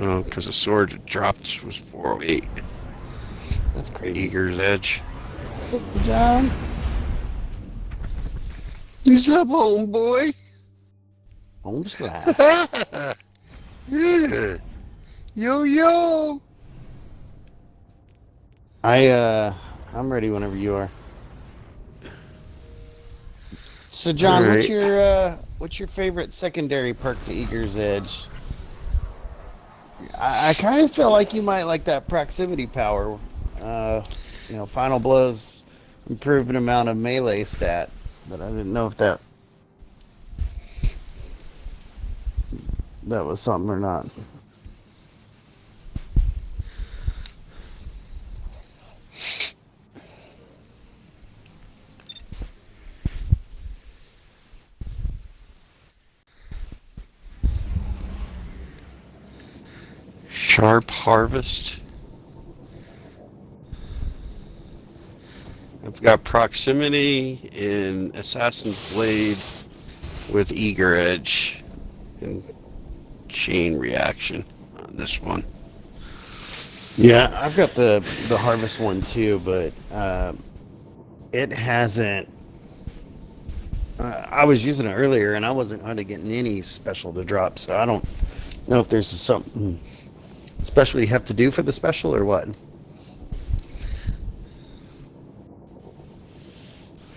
Oh, because the sword it dropped was 408. That's crazy. Eager's Edge. John. He's up, homeboy. Home slide. Yeah. Yo, yo. I'm ready whenever you are. So, John, All right. what's your favorite secondary perk to Eager's Edge? I kind of feel like you might like that proximity power. Final blows improve an amount of melee stat, but I didn't know if that was something or not. Sharp Harvest. I've got Proximity in Assassin's Blade with Eager Edge and Chain Reaction on this one. Yeah, I've got the Harvest one too, but it hasn't. I was using it earlier, and I wasn't hardly getting any special to drop, so I don't know if there's something special you have to do for the special or what.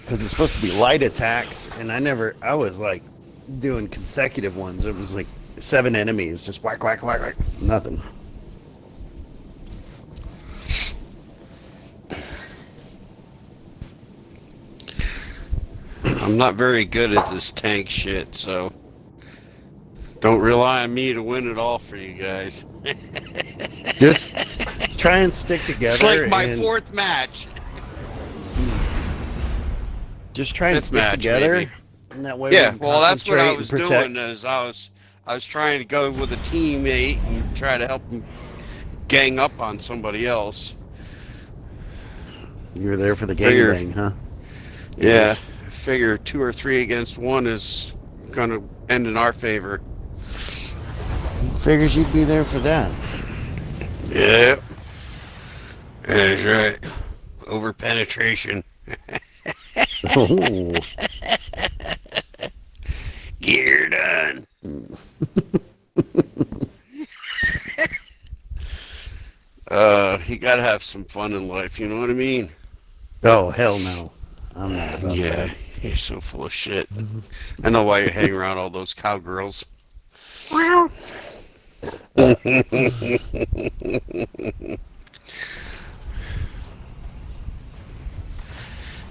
Because it's supposed to be light attacks, and I was like doing consecutive ones. It was like 7 enemies, just whack, whack, whack, whack, nothing. I'm not very good at this tank shit, so don't rely on me to win it all for you guys. Just try and stick together. It's like my fourth match. Just try and Fifth stick match, together. maybe. And that way Yeah, well, that's what I was protect. doing. Is I was trying to go with a teammate and try to help him gang up on somebody else. You were there for the gangbang, huh? Yeah, I figure 2 or 3 against 1 is gonna end in our favor. Figures you'd be there for that. Yeah, that's right. Over penetration. Oh. Gear done. You gotta have some fun in life, you know what I mean? Oh, hell no. I'm not about Yeah, that. you're so full of shit. I know why you hang around all those cowgirls.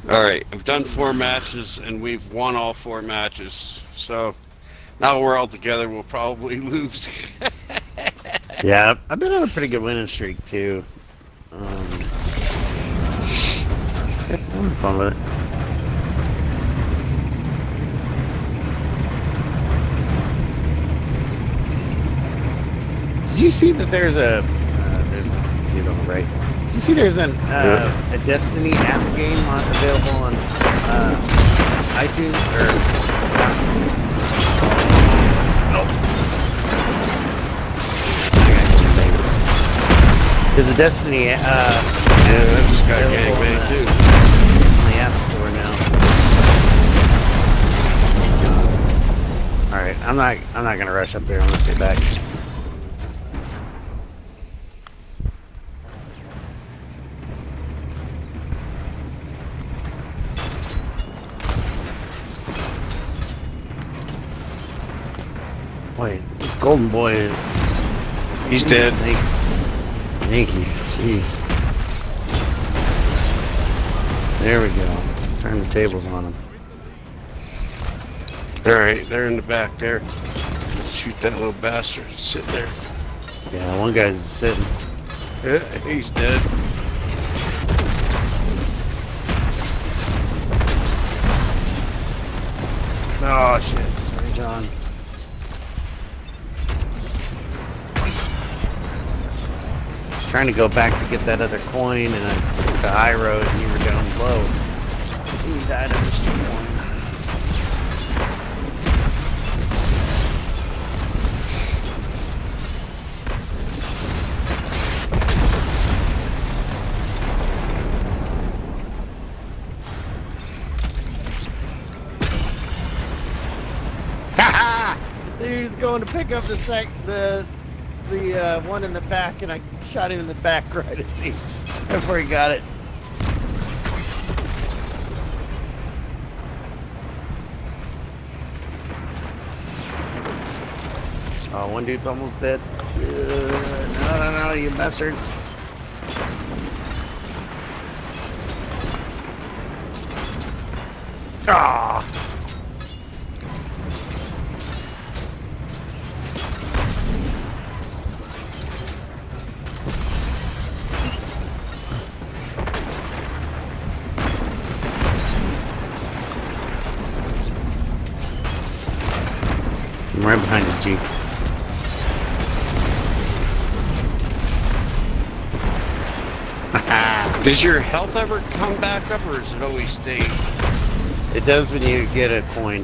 Alright, I've done 4 matches and we've won all 4 matches. So now we're all together, we'll probably lose. Yeah, I've been on a pretty good winning streak too. I'm having fun with it. Did you see that there's a dude on the right? Did you see there's a Destiny app game available on iTunes or? There's a Destiny yeah, I just got gangbang too. On the App Store now. All right, I'm not gonna rush up there. I'm gonna stay back. Wait, this golden boy is. He's dead. Thank you. Jeez. There we go. Turn the tables on him. Alright, they're in the back there. Shoot that little bastard sitting there. Yeah, one guy's sitting. Yeah, he's dead. Oh shit. Sorry, John. Trying to go back to get that other coin, and I took the high road, and you were down low. You died of this coin. He was going to pick up the one in the back, and I shot him in the back right before he got it. Oh, one dude's almost dead. No, you bastards. Ah! I'm right behind the Jeep. Does your health ever come back up, or does it always stay? It does when you get a coin.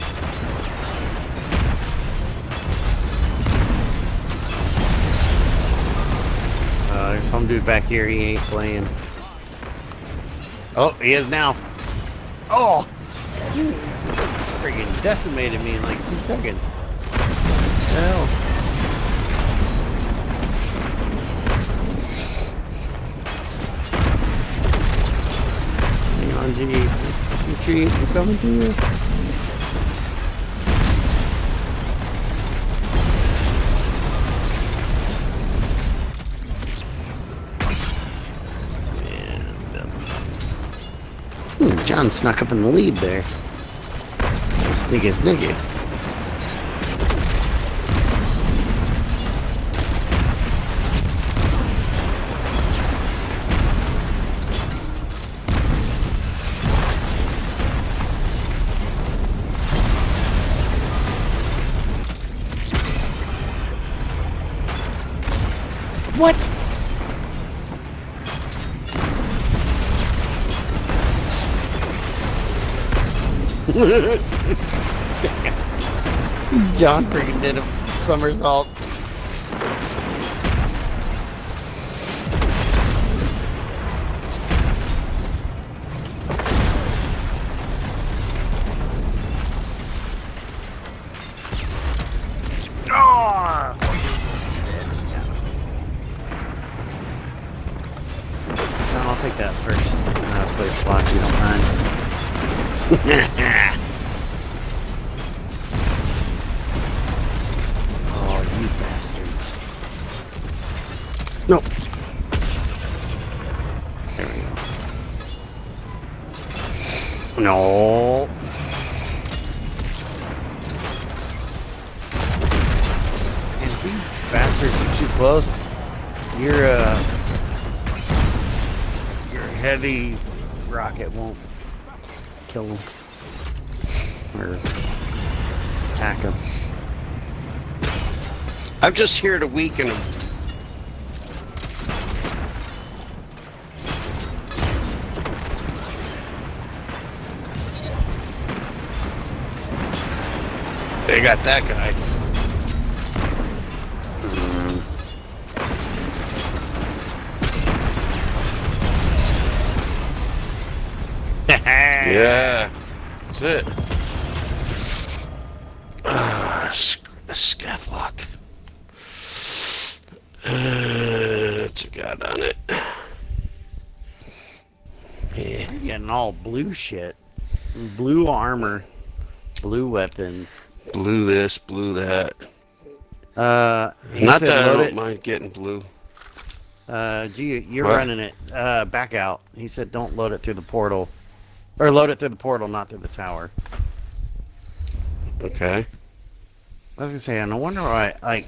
There's some dude back here. He ain't playing. Oh, he is now. Oh, dude, freaking decimated me in like 2 seconds. Hell. Hang on, G. Retreat. I'm coming to you. John snuck up in the lead there. Sneaky. What? John freaking did a somersault. Oh! John, I'll take that first place block if you don't mind. Oh, you bastards. No. There we go. No. If these bastards are too close, your heavy rocket won't kill them or attack them. I'm just here to weaken them. They got that guy. Yeah, that's it. Scathlock. It's a god on it. Yeah. You're getting all blue shit. Blue armor. Blue weapons. Blue this, blue that. He Not said that I load don't it. mind getting blue. Gee, you're What? running it. Back out. He said don't load it through the portal. Or load it through the portal, not through the tower. Okay. I was gonna say, no wonder why, like,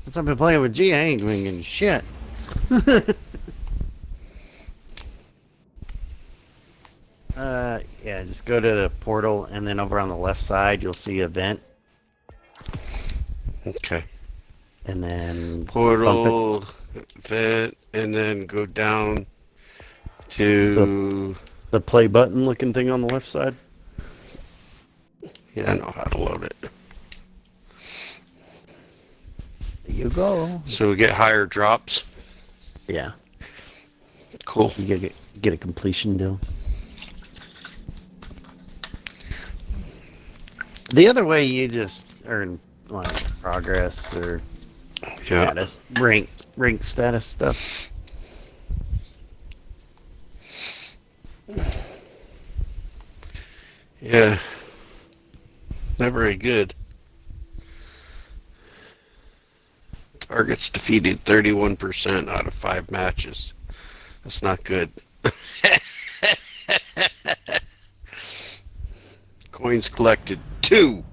since I've been playing with G, I ain't doing any shit. Yeah, just go to the portal, and then over on the left side, you'll see a vent. Okay. And then Portal, vent, and then go down to... the play button looking thing on the left side. Yeah, I know how to load it. There you go. So we get higher drops. Yeah. Cool. You get a completion deal. The other way you just earn like progress or Yeah. status, rank status stuff. Yeah. Not very good. Targets defeated 31% out of 5 matches. That's not good. Coins collected 2.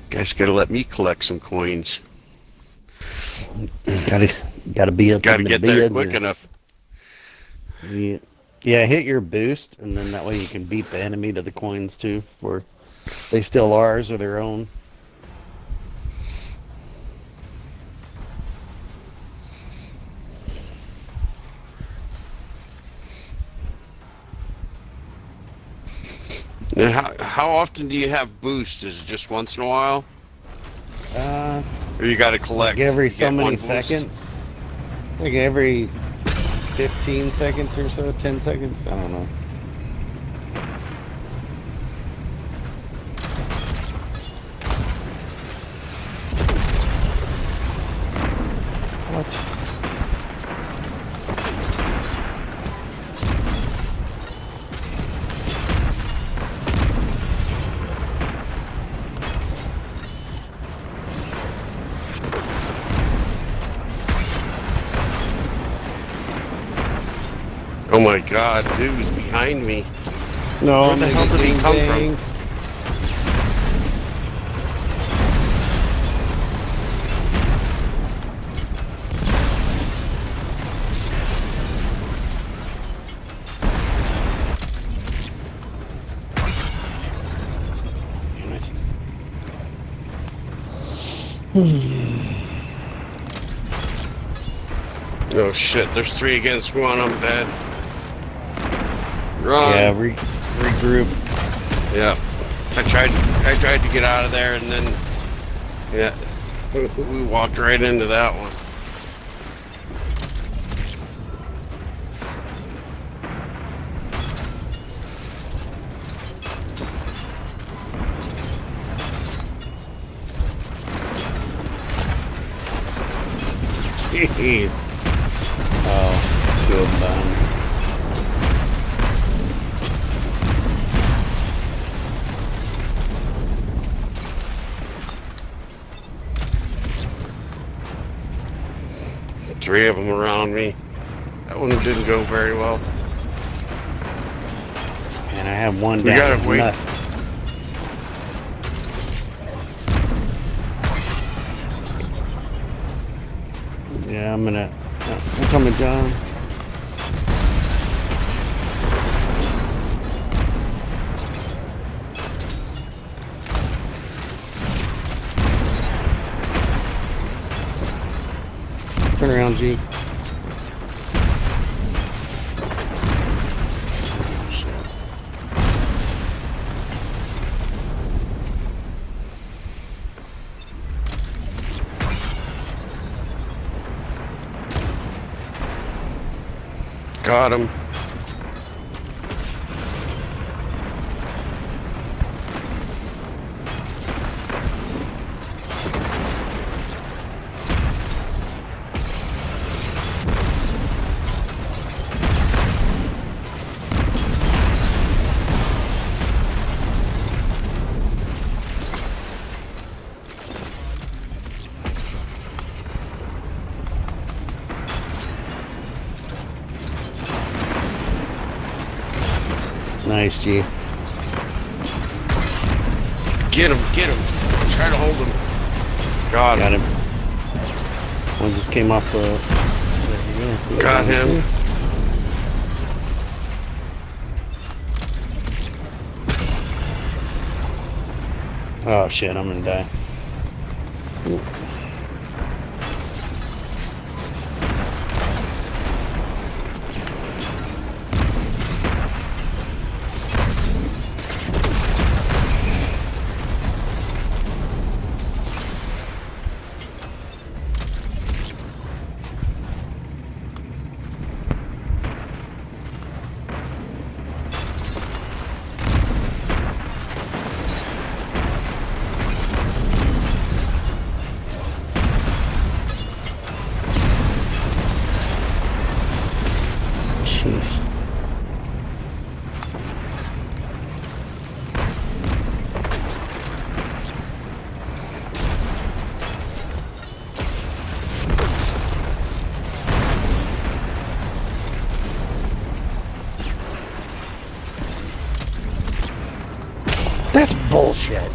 Guys gotta let me collect some coins. Gotta be up. Gotta in the get there business. quick enough. Yeah, hit your boost, and then that way you can beat the enemy to the coins too. For they still ours or their own. Now, how often do you have boosts? Is it just once in a while? Or you gotta collect? Like every You so get many one boost? seconds. Like every 15 seconds or so, 10 seconds. I don't know. What? Oh my god, dude was behind me. No, Where the hell did he come from? Oh shit, there's 3 against 1, I'm dead. Run! Yeah, regroup. Yeah. I tried to get out of there and then yeah. We walked right into that one. Jeez. Oh, good man. Three of them around me. That one didn't go very well. And I have one We down. gotta with wait. nothing. Yeah, I'm coming down. Turn around, G. Got him. Nice, G. Get him, get him. Try to hold him. Got Got him. him. One just came off the. There you go. Got him. Oh shit, I'm gonna die. That's bullshit.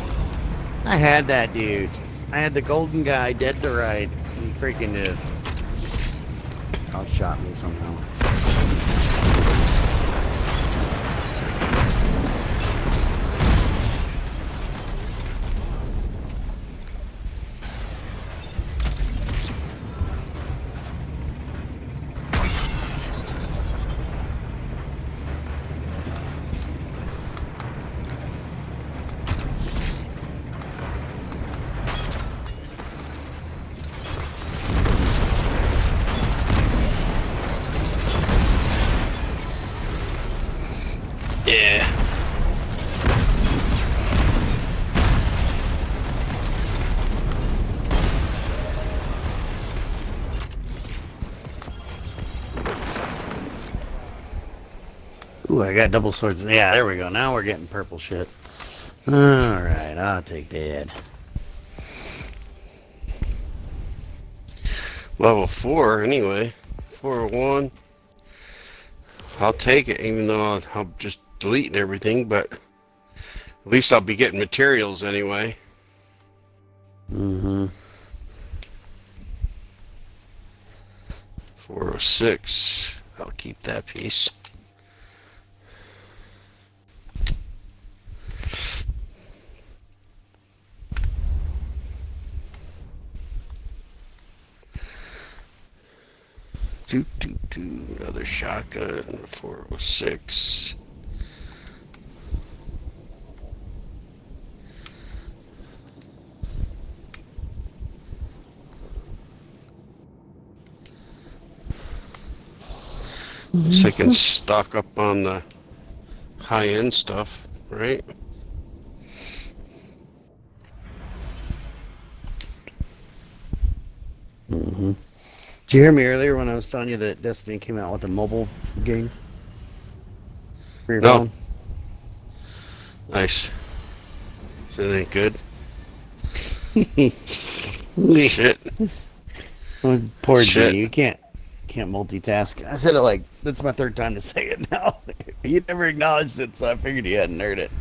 I had that dude. I had the golden guy dead to rights. He freaking is. Outshot me somehow. Yeah. Ooh, I got double swords. Yeah, there we go. Now we're getting purple shit. Alright, I'll take that. Level 4 anyway. 401. I'll take it, even though I'm just deleting everything, but at least I'll be getting materials anyway. Mm-hmm. 406. I'll keep that piece. Another shotgun. 406. So I can stock up on the high-end stuff, right? Mm-hmm. Did you hear me earlier when I was telling you that Destiny came out with a mobile game? For your No. phone? Nice. Is it good? Shit. Shit. Poor Shit. G, you can't multitask. I said it like, that's my third time to say it now. You never acknowledged it, so I figured you hadn't heard it.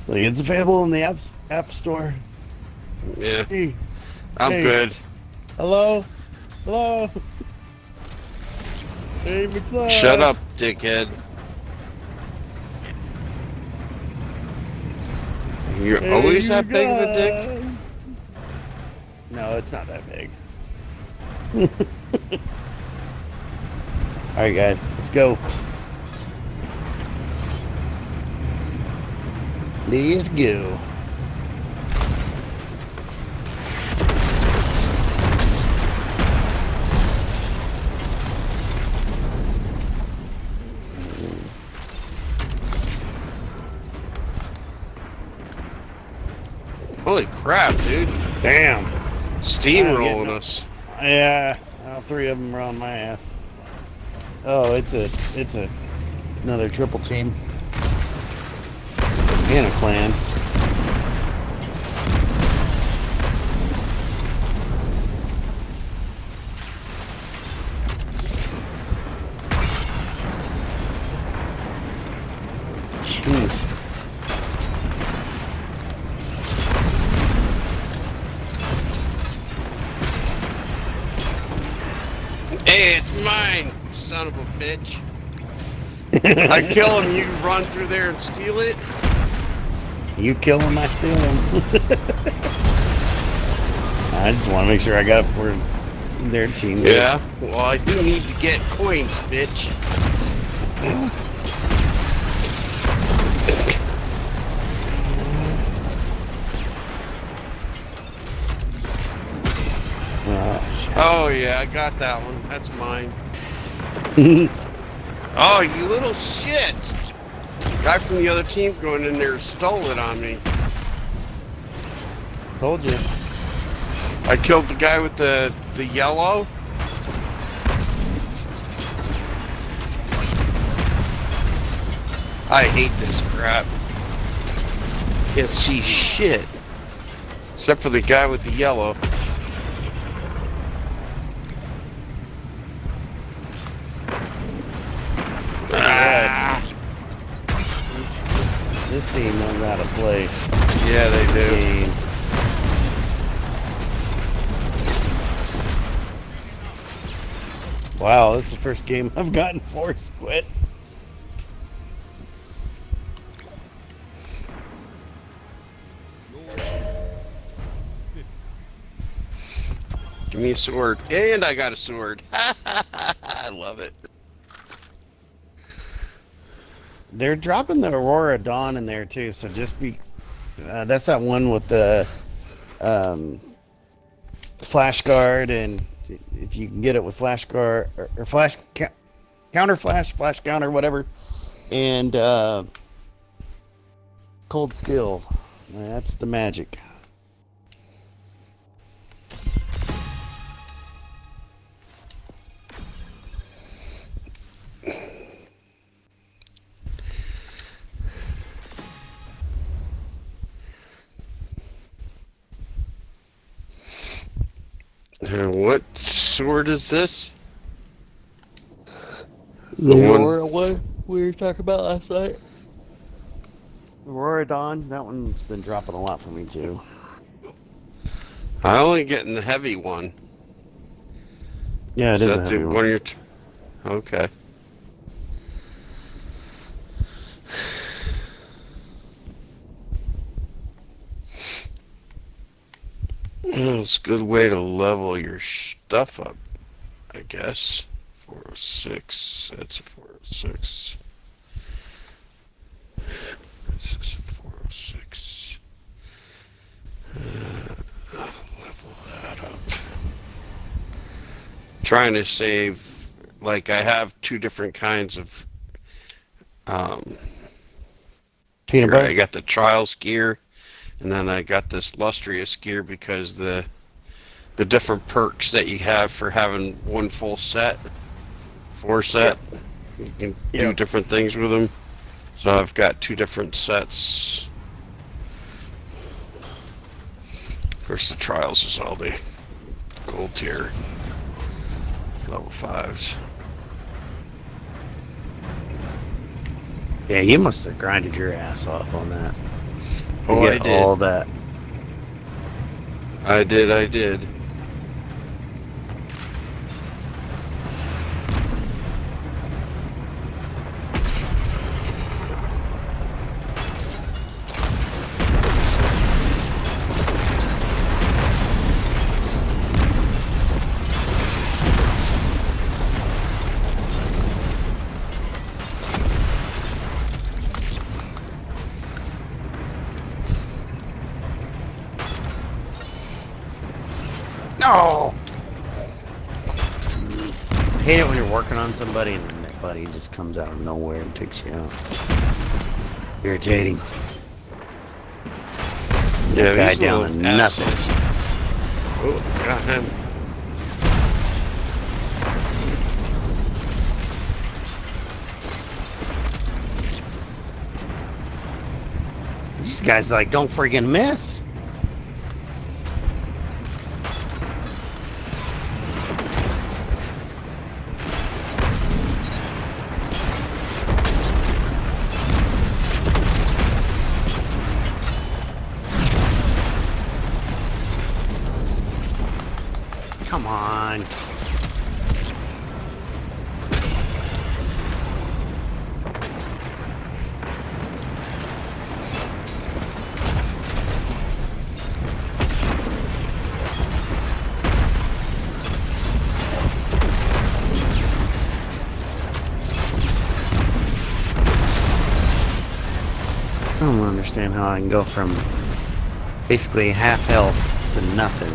Like, it's available in the app store. Yeah. Hey, I'm hey. good. Hello? Hello? Hey, McFly. Shut up, dickhead. You're Hey, always you that big of a dick? guys. No, it's not that big. Alright, guys, let's go. Let's go. Holy crap, dude. Damn. Steamrolling us. Yeah, all three of them are on my ass. Oh, it's another triple team. And a clan. Jeez. Hey, it's mine, son of a bitch. I kill him, you run through there and steal it? You kill them, I steal them. I just want to make sure I got it for their team. Yeah, well, I do need to get coins, bitch. Oh, yeah, I got that one. That's mine. Oh, you little shit. Guy from the other team going in there stole it on me. Told you. I killed the guy with the yellow. I hate this crap. Can't see shit. Except for the guy with the yellow. team knows how to play Yeah, they the do. game. Wow, this is the first game I've gotten force quit. Give me a sword. And I got a sword. I love it. They're dropping the Aurora Dawn in there too, so just be. That's that one with the flash guard, and if you can get it with flash guard or counter flash counter, whatever, and cold steel. That's the magic. What sword is this? The one- Aurora one we were talking about last night. Aurora Dawn, that one's been dropping a lot for me too. I only getting the heavy one. Yeah, it is a that heavy the one. one you're okay. Well, it's a good way to level your stuff up, I guess. 406. That's a 406. This is a 406. Level that up. Trying to save, like I have two different kinds of Peanut gear. butter. I got the trials gear, and then I got this lustrous gear because the different perks that you have for having one full set, 4 set, you can do Yep. different things with them. So I've got 2 different sets. Of course, the trials is all the gold tier, level 5s. Yeah, you must have grinded your ass off on that. To Oh, get I did. all that. I did. No! I hate it when you're working on somebody and then that buddy just comes out of nowhere and takes you out. Irritating. Yeah, Guy these down little to nothing. assholes. Oh, got him. These guys like don't freaking miss. Come on. I don't understand how I can go from basically half health to nothing.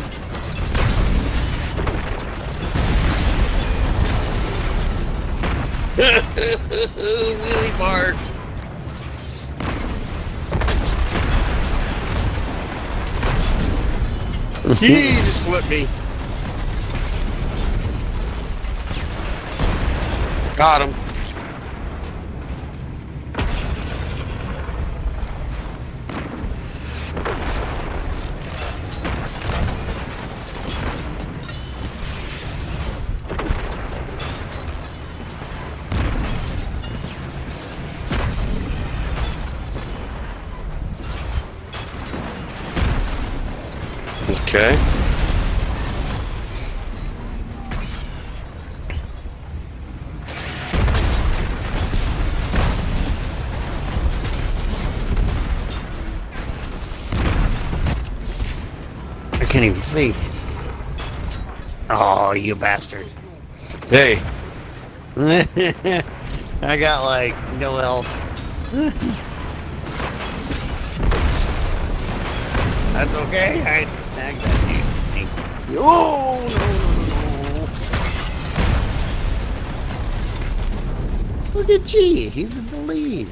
Wheelie bar. He just flipped me. Got him. Okay. I can't even see. Oh, you bastard. Hey, I got like no health. That's okay. I snagged that dude. Oh, no. Look at G. He's in the lead.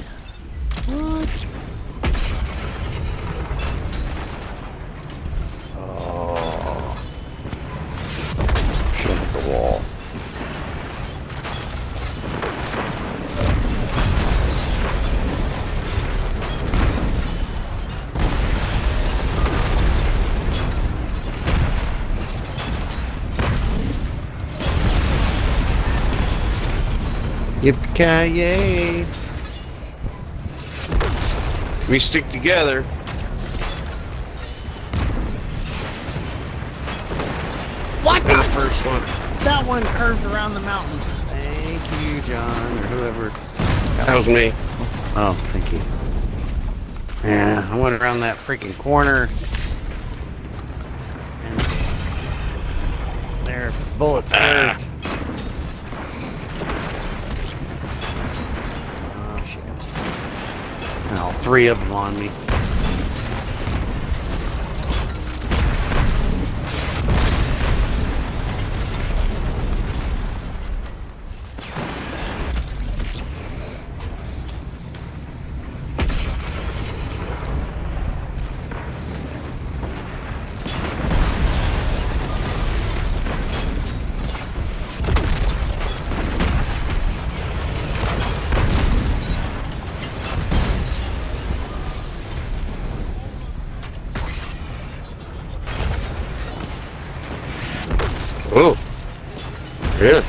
What? Oh. Shit at the wall. Yippee-ki-yay. we stick together. What In the the? first one. That one curved around the mountain. Thank you, John, or whoever. That was me. Oh, thank you. Yeah, I went around that freaking corner. And their bullets curved. Oh, shit. Oh, 3 of them on me. Oh. Yeah.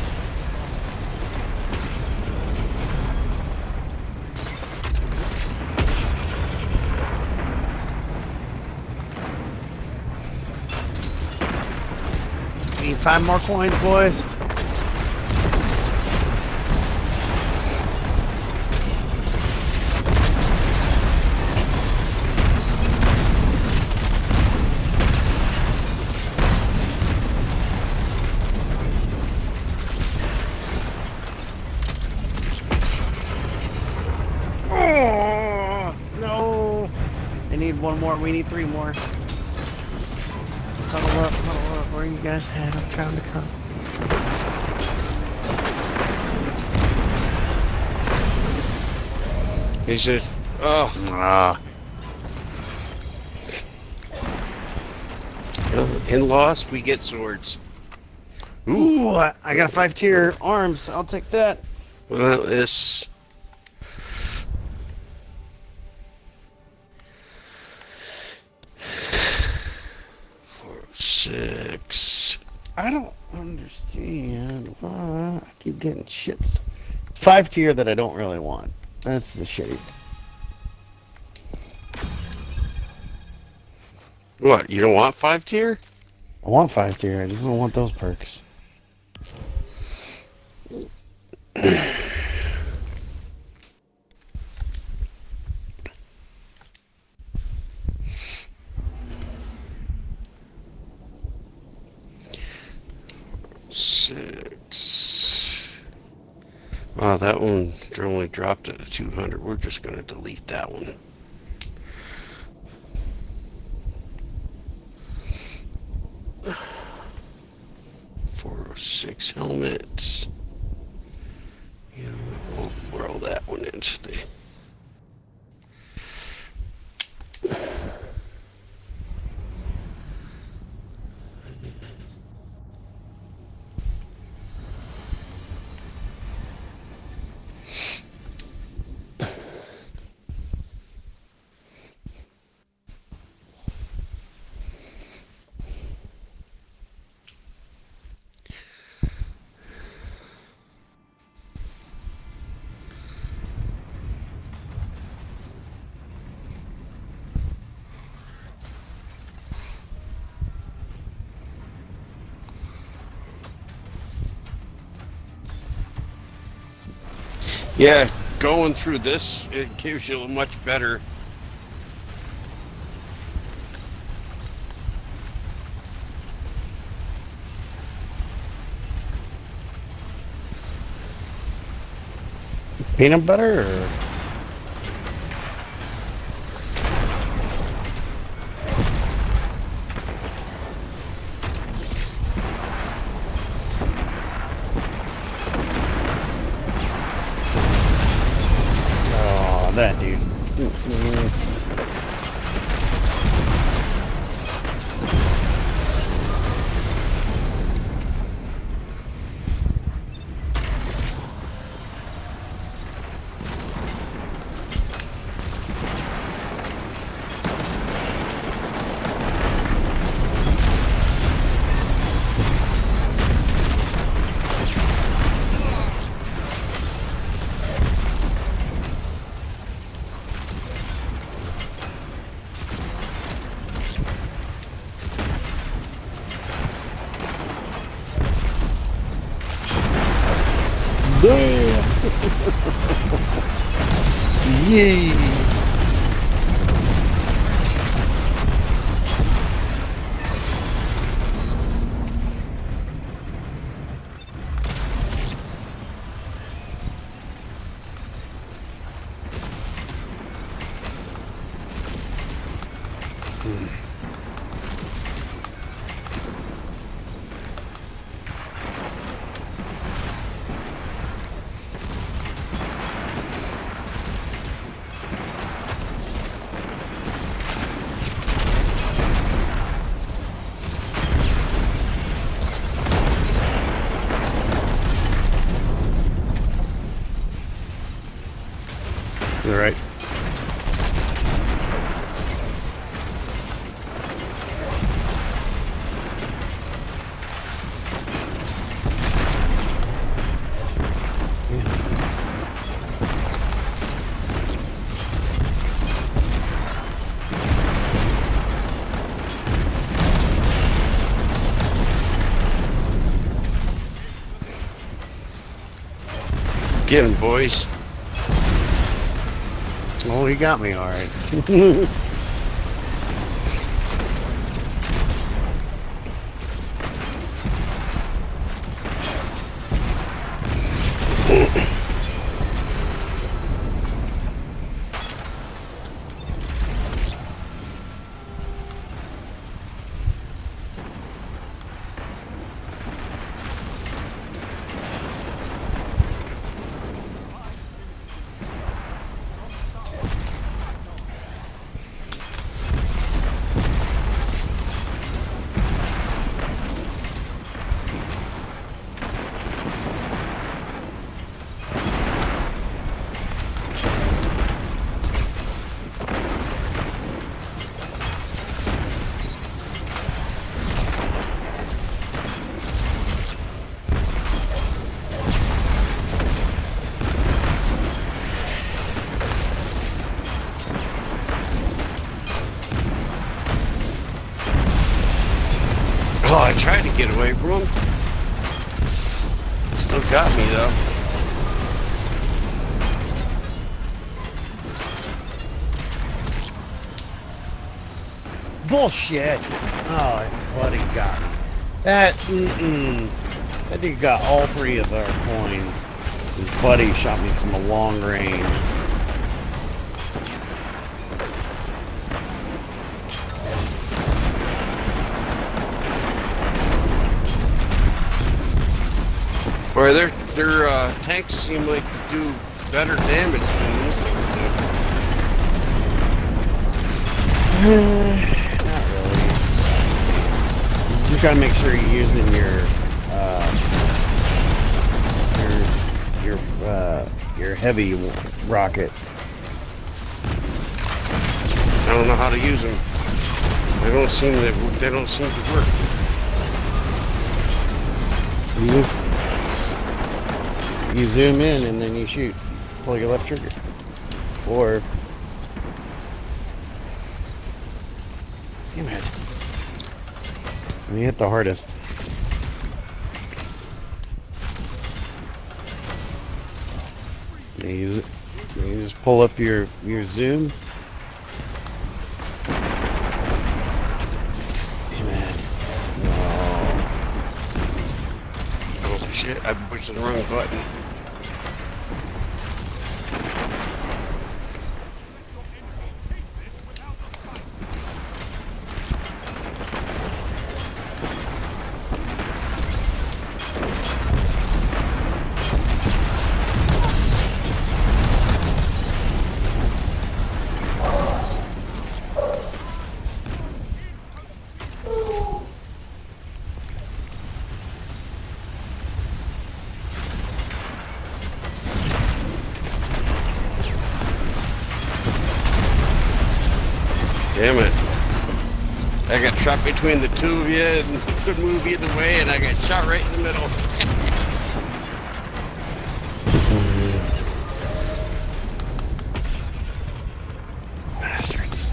Need 5 more coins, boys. Oh, no. I need 1 more. We need 3 more. Huddle up, huddle up. Where are you guys at? I'm trying to come. He's just. Oh. Ah. In loss, we get swords. Ooh, I got a 5-tier arms. I'll take that. Well, this. Six. I don't understand why I keep getting shit. 5-tier that I don't really want. That's the shitty. What? You don't want 5-tier? I want 5-tier. I just don't want those perks. Six. Wow, that one only dropped to 200. We're just going to delete that one. .406 helmet. You know, we'll roll that one into the. Yeah, going through this, it gives you a much better. Peanut butter or? Oh, that dude. Damn! Yay! You're right. Get him, boys. Oh, he got me all right. Oh, I tried to get away from him. Still got me though. Bullshit! Oh, buddy got me. That dude got all three of our coins. His buddy shot me from a long range. Or their tanks seem like to do better damage than these things Not really. You just gotta make sure you're using your heavy rockets. do. I don't know how to use them. They don't seem to work. You zoom in and then you shoot. Pull your left trigger. Or... Damn it. And you hit the hardest. You just pull up your zoom. Damn it. No. Oh shit, I pushed the wrong button. Damn it. I got trapped between the two of you and couldn't move either way, and I got shot right in the middle. Bastards.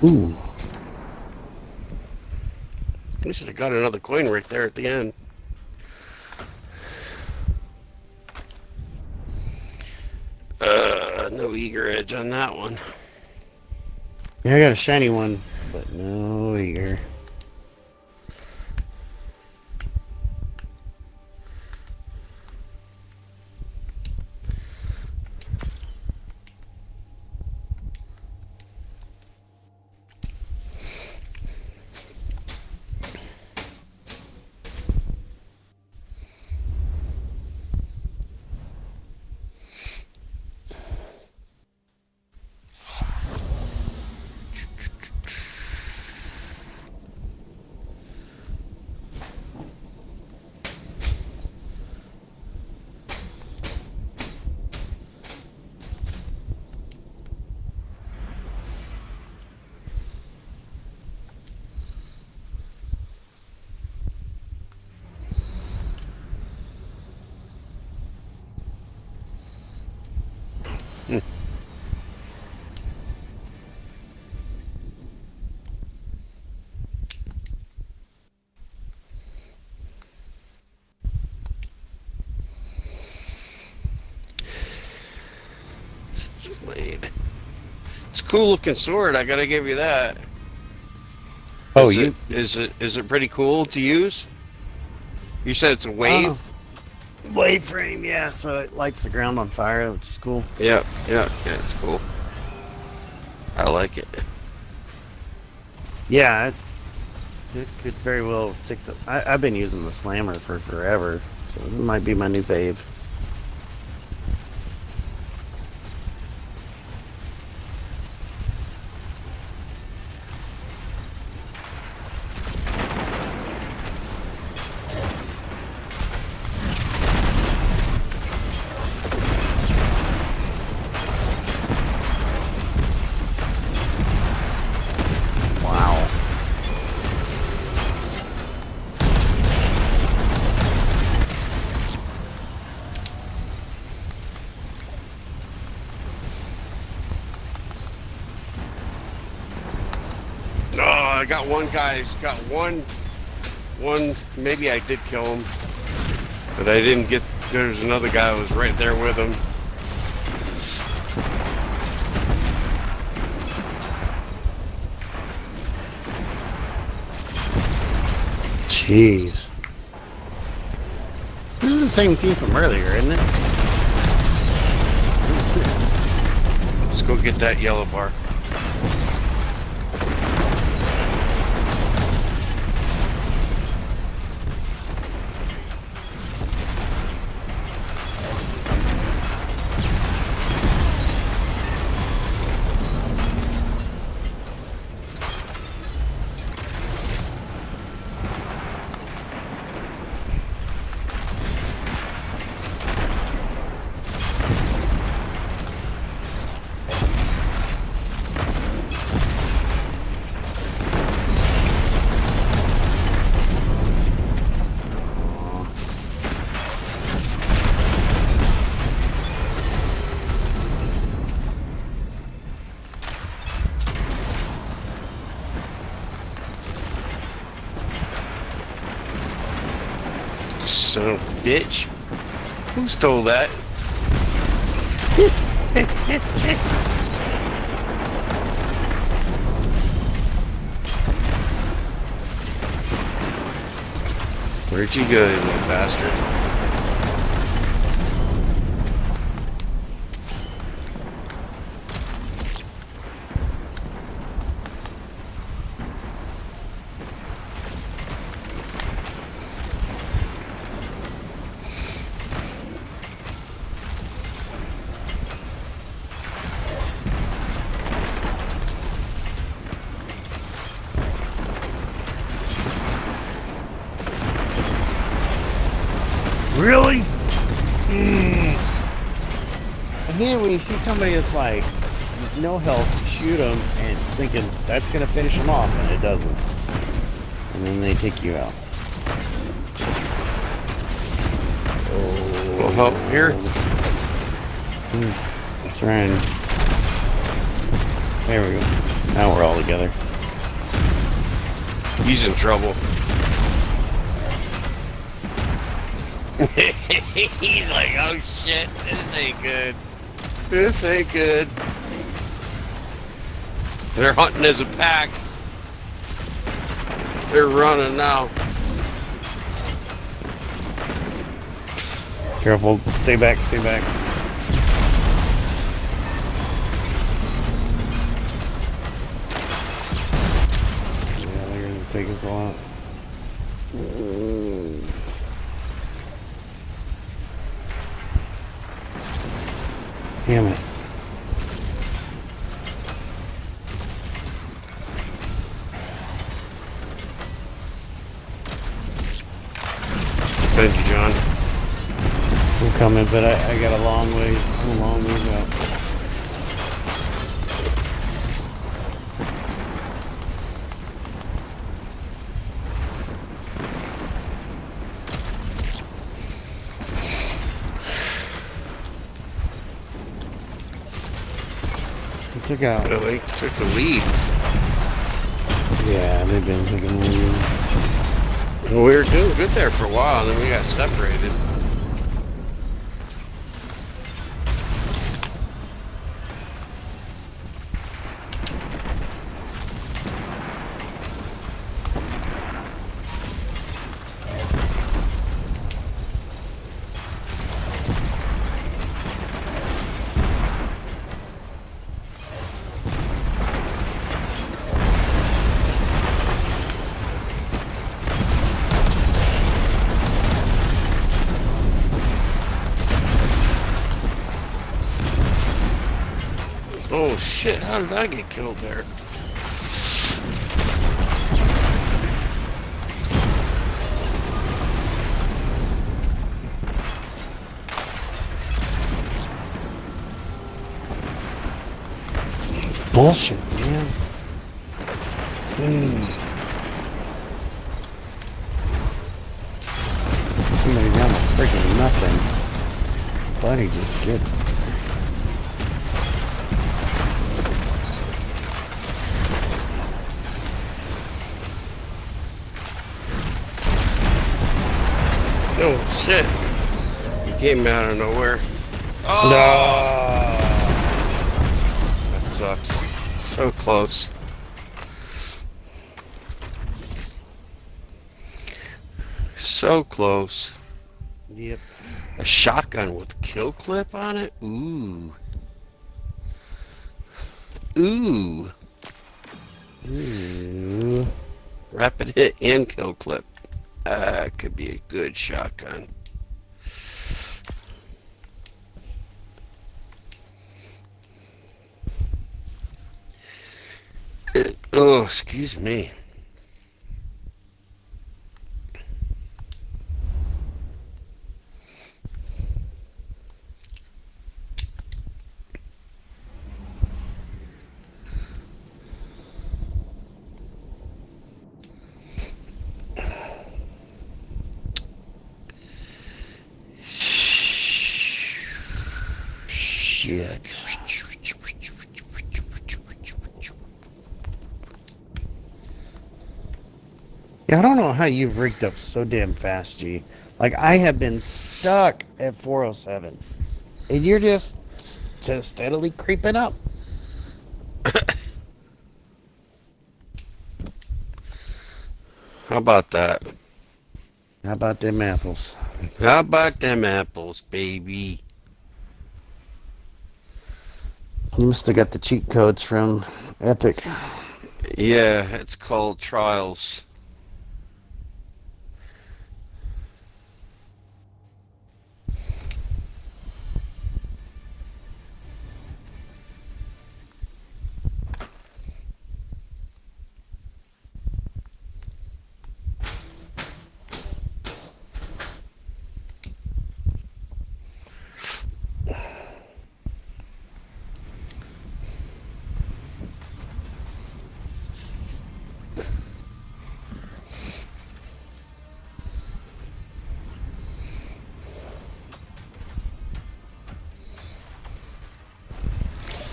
Ooh. I should have got another coin right there at the end. No eager edge on that one. Yeah, I got a shiny one, but no eager. Blade. It's a cool looking sword, I gotta give you that. Oh, Is it pretty cool to use? You said it's a wave? Wave frame, yeah, so it lights the ground on fire, which is cool. Yeah, it's cool. I like it. Yeah, it could very well take the... I've been using the slammer for forever, so it might be my new fave. Oh, I got one guy. He's got one. Maybe I did kill him, but I didn't get. There's another guy who was right there with him. Jeez. This is the same team from earlier, isn't it? Let's go get that yellow bar. Son of a bitch. Who stole that? Where'd you go, you little bastard? Really? I hate it when you see somebody that's like, with no health, shoot them, and thinking that's going to finish them off, and it doesn't. And then they take you out. We'll help here. Trying. There we go. Now we're all together. He's in trouble. He's like, oh shit, this ain't good. This ain't good. They're hunting as a pack. They're running now. Careful. Stay back, stay back. Yeah, they're gonna take us all out. Damn it. Thank you, John. I'm coming, but I got a long way out. Took out. They took the lead. Yeah, they've been taking the lead. Well, we were doing good there for a while, and then we got separated. Oh shit, how did I get killed there? It's bullshit, man. Somebody down with freaking nothing. Buddy just gets. Oh shit. He came out of nowhere. Oh! No. That sucks. So close. So close. Yep. A shotgun with kill clip on it? Ooh. Ooh. Ooh. Rapid hit and kill clip. Could be a good shotgun. Oh, excuse me. Shit. Yeah, I don't know how you've rigged up so damn fast, G. Like, I have been stuck at 407. And you're just steadily creeping up. How about that? How about them apples? How about them apples, baby? You must have got the cheat codes from Epic. Yeah, it's called Trials.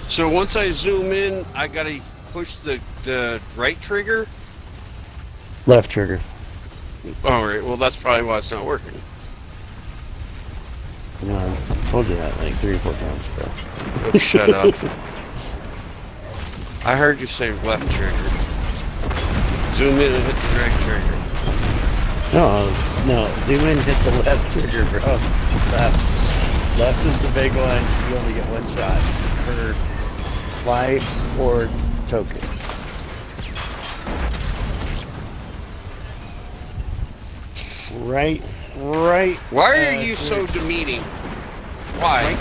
So once I zoom in, I gotta push the right trigger. Left trigger. All right. Well, that's probably why it's not working. No, I told you that like 3 or 4 times, bro. Oh, shut up. I heard you say left trigger. Zoom in and hit the right trigger. No, zoom in, hit the left trigger, bro. Left. Left is the big one. You only get 1 shot per life or token. Right. Why are you so demeaning? Why?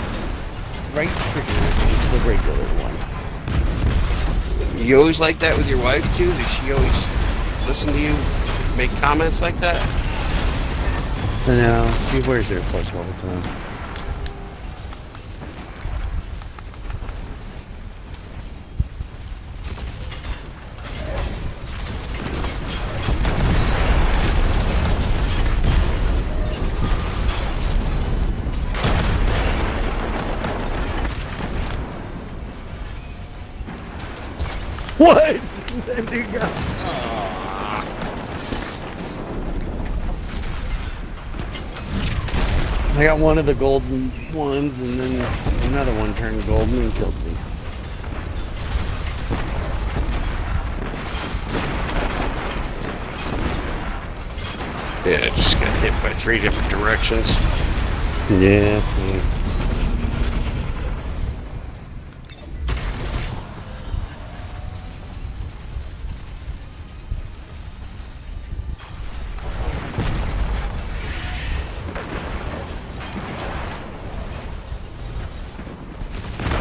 Right trigger is the regular one. You always like that with your wife too? Does she always listen to you make comments like that? No, she wears AirPods all the time. What? There you go. I got one of the golden ones, and then another one turned golden and killed me. Yeah, I just got hit by 3 different directions. Yeah.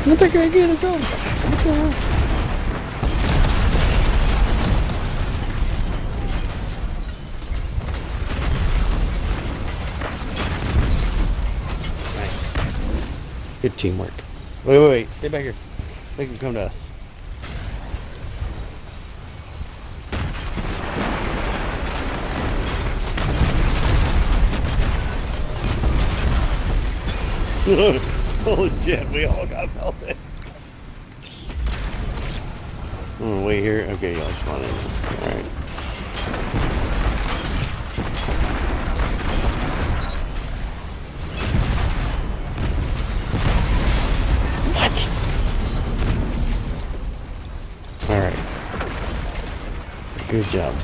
What the guy get his own? What the hell? Nice. Good teamwork. Wait. Stay back here. They can come to us. Holy shit, we all got melted. Oh, wait here. Okay, y'all spawn in. Alright. What? Alright. Good job.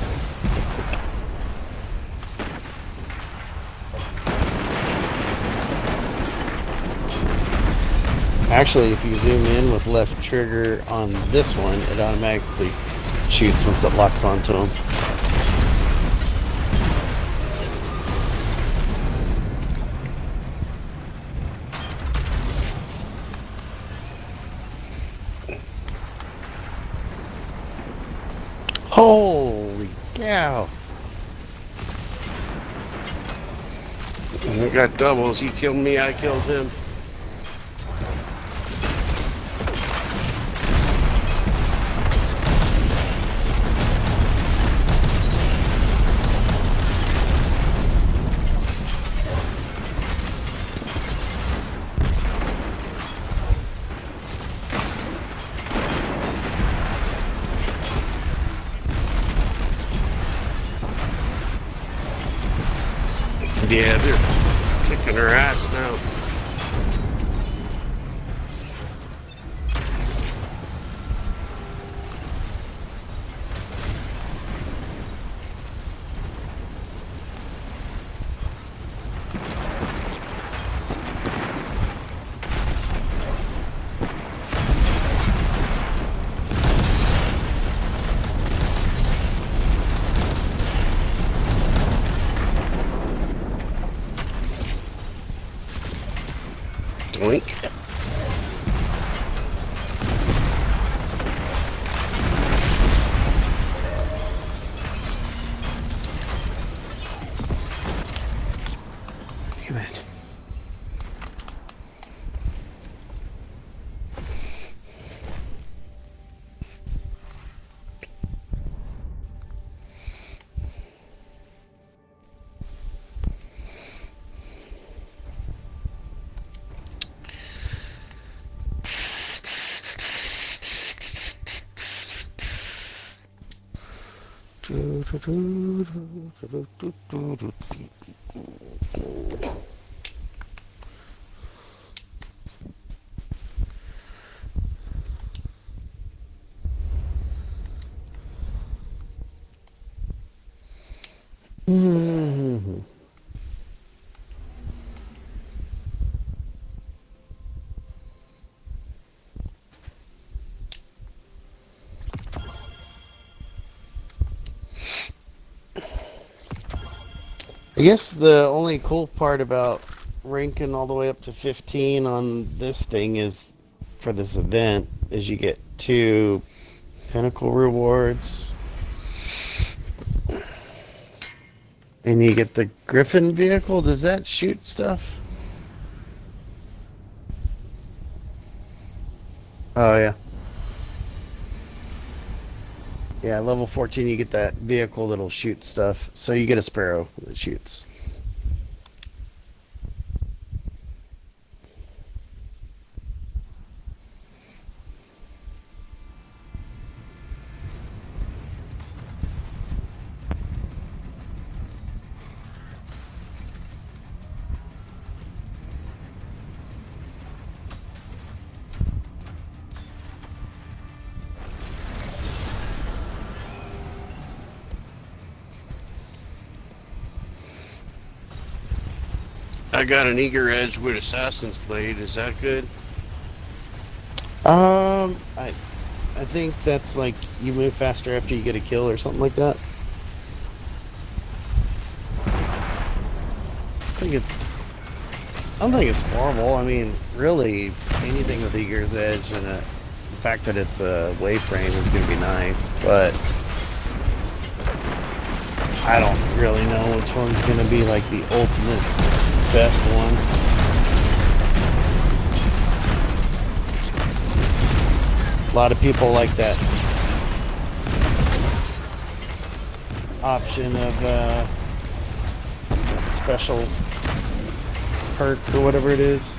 Actually, if you zoom in with left trigger on this one, it automatically shoots once it locks onto him. Holy cow! We got doubles. He killed me, I killed him. Yeah, fast now. Doink. Damn it. Mhm. I guess the only cool part about ranking all the way up to 15 on this thing is, for this event, is you get 2 pinnacle rewards. And you get the Griffin vehicle. Does that shoot stuff? Oh, yeah. Yeah, level 14 you get that vehicle that'll shoot stuff. So you get a Sparrow that shoots. I got an Eager Edge with Assassin's Blade. Is that good? I think that's like you move faster after you get a kill or something like that. I don't think it's horrible. I mean, really, anything with Eager's Edge and the fact that it's a wayframe is going to be nice, but I don't really know which one's going to be like the ultimate best one. A lot of people like that option of special perk or whatever it is.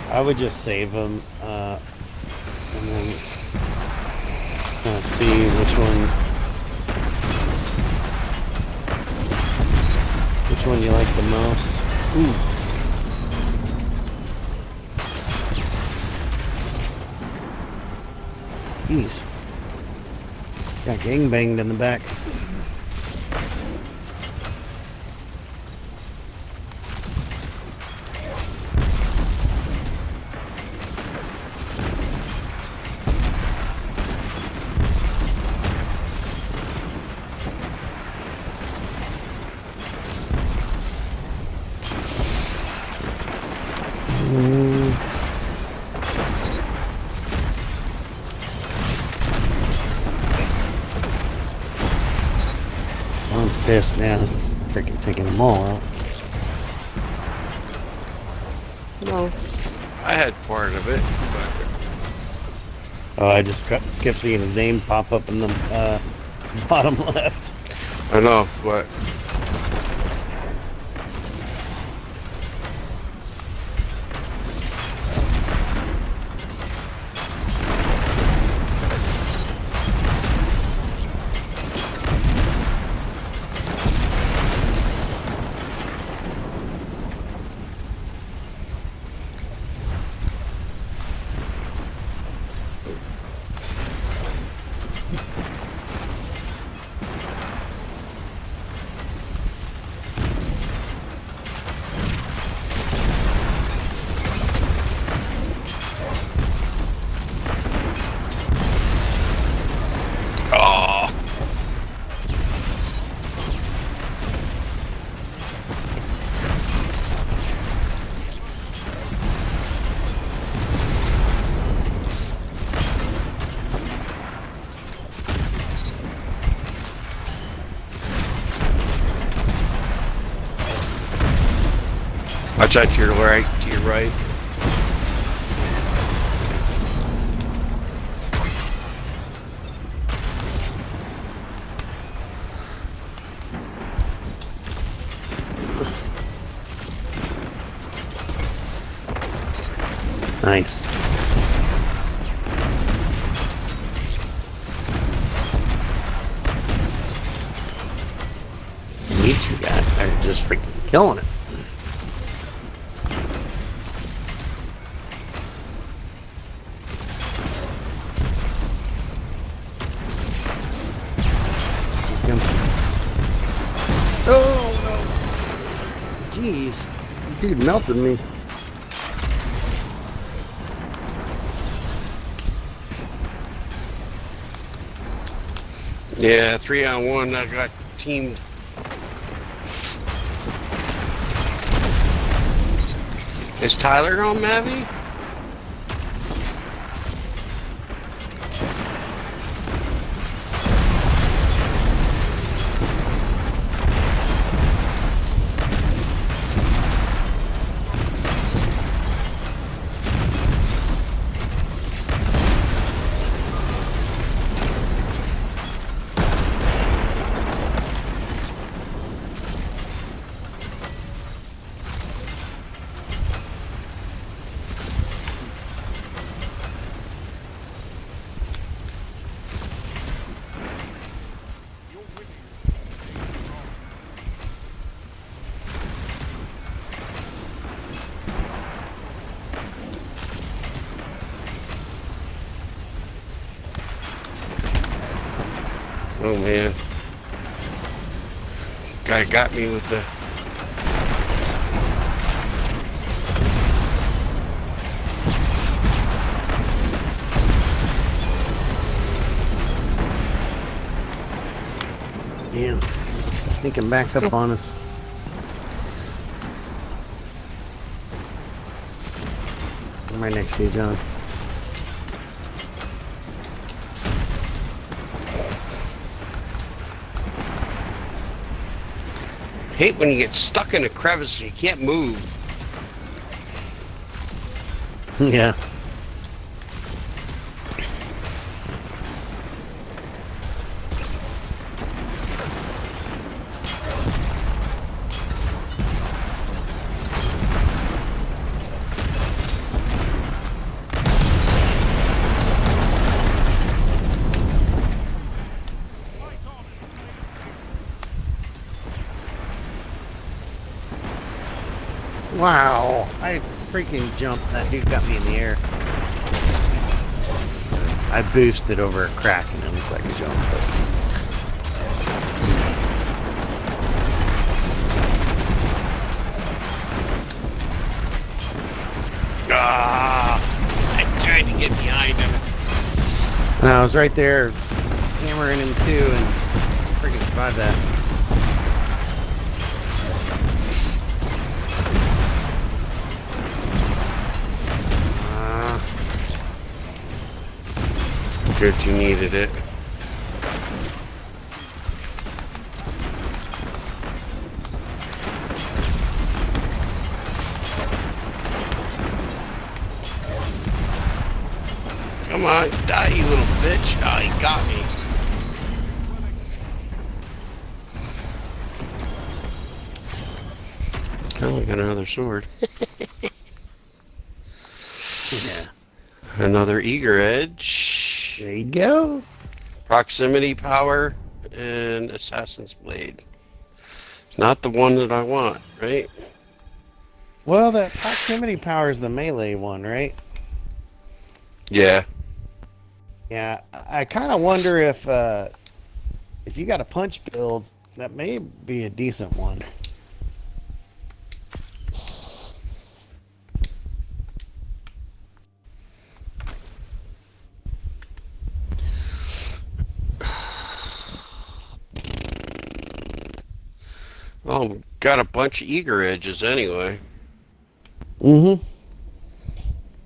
I would just save them and then kind of see which one you like the most. Ooh. Jeez. Got gangbanged in the back. One's pissed now. He's freaking taking them all out. No. I had part of it, but... Oh, I just kept seeing his name pop up in the bottom left. I know, but... Watch out to your right, to your right. Nice. You two guys are just freaking killing it. Oh no! Jeez, dude melted me. Yeah, 3-on-1. I got teamed. Is Tyler on Mavi? Oh man. Guy got me with the... Damn. Sneaking back up on us. I'm right next to you, John. Hate when you get stuck in a crevice and you can't move. Yeah. Wow, I freaking jumped. That dude got me in the air. I boosted over a crack and it looked like a jump. I tried to get behind him. And I was right there hammering him too and freaking survived that. Good, you needed it. Come on, die, you little bitch. Oh, he got me. Oh, we got another sword. Yeah. Another eager edge. There you go. Proximity power and assassin's blade. Not the one that I want, right? Well, that proximity power is the melee one, right? Yeah. Yeah, I kind of wonder if you got a punch build, that may be a decent one. Oh, got a bunch of eager edges anyway. Mm-hmm.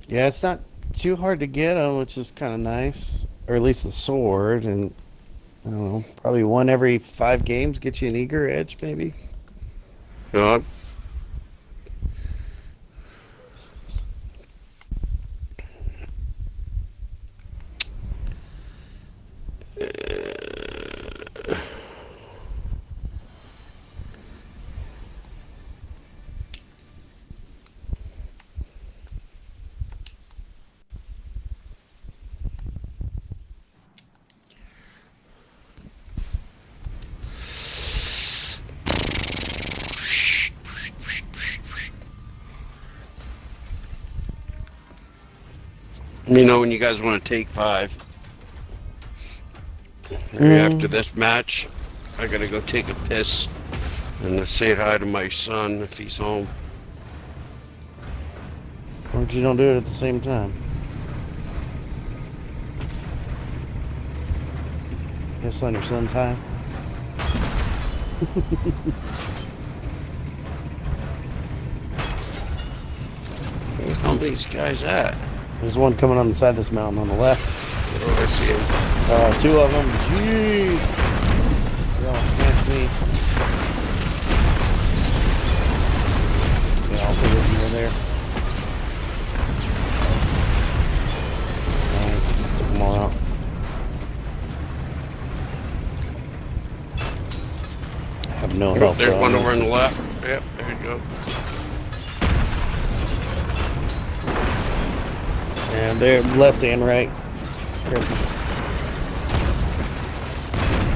Yeah, it's not too hard to get them, which is kind of nice. Or at least the sword, and I don't know, probably one every 5 games gets you an eager edge, maybe. You know, You know when you guys want to take 5. Maybe after this match, I gotta go take a piss and say hi to my son if he's home. Why don't you don't do it at the same time? Yes, on your son's high. Where the hell are these guys at? There's one coming on the side of this mountain on the left. Oh, I see him. 2 of them. Jeez. They're all smashed me. Yeah, all 3 of them are there. Nice. Took them all out. I have no help. There's one over on the left. Yep, there you go. And they're left and right.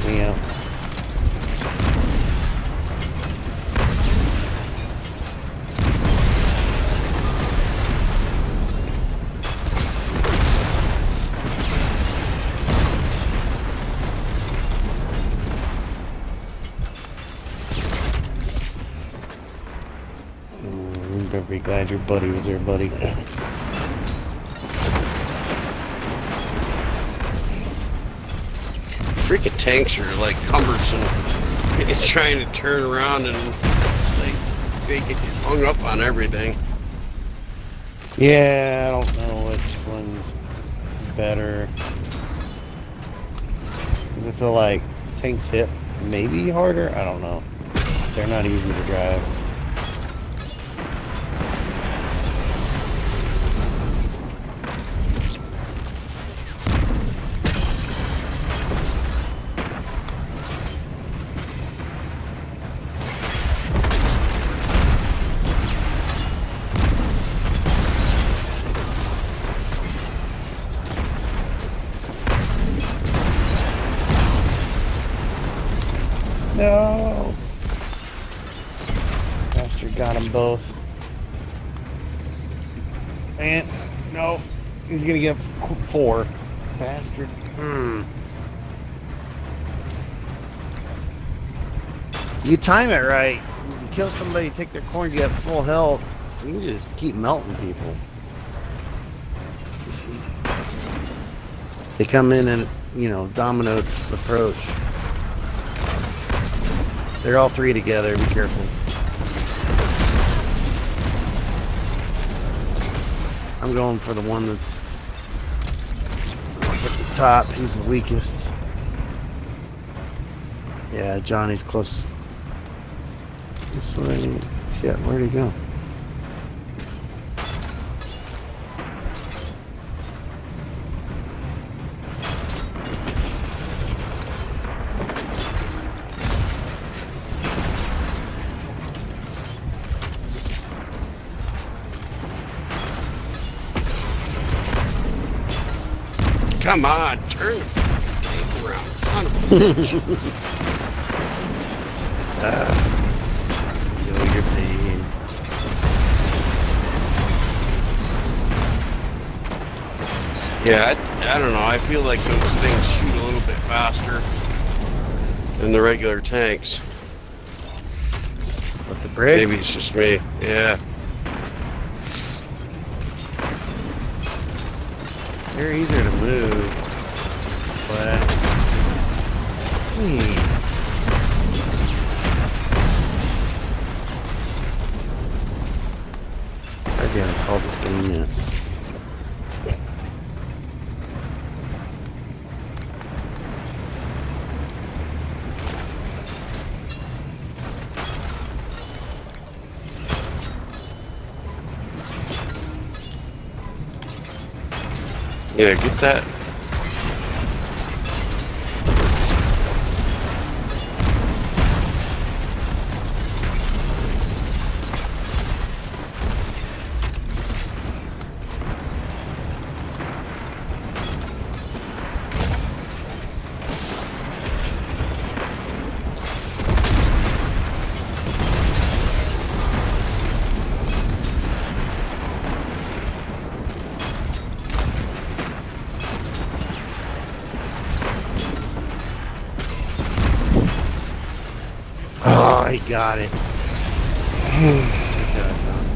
Yeah. You better be glad your buddy was there, buddy. Freaking tanks are like cumbersome. It's trying to turn around and it's like they get hung up on everything. Yeah, I don't know which one's better. Because I feel like tanks hit maybe harder. I don't know. They're not easy to drive. No! Bastard got them both. And, no. He's gonna get 4. Bastard. You time it right. You kill somebody, take their corn, you get full health. You can just keep melting people. They come in and, domino approach. They're all 3 together, be careful. I'm going for the one that's at the top. He's the weakest. Yeah, Johnny's closest. This way. Shit, where'd he go? Come on, turn the tank around, son of a bitch. Feel your pain. Yeah, I don't know. I feel like those things shoot a little bit faster than the regular tanks. But the bridge? Maybe it's just me. Yeah. They're easier to move. But... Jeez. I just haven't called this game yet. Yeah, get that. he got it. Good job, Tom.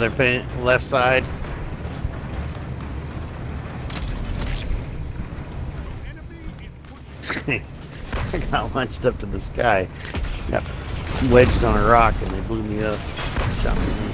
They're paying left side. I got launched up to the sky. Got wedged on a rock and they blew me up. Shot me.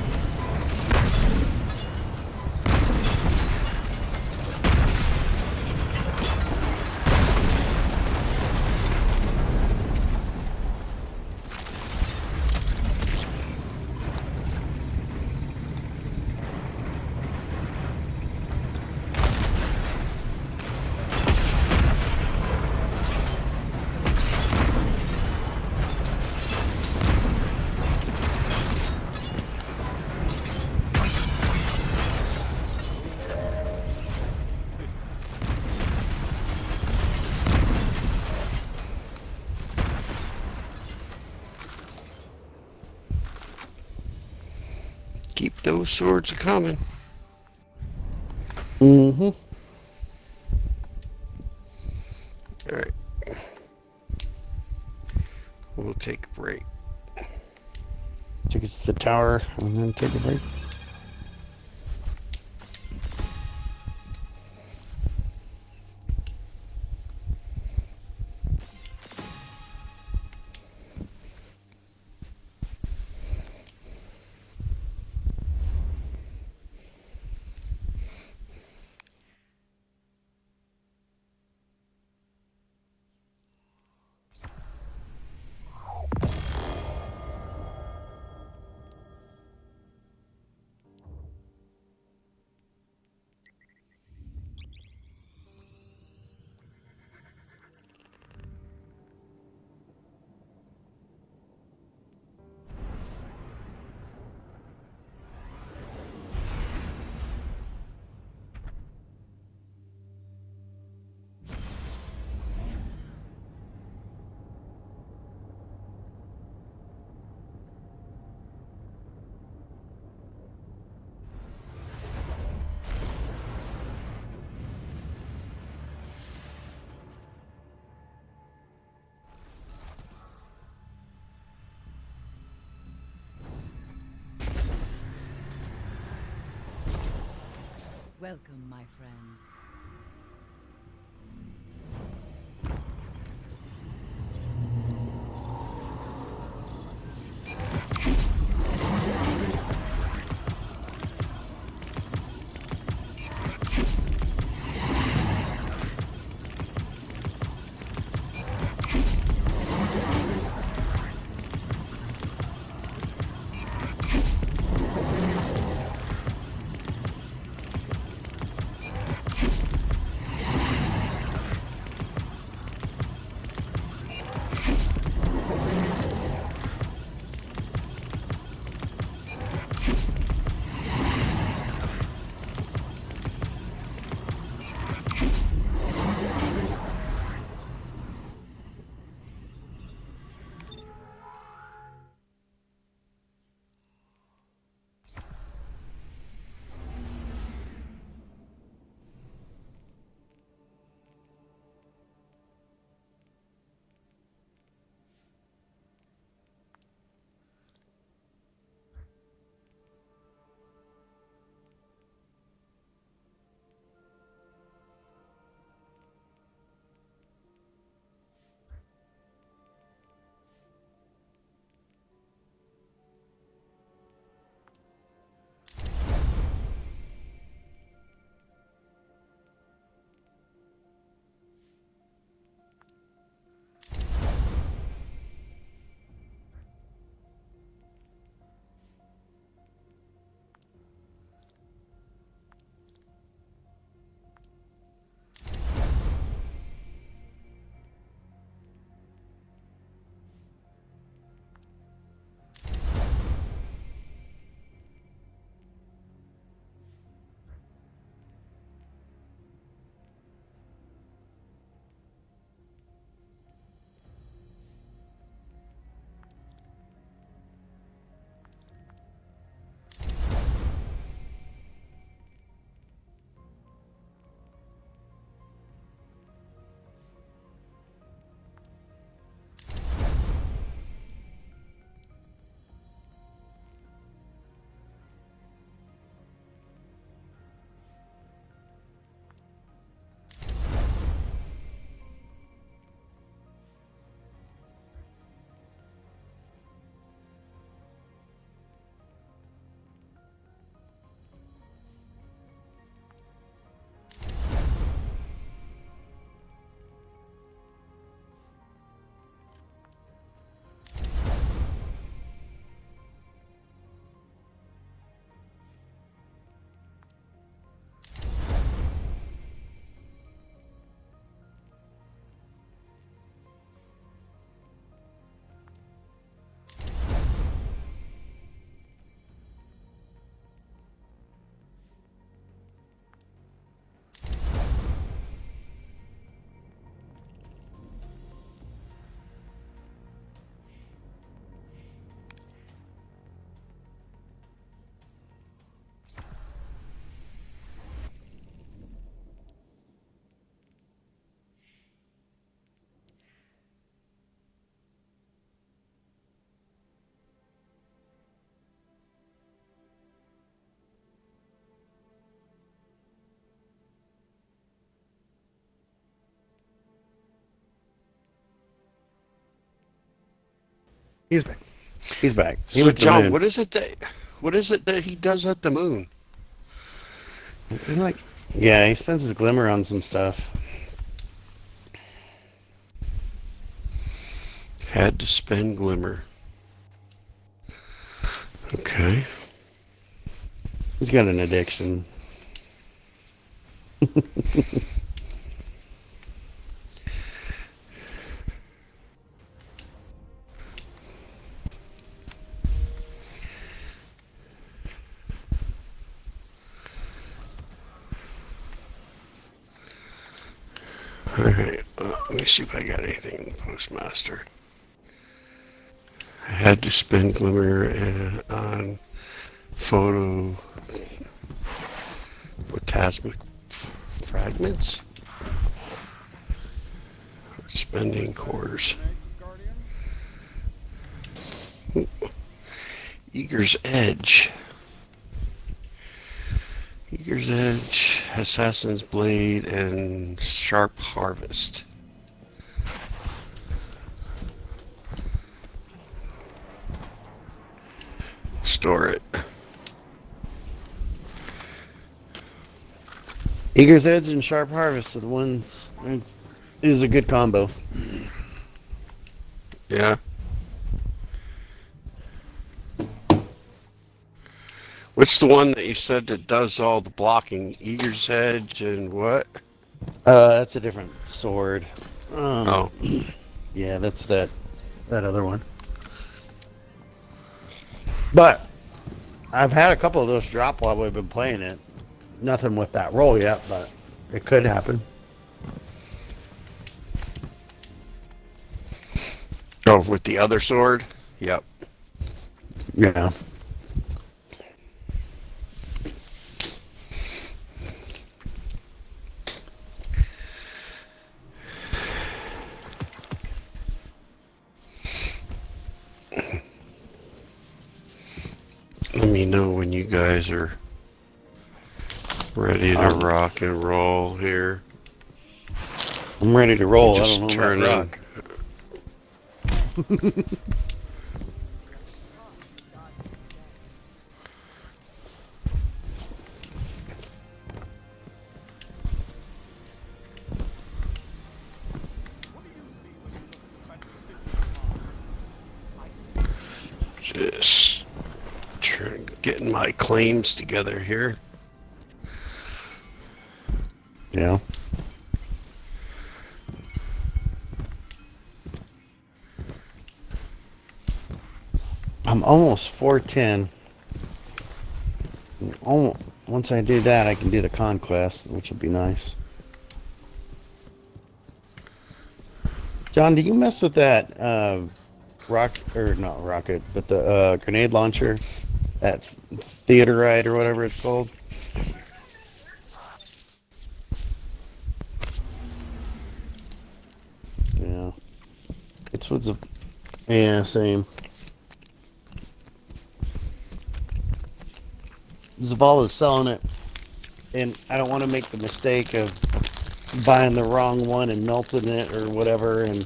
Keep those swords coming. Mm-hmm. Alright. We'll take a break. Take us to the tower and then take a break. Welcome, my friend. He's back. He's back. He So, went to the John, moon. what is it that he does at the moon? Like, yeah, he spends his glimmer on some stuff. Had to spend glimmer. Okay. He's got an addiction. Alright, let me see if I got anything in the Postmaster. I had to spend glimmer on photo photasmic fragments. Spending cores. Ooh. Eager's Edge. Eager's Edge, Assassin's Blade, and Sharp Harvest. Store it. Eager's Edge and Sharp Harvest are the ones. Is a good combo. Yeah. What's the one that you said that does all the blocking? Eager's Edge and what? That's a different sword. Oh. Yeah, that's that other one. But I've had a couple of those drop while we've been playing it. Nothing with that roll yet, but it could happen. Oh, with the other sword? Yep. Yeah. Let me know when you guys are ready to rock and roll here. I'm ready to roll. I Just don't know turn about in. rock. Just getting my claims together here. Yeah. I'm almost 410. Once I do that, I can do the conquest, which would be nice. John, do you mess with that not rocket, but the grenade launcher at Theodorite or whatever it's called? Yeah. It's what's a... Yeah, same. Zavala's selling it, and I don't want to make the mistake of buying the wrong one and melting it or whatever, and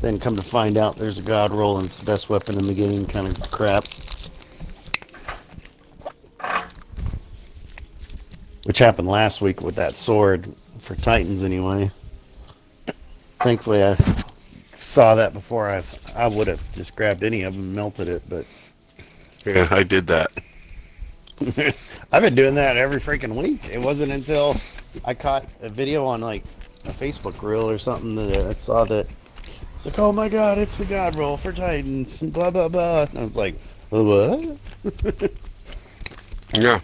then come to find out there's a god roll and it's the best weapon in the game kind of crap. Which happened last week with that sword, for Titans anyway. Thankfully I saw that before I would have just grabbed any of them and melted it, but... Yeah, I did that. I've been doing that every freaking week. It wasn't until I caught a video on like a Facebook reel or something that I saw that it's like, oh my god, it's the god roll for Titans and blah blah blah. And I was like, what? Yeah.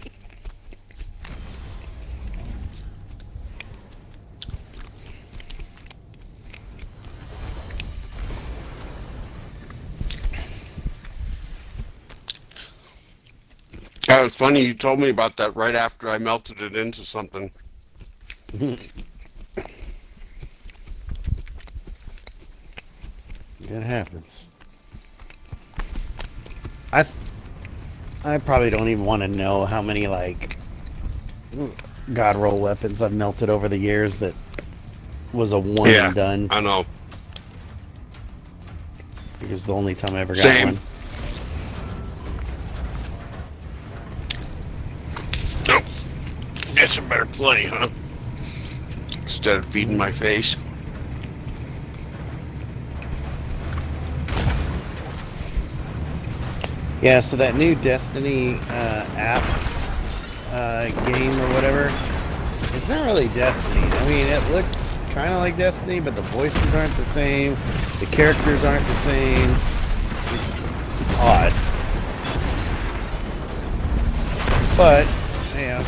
It's funny you told me about that right after I melted it into something. It happens. I probably don't even want to know how many like god roll weapons I've melted over the years that was a one and done. I know. It was the only time I ever got Same. one. Nope. Guess I better play, huh? Instead of feeding my face. Yeah, so that new Destiny app game or whatever, it's not really Destiny. I mean, it looks kind of like Destiny, but the voices aren't the same. The characters aren't the same. It's odd. But, yeah.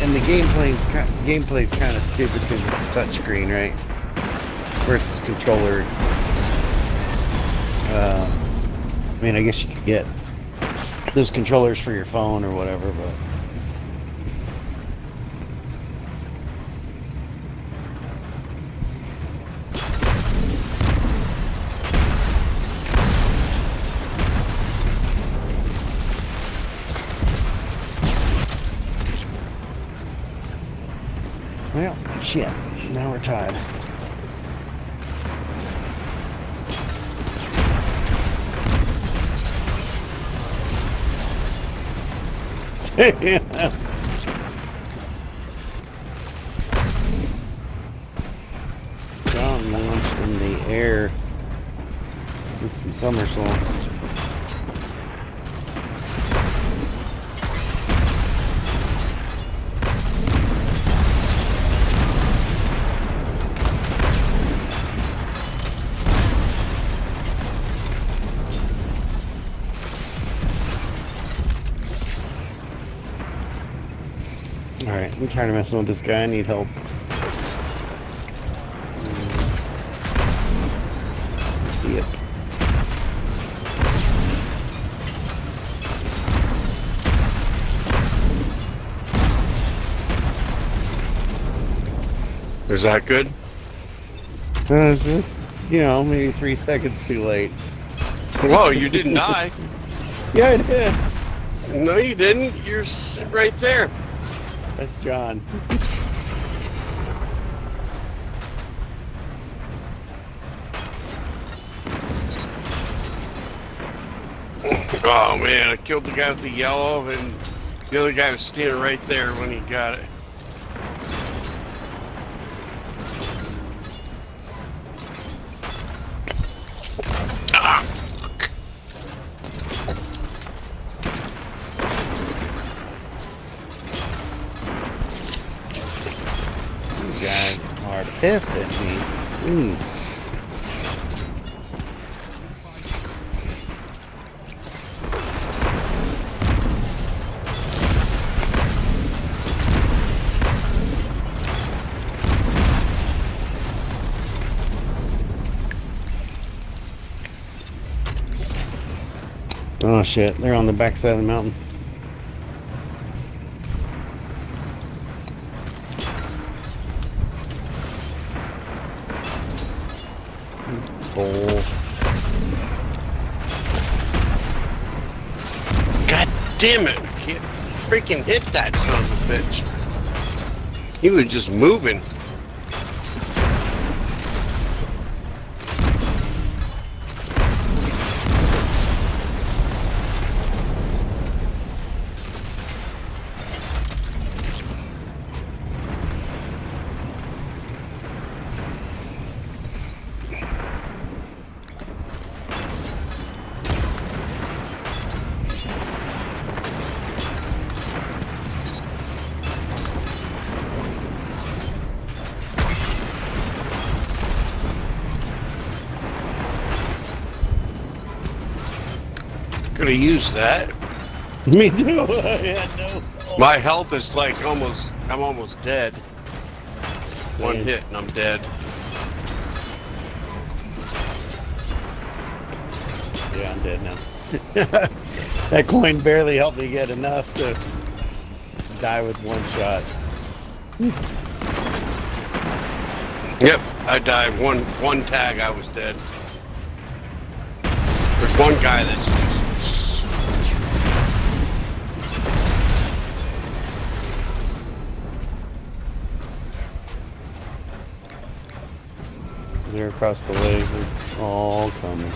And the gameplay's kind of stupid because it's touchscreen, right? Versus controller. I mean, I guess you could get those controllers for your phone or whatever, but... Well, shit. Now we're tied. John launched in the air. Did some somersaults. Alright, I'm tired of messing with this guy. I need help. Yep. Is that good? It's just, you know, maybe 3 seconds too late. Whoa, you didn't die. Yeah, I did. No, you didn't. You're right there. That's John. Oh man, I killed the guy with the yellow, and the other guy was standing right there when he got it. Ah, fuck. These guys are pissed at me. Oh shit, they're on the backside of the mountain. Bull. God damn it! I can't freaking hit that son of a bitch. He was just moving. Could have used that. Me too. I had no. My health is like almost, I'm almost dead. One hit and I'm dead. Yeah, I'm dead now. That coin barely helped me get enough to die with one shot. Yep, I died. One tag, I was dead. There's one guy that's just... They're across the way. They're all coming.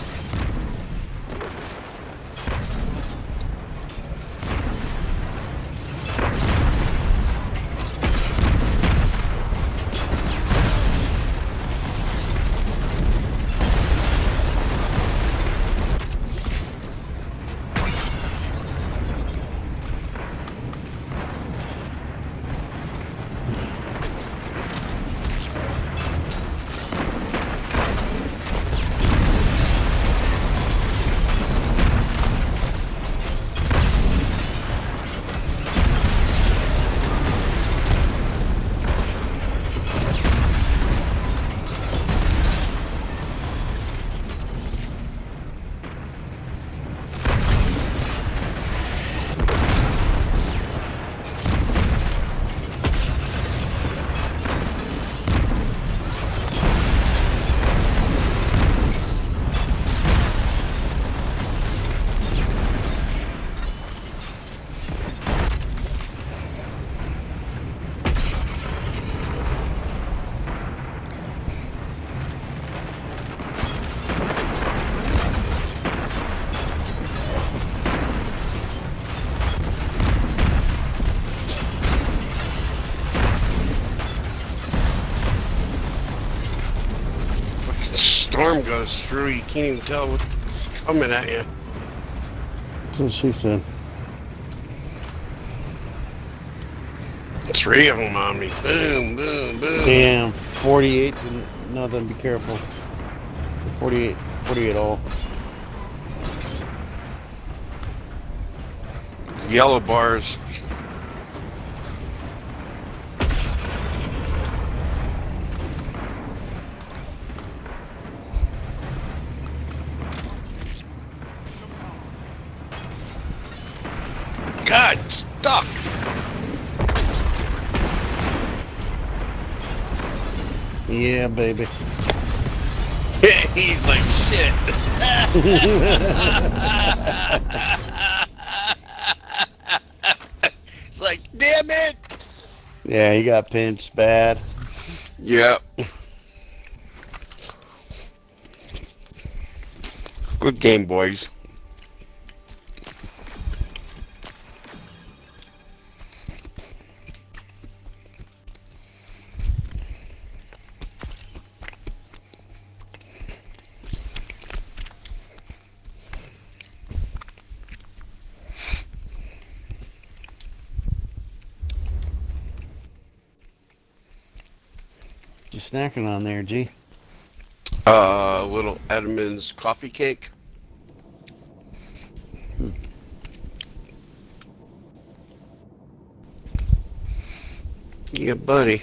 Storm goes through, you can't even tell what's coming at you. That's what she said. 3 of them on me. Boom, boom, boom. Damn, 48 to nothing. Be careful. 48 all. Yellow bars. God, stuck. Yeah, baby. He's like, shit. It's like, damn it. Yeah, he got pinched bad. Yep. Good game, boys. You snacking on there, G? Little Edmonds coffee cake. Yeah, buddy.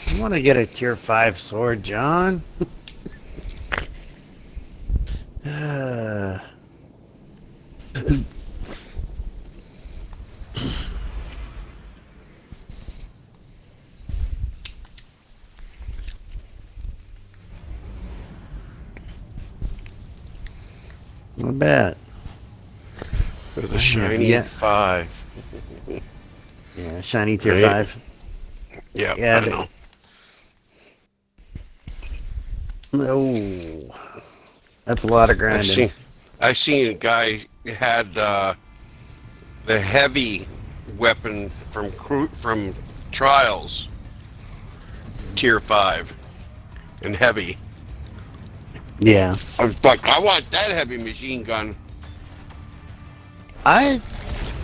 I want to get a tier 5 sword, John. Not bad. With a shiny Yeah. 5. Yeah, shiny tier Right. 5. Yeah, Yeah, I know. Oh, that's a lot of grinding. I seen a guy had the heavy weapon from Trials, tier 5, and heavy. Yeah, I was like, I want that heavy machine gun. I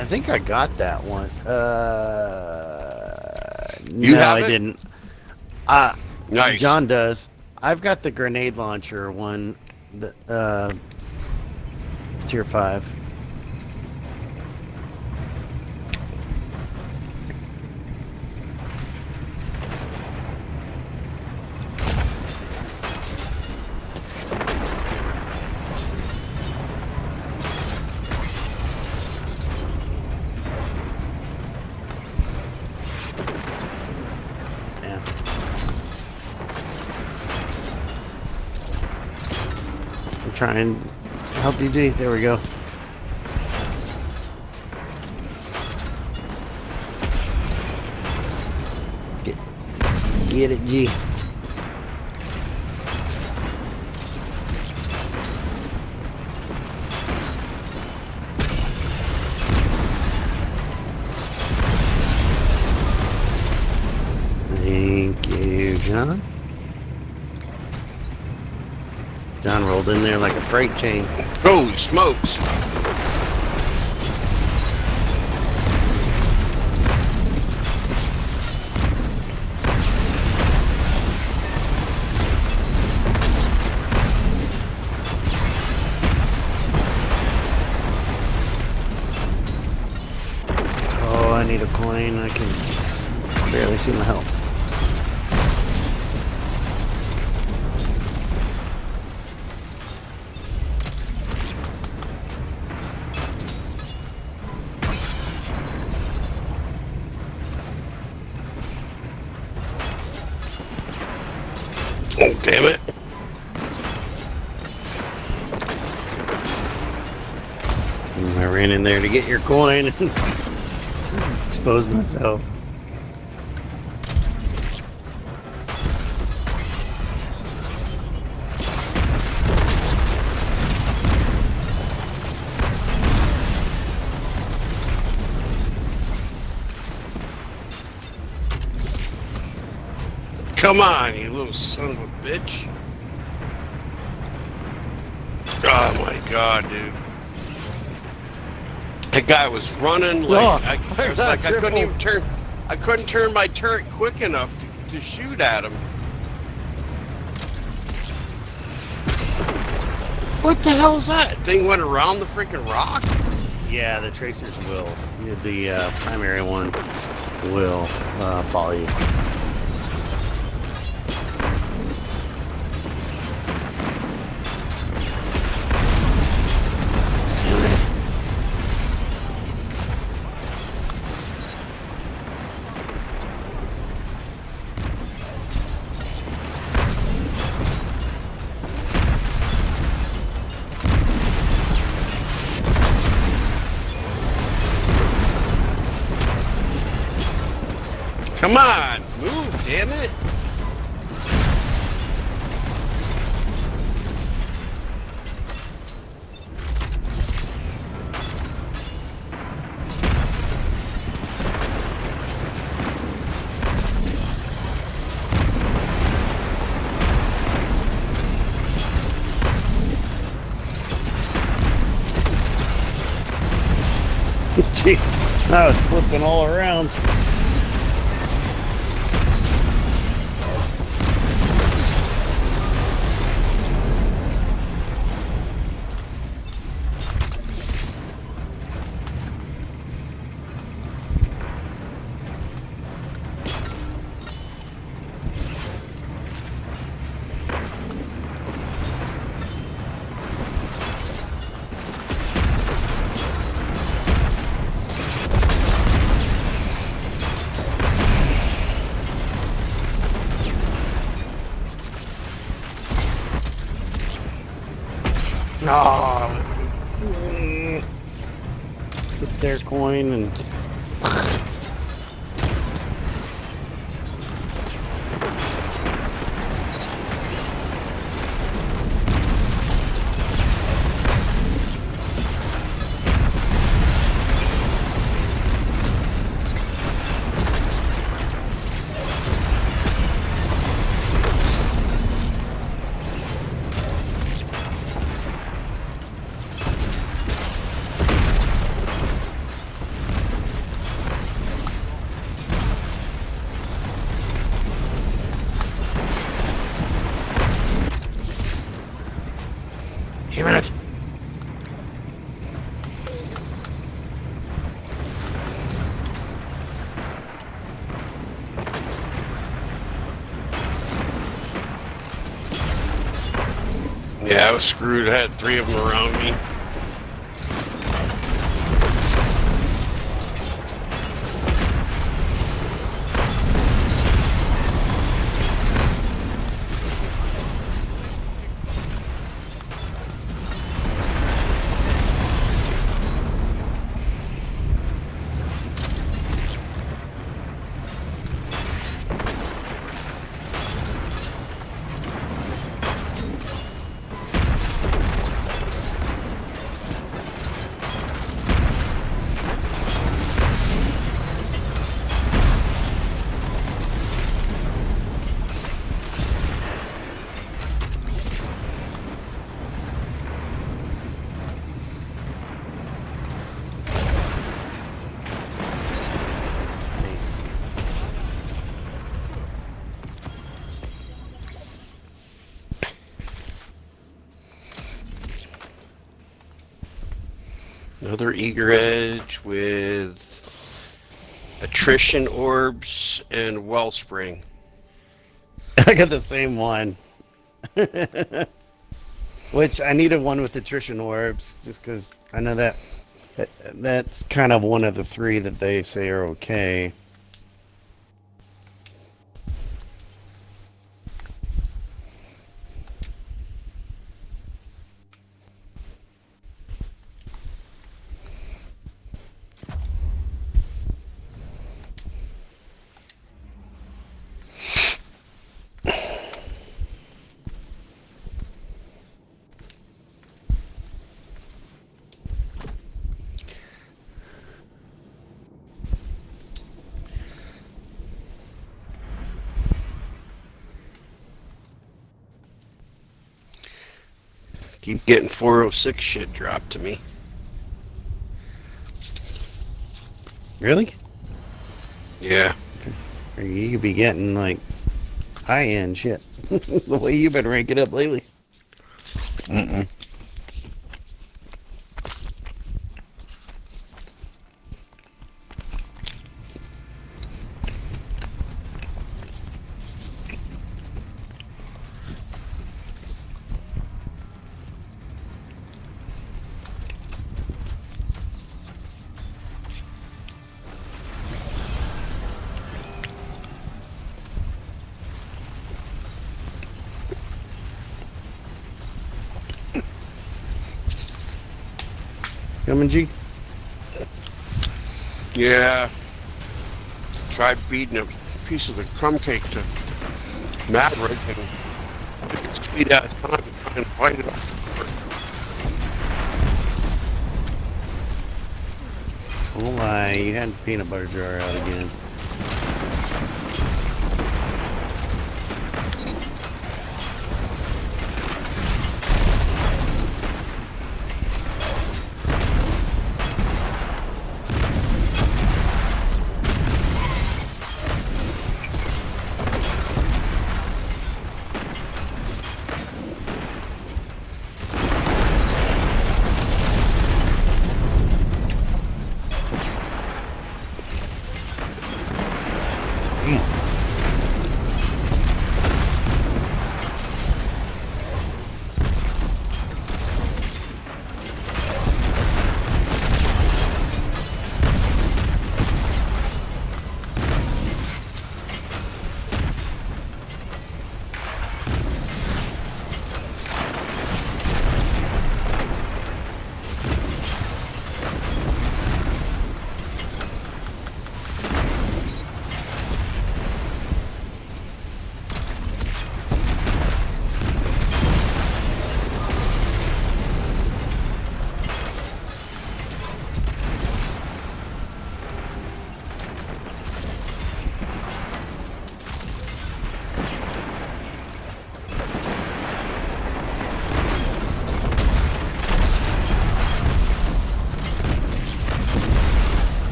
think I got that one. You no, have I it? didn't. Nice. John does. I've got the grenade launcher one. The tier 5. Yeah. I'm trying to help DG. There we go. Get it, G. Thank you, John. John rolled in there like a freight train. Holy smokes! Oh, I need a coin. I can barely see my health. Oh, damn it. And I ran in there to get your coin and exposed myself. Come on, you little son of a bitch. Oh my god, dude. That guy was running like Oh, I was like I couldn't even turn my turret quick enough to shoot at him. What the hell is that? Thing went around the freaking rock? Yeah, the tracers will. The primary one will follow you. Come on, move, damn it. Gee, I was flipping all around. Oh, get their coin and damn it. Yeah, I was screwed. I had 3 of them around me. Another eager edge with attrition orbs and wellspring. I got the same one. Which I needed one with attrition orbs, just because I know that's kind of one of the three that they say are okay. Keep getting 406 shit dropped to me. Really? Yeah. Or you could be getting like high-end shit. The way you've been ranking up lately. Mm-mm. Coming, G? Yeah. Tried feeding a piece of the crumb cake to Maverick and it could speed out time and try and fight it off. Oh my, you had the peanut butter jar out again.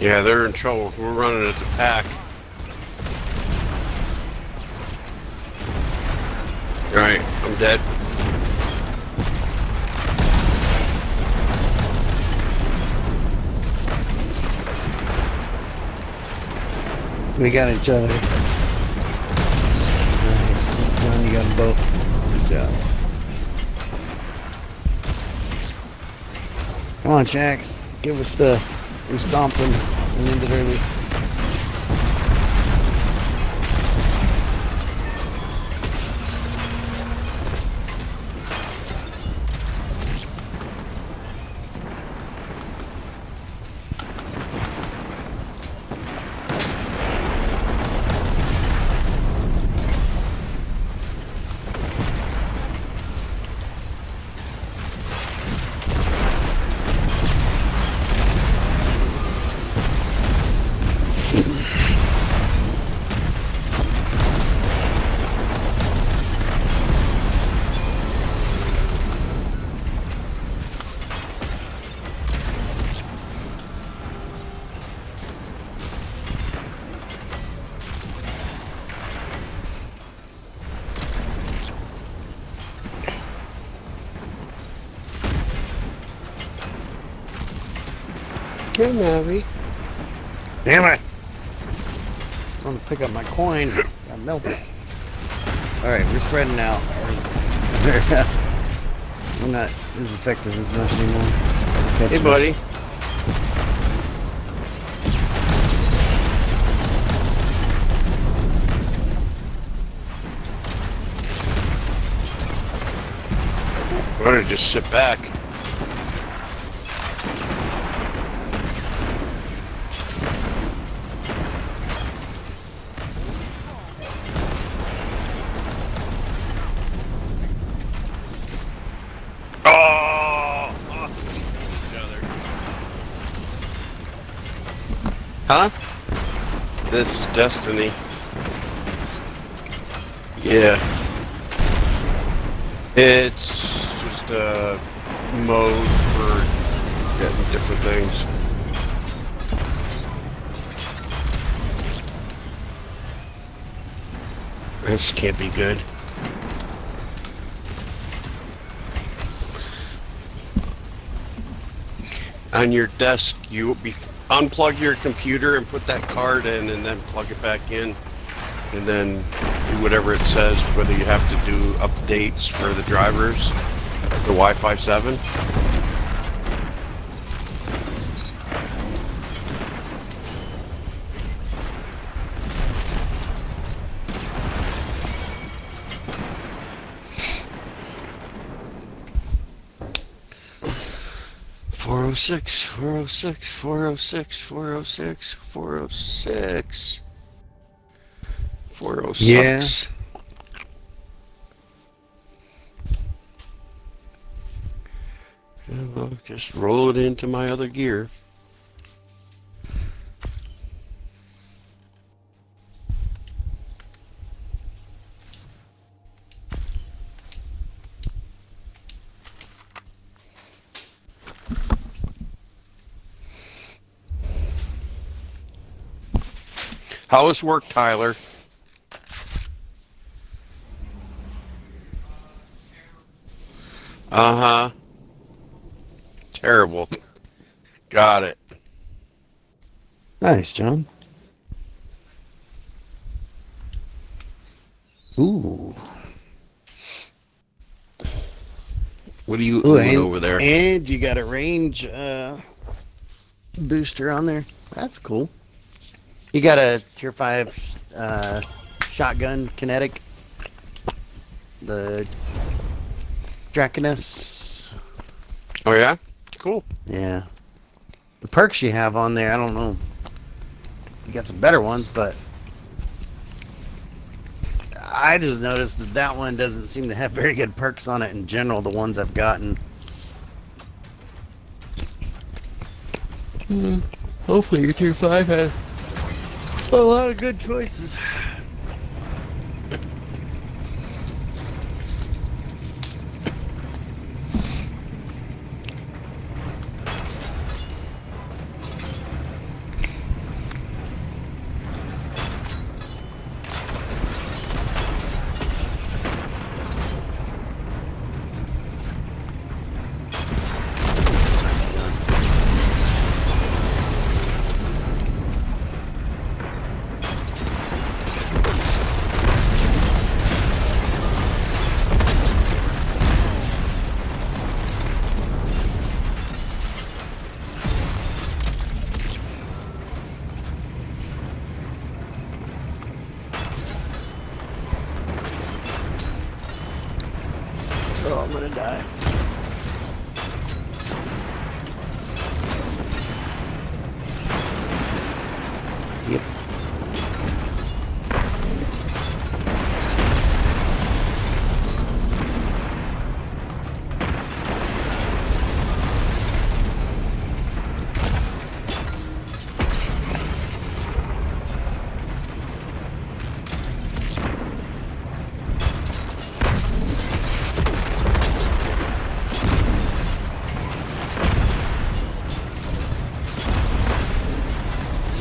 Yeah, they're in trouble. We're running as a pack. Alright, I'm dead. We got each other. Nice. John, you got them both. Good job. Come on, Shax. Give us the We stomped him and ended early. Okay, Navi. Damn it! I want to pick up my coin. I melted. Alright, we're spreading out. We're not as effective as much anymore. Hey, buddy. Better just sit back. Huh? This is Destiny. Yeah. It's just a mode for getting different things. This can't be good. On your desk, you unplug your computer and put that card in, and then plug it back in, and then do whatever it says, whether you have to do updates for the drivers, the Wi-Fi 7. Four oh six, 406, 406, 406, 406, 406. And I'll just roll it into my other gear. How was work, Tyler? Uh-huh. Terrible. Got it. Nice, John. Ooh. What are you doing over there? And you got a range booster on there. That's cool. You got a tier 5 shotgun kinetic. The Draconus. Oh, yeah? Cool. Yeah. The perks you have on there, I don't know. You got some better ones, but I just noticed that that one doesn't seem to have very good perks on it in general, the ones I've gotten. Hopefully your tier 5 has a lot of good choices. I'm gonna die. Yep.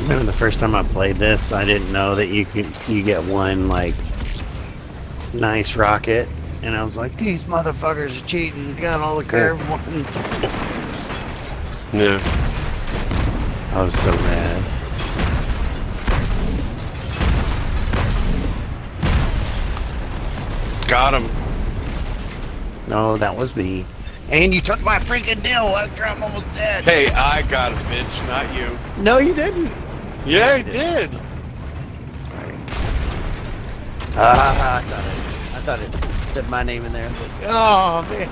Remember the first time I played this, I didn't know that you get one like nice rocket, and I was like, these motherfuckers are cheating. Got all the curved ones. Yeah. I was so mad. Got him. No, that was me. And you took my freaking deal after I'm almost dead. Hey, I got him, bitch, not you. No, you didn't. Yeah, I did. I thought it said my name in there. I was like, oh man.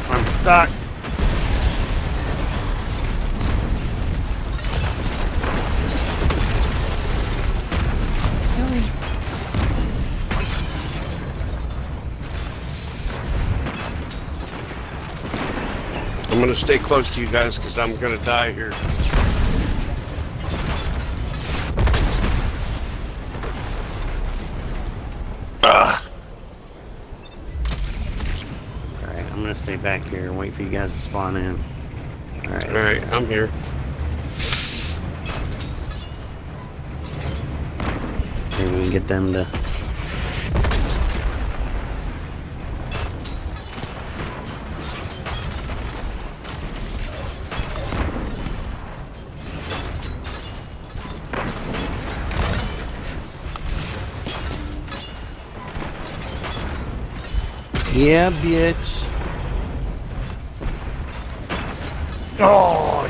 I'm stuck. I'm gonna stay close to you guys because I'm gonna die here. Alright, I'm gonna stay back here and wait for you guys to spawn in. Alright. Alright, I'm here. Maybe we can get them to... Yeah, bitch. Oh,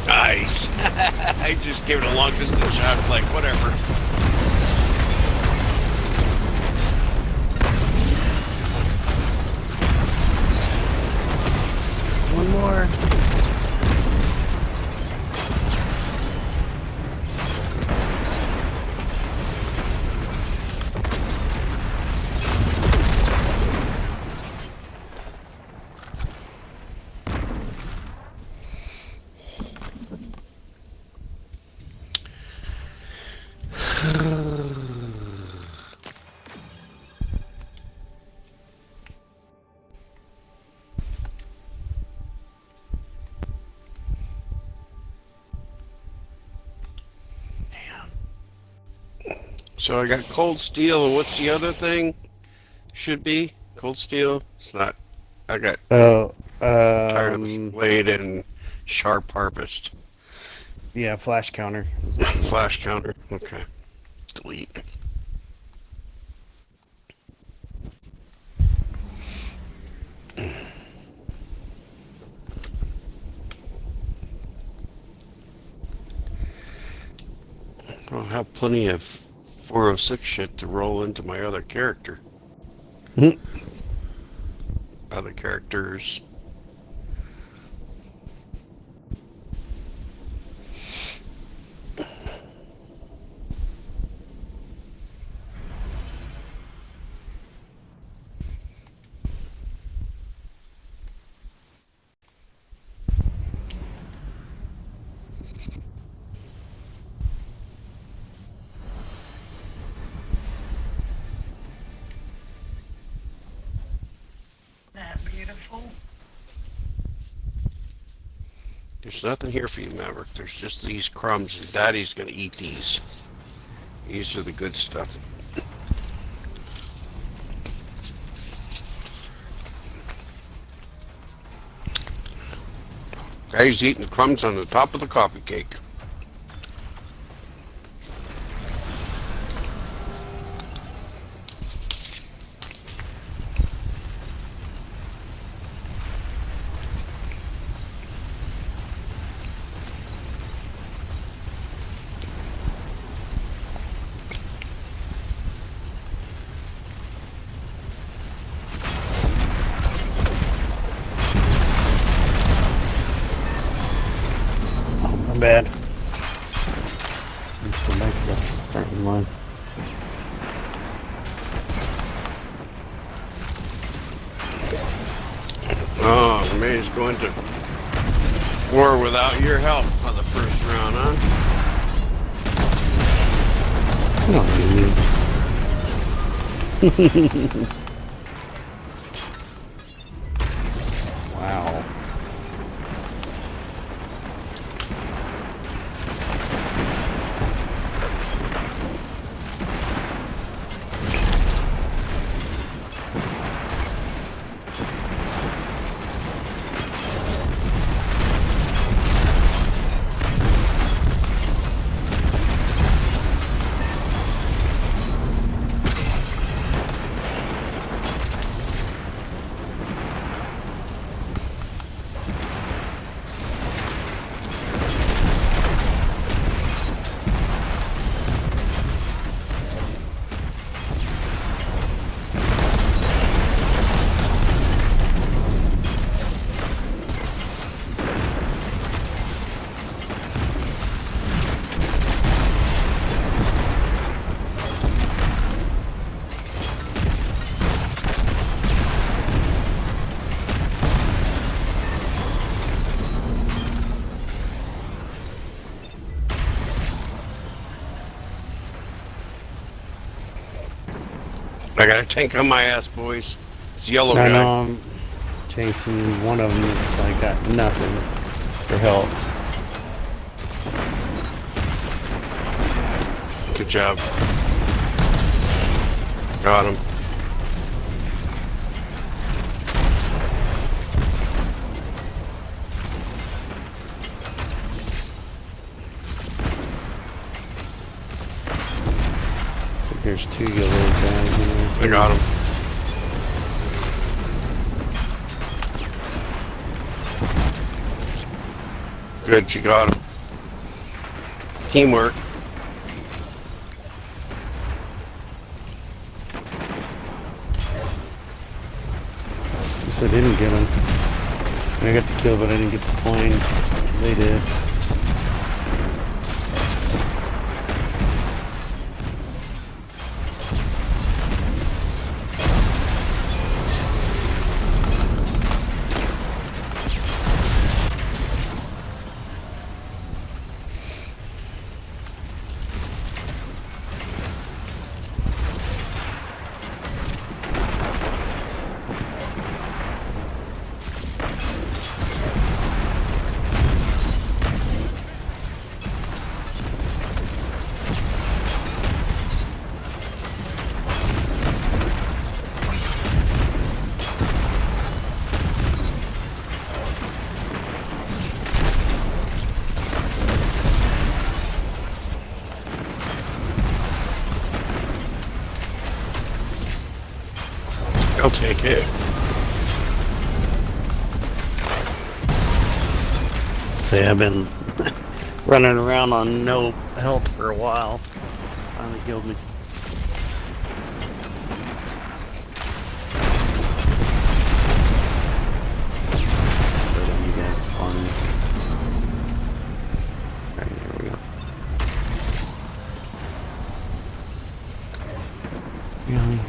Nice. I just gave it a long distance shot, like whatever. one more. So I got cold steel, and what's the other thing? Should be cold steel. It's not. I got Oh, tireless blade and sharp harvest. yeah, flash counter. Flash counter. Okay. Delete. I'll have plenty of 406 shit to roll into my other character. Other characters. That beautiful. There's nothing here for you, Maverick. There's just these crumbs, and Daddy's gonna eat these. These are the good stuff. Daddy's eating the crumbs on the top of the coffee cake. Bad. Let's go back to the starting line. Oh, May's going to war without your help on the first round, huh? Wow. I got a tank on my ass, boys. It's the yellow I guy. know I'm chasing one of them that's I got nothing for help. Good job. Got him. So there's two yellow guys in there. I got him. Good, you got him. Teamwork. Guess I didn't get them. I got the kill, but I didn't get the coin. They did. I'll take it. See, I've been running around on no health for a while. Finally killed me. Where are you guys spawning? Alright, here we go. Really?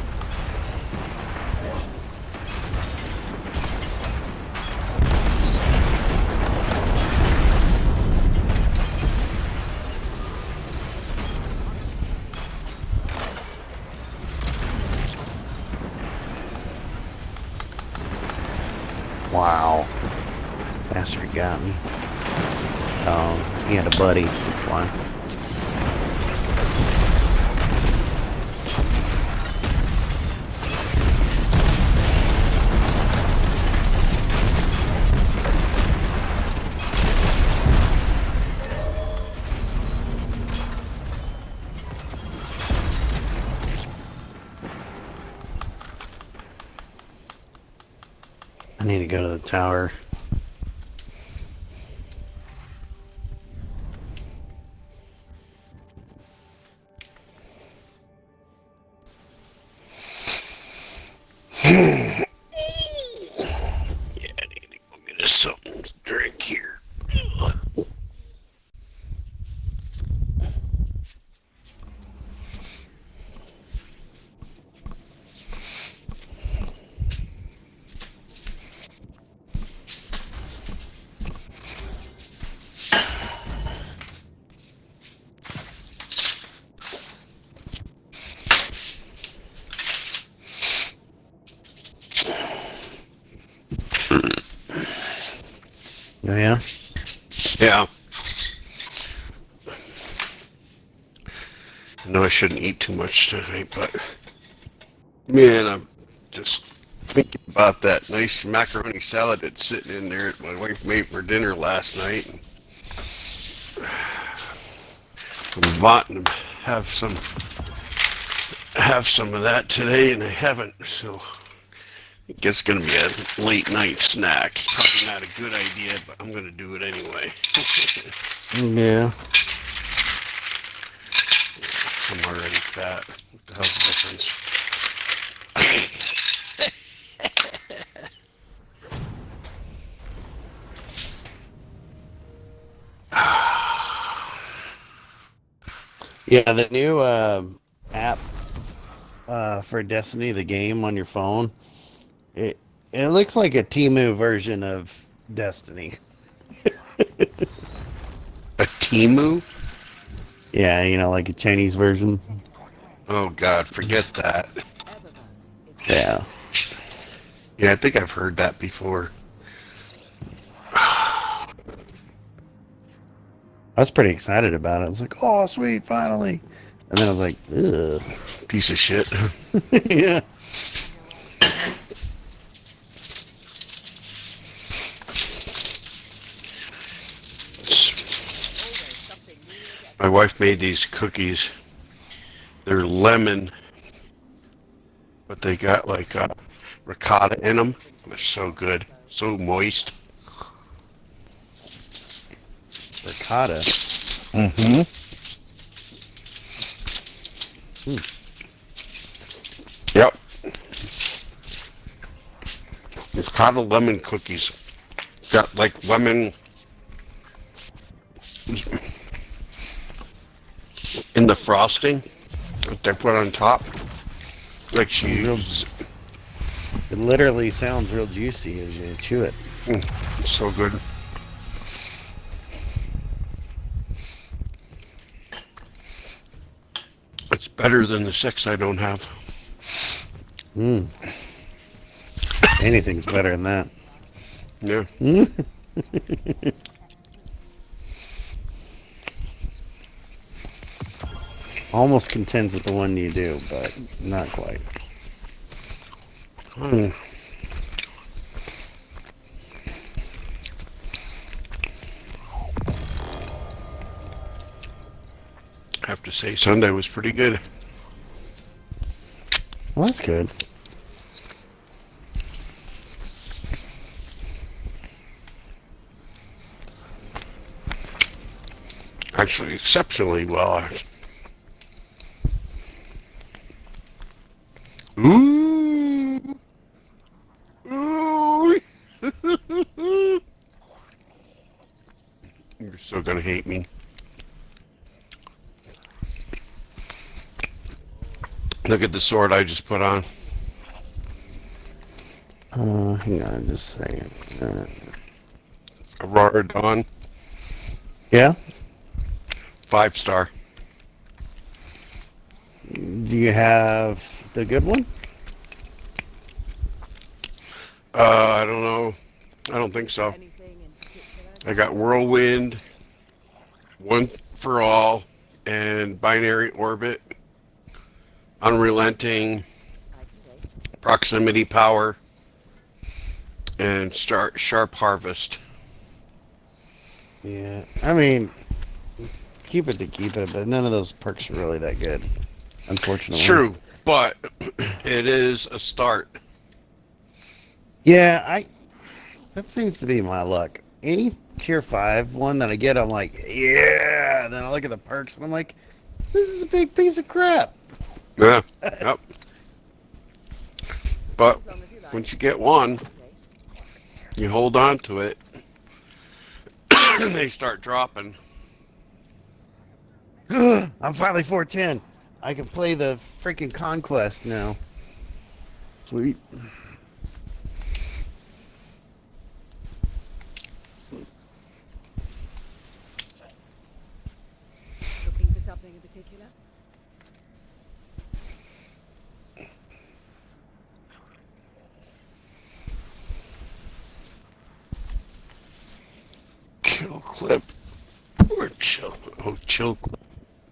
Wow. Bastard got me. Oh, he had a buddy, that's why. I need to go to the tower. Yeah, I need to go get us something to drink here. Oh yeah? Yeah. I know I shouldn't eat too much tonight, but man, I'm just thinking about that nice macaroni salad that's sitting in there that my wife made for dinner last night. I'm wanting to have some of that today, and I haven't, so I guess it's gonna be a late night snack. Probably not a good idea, but I'm gonna do it anyway. Yeah. I'm already fat. What the hell's the difference? Yeah, the new app for Destiny, the game on your phone, it looks like a Temu version of Destiny. A Temu? Yeah, you know, like a Chinese version. Oh God, forget that. Yeah. Yeah, I think I've heard that before. I was pretty excited about it. I was like, oh, sweet, finally. And then I was like, ugh. Piece of shit. Yeah. My wife made these cookies. They're lemon, but they got like ricotta in them. They're so good, so moist. Ricotta. Mm-hmm. Yep. Ricotta lemon cookies. Got like lemon in the frosting that they put on top. Like cheese. It literally sounds real juicy as you chew it. It's so good. It's better than the 6 I don't have. Mm. Anything's better than that. Yeah. Almost contends with the one you do, but not quite. I have to say, Sunday was pretty good. Well, that's good. Actually, exceptionally well. Ooh. Ooh. You're so gonna hate me. Look at the sword I just put on. Hang on just a second. Aurora Dawn, Yeah? 5-star. Do you have the good one? I don't know. I don't think so. I got Whirlwind, One for All, and Binary Orbit, Unrelenting, Proximity Power, and Sharp Harvest. Yeah. I mean, keep it, but none of those perks are really that good, unfortunately. True, but it is a start. Yeah, that seems to be my luck. Any tier 5 one that I get, I'm like, yeah. Then I look at the perks and I'm like, this is a big piece of crap. Yeah, yep. But once you get one, you hold on to it, and they start dropping. I'm finally 410. I can play the freaking Conquest now. Sweet. Looking for something in particular? Kill clip or chill? Oh, chill clip.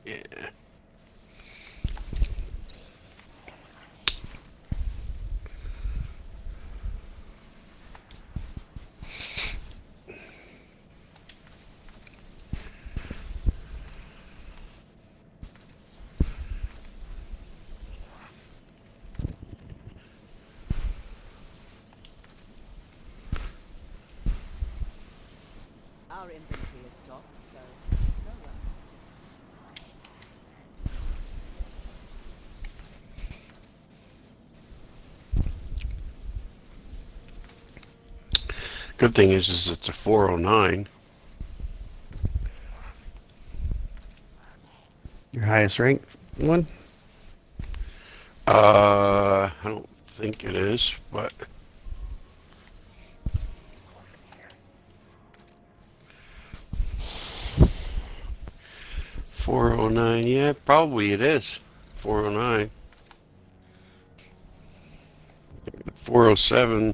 Yeah. Our inventory is stocked, so no worries. Good thing is it's a 409. Your highest rank one? I don't think it is, but 409. Yeah, probably it is 409. 407.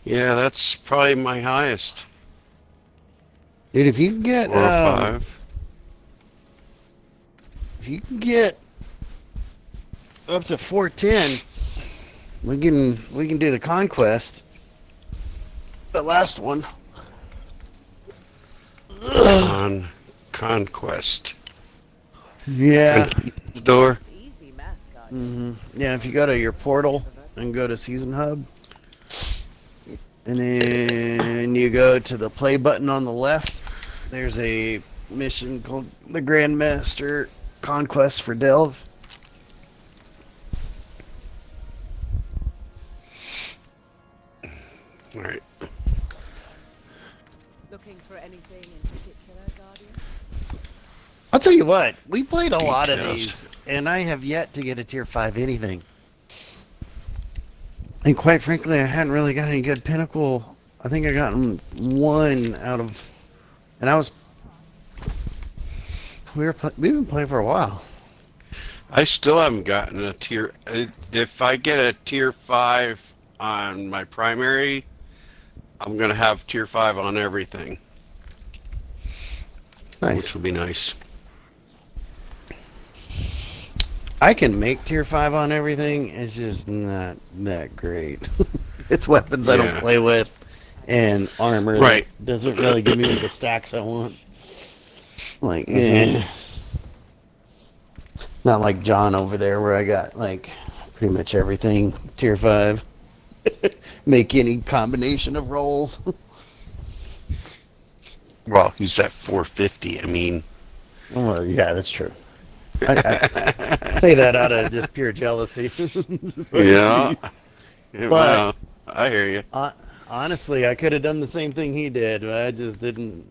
Yeah, that's probably my highest. Dude, if you can get 405. if you can get up to 410, we can do the Conquest. The last one. On Conquest. Yeah. The door. It's easy math, Guardian. Yeah, if you go to your portal and go to Season Hub, and then you go to the play button on the left, there's a mission called the Grandmaster Conquest for Delve. All right. Looking for anything in particular, Guardian? I'll tell you what, we played a lot of Details. these, and I have yet to get a tier 5 anything. And quite frankly, I hadn't really got any good pinnacle. I think I got one out of, and I was, we've been playing for a while. I still haven't gotten a tier. If I get a tier 5 on my primary, I'm gonna have tier 5 on everything, which Nice. will be nice. I can make tier 5 on everything. It's just not that great. It's weapons I don't Yeah. play with, and armor that Right. doesn't really give me the stacks I want. Like, not like John over there where I got like pretty much everything tier 5. Make any combination of rolls. Well, he's at 450. I mean, Well, yeah, that's true. I say that out of just pure jealousy. Yeah. Yeah, But well, I hear you. honestly, I could have done the same thing he did, but I just didn't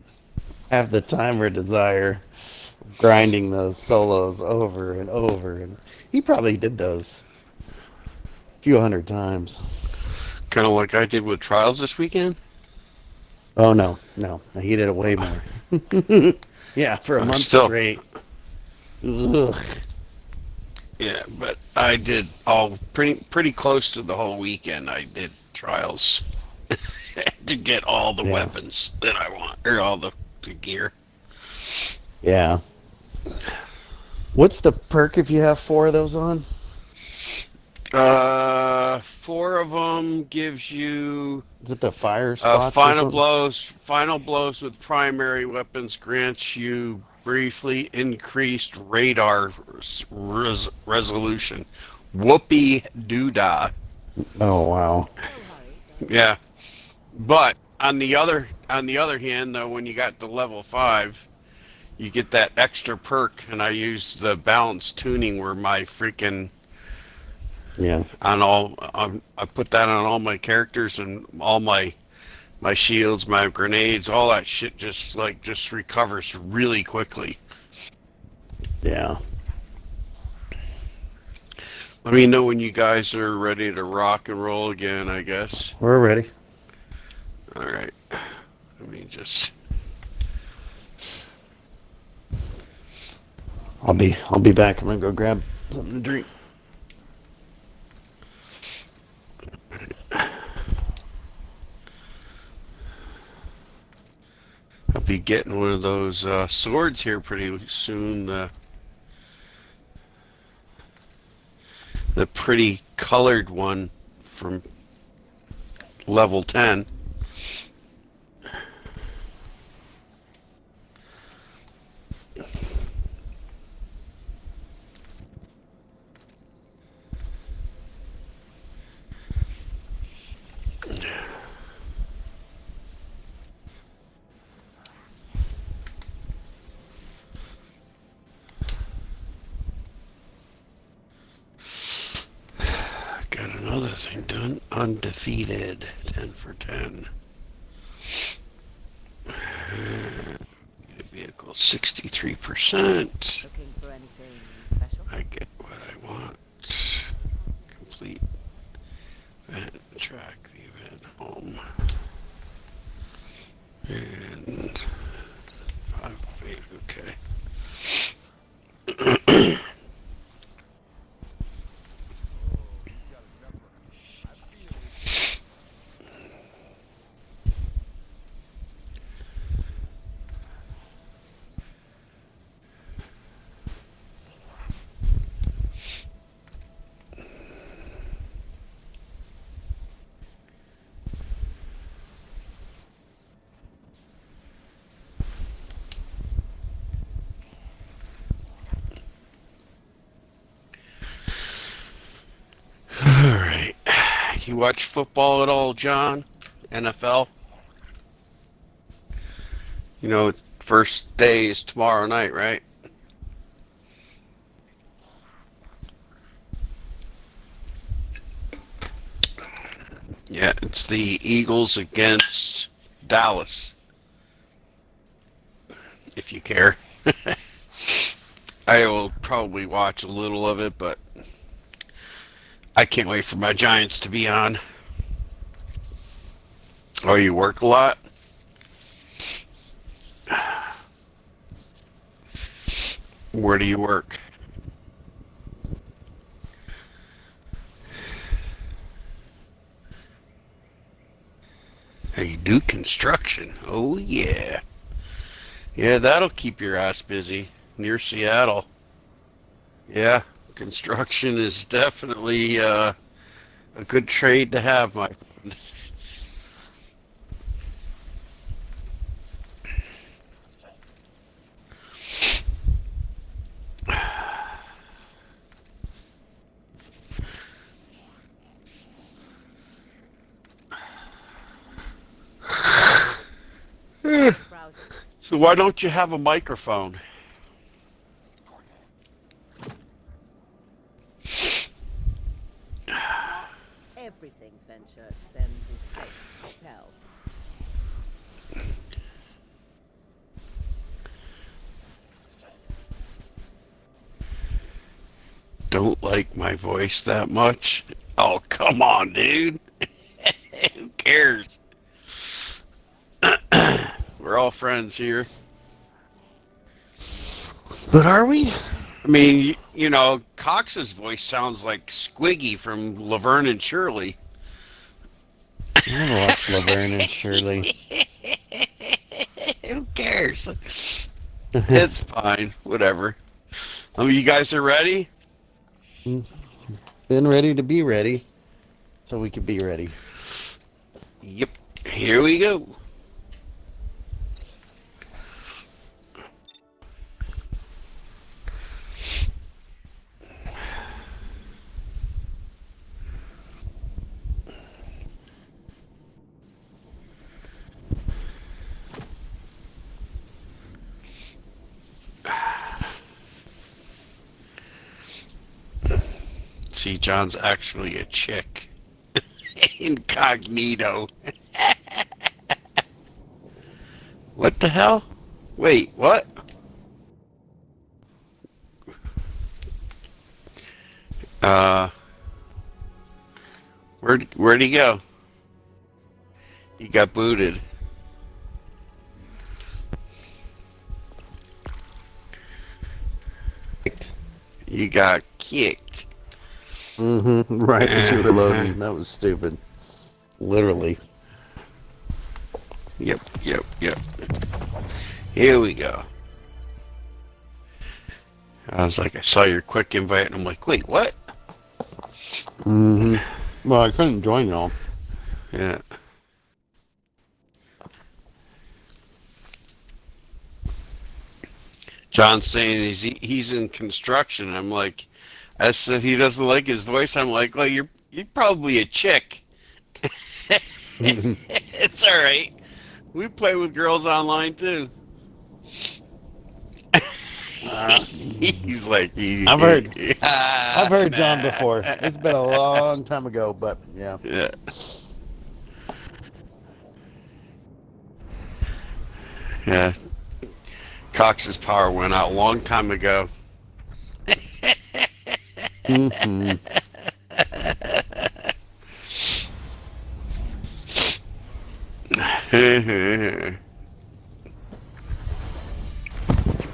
have the time or desire grinding those solos over and over. And he probably did those a few hundred times. Kind of like I did with Trials this weekend. Oh no, no, he did it way more. Yeah, for a month Still, straight. Ugh. yeah, but I did all pretty close to the whole weekend. I did Trials to get all the Yeah. weapons that I want, or all the gear. Yeah. What's the perk if you have 4 of those on? 4 of them gives you Is it the fire spots? or final something? blows. Final blows with primary weapons grants you briefly increased radar resolution. Whoopee doodah. Oh wow. No hurry. Yeah, but on the other hand, though, when you got the level 5, you get that extra perk, and I use the balance tuning where my freaking Yeah. I put that on all my characters and all my shields, my grenades, all that shit just recovers really quickly. Yeah. Let me know when you guys are ready to rock and roll again, I guess. We're ready. All right. Let me just. I'll be back. I'm gonna go grab something to drink. I'll be getting one of those swords here pretty soon. The pretty colored one from level 10. Got another thing done. Undefeated. 10 for 10. Vehicle 63%. Looking for anything special? I get what I want. Complete event. Track the event home. And 5 of 8. Okay. All right. You watch football at all, John? NFL? You know, first day is tomorrow night, right? Yeah, it's the Eagles against Dallas. If you care. I will probably watch a little of it, but I can't wait for my Giants to be on. Oh, you work a lot? Where do you work? Hey, you do construction. Oh, yeah. Yeah, that'll keep your ass busy. Near Seattle. Yeah, construction is definitely a good trade to have, my friend. Browsing. So why don't you have a microphone? everything Fenchurch sends is safe to tell. Don't like my voice that much? Oh, come on, dude. Who cares? We're all friends here. But are we? I mean, you know, Cox's voice sounds like Squiggy from Laverne and Shirley. I never watched Laverne and Shirley. Who cares? It's fine. Whatever. You guys are ready? Been ready to be ready, so we could be ready. Yep. Here we go. See, John's actually a chick. Incognito. What the hell? Wait, what? Where'd he go? He got booted. You got kicked. Mm-hmm. Right as you were loading. That was stupid. Literally. Yep. Here we go. I was like, I saw your quick invite, and I'm like, wait, what? Mm-hmm. Well, I couldn't join y'all. Yeah. John's saying he's in construction. I'm like, as if he doesn't like his voice. I'm like, well, you're probably a chick. It's all right. We play with girls online too. He's like, I've heard John before. It's been a long time ago, but yeah. Yeah. Yeah. Cox's power went out a long time ago. Mm-hmm.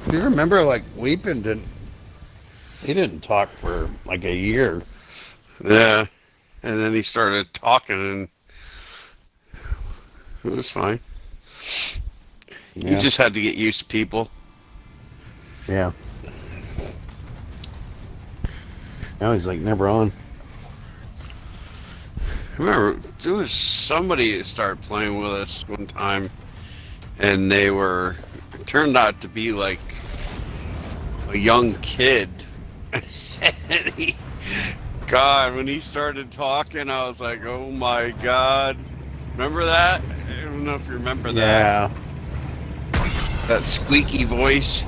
Do you remember, like, Weepin he didn't talk for like a year. Yeah. And then he started talking, and it was fine. Yeah. You just had to get used to people. Yeah. Now he's like never on. Remember, there was somebody that started playing with us one time, and it turned out to be like a young kid. And God, when he started talking, I was like, oh my God. Remember that? I don't know if you remember that. Yeah. That squeaky voice.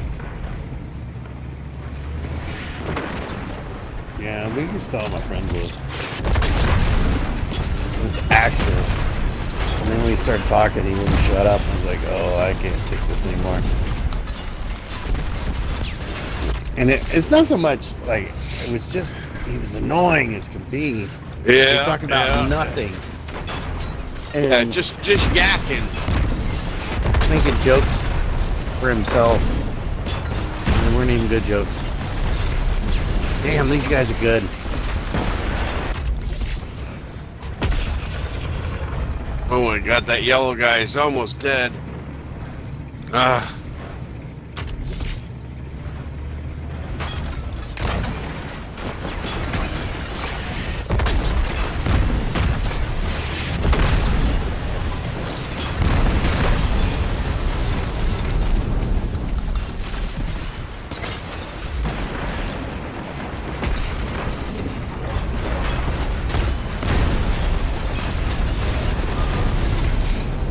Yeah, we used to all my friends was. It was active. And then when he started talking, he wouldn't shut up. I was like, oh, I can't take this anymore. And it's not so much like, it was just, he was annoying as could be. Yeah. He talked about nothing. And Yeah, just yakking. making jokes for himself. And they weren't even good jokes. Damn, these guys are good. Oh my God, that yellow guy is almost dead. Ah.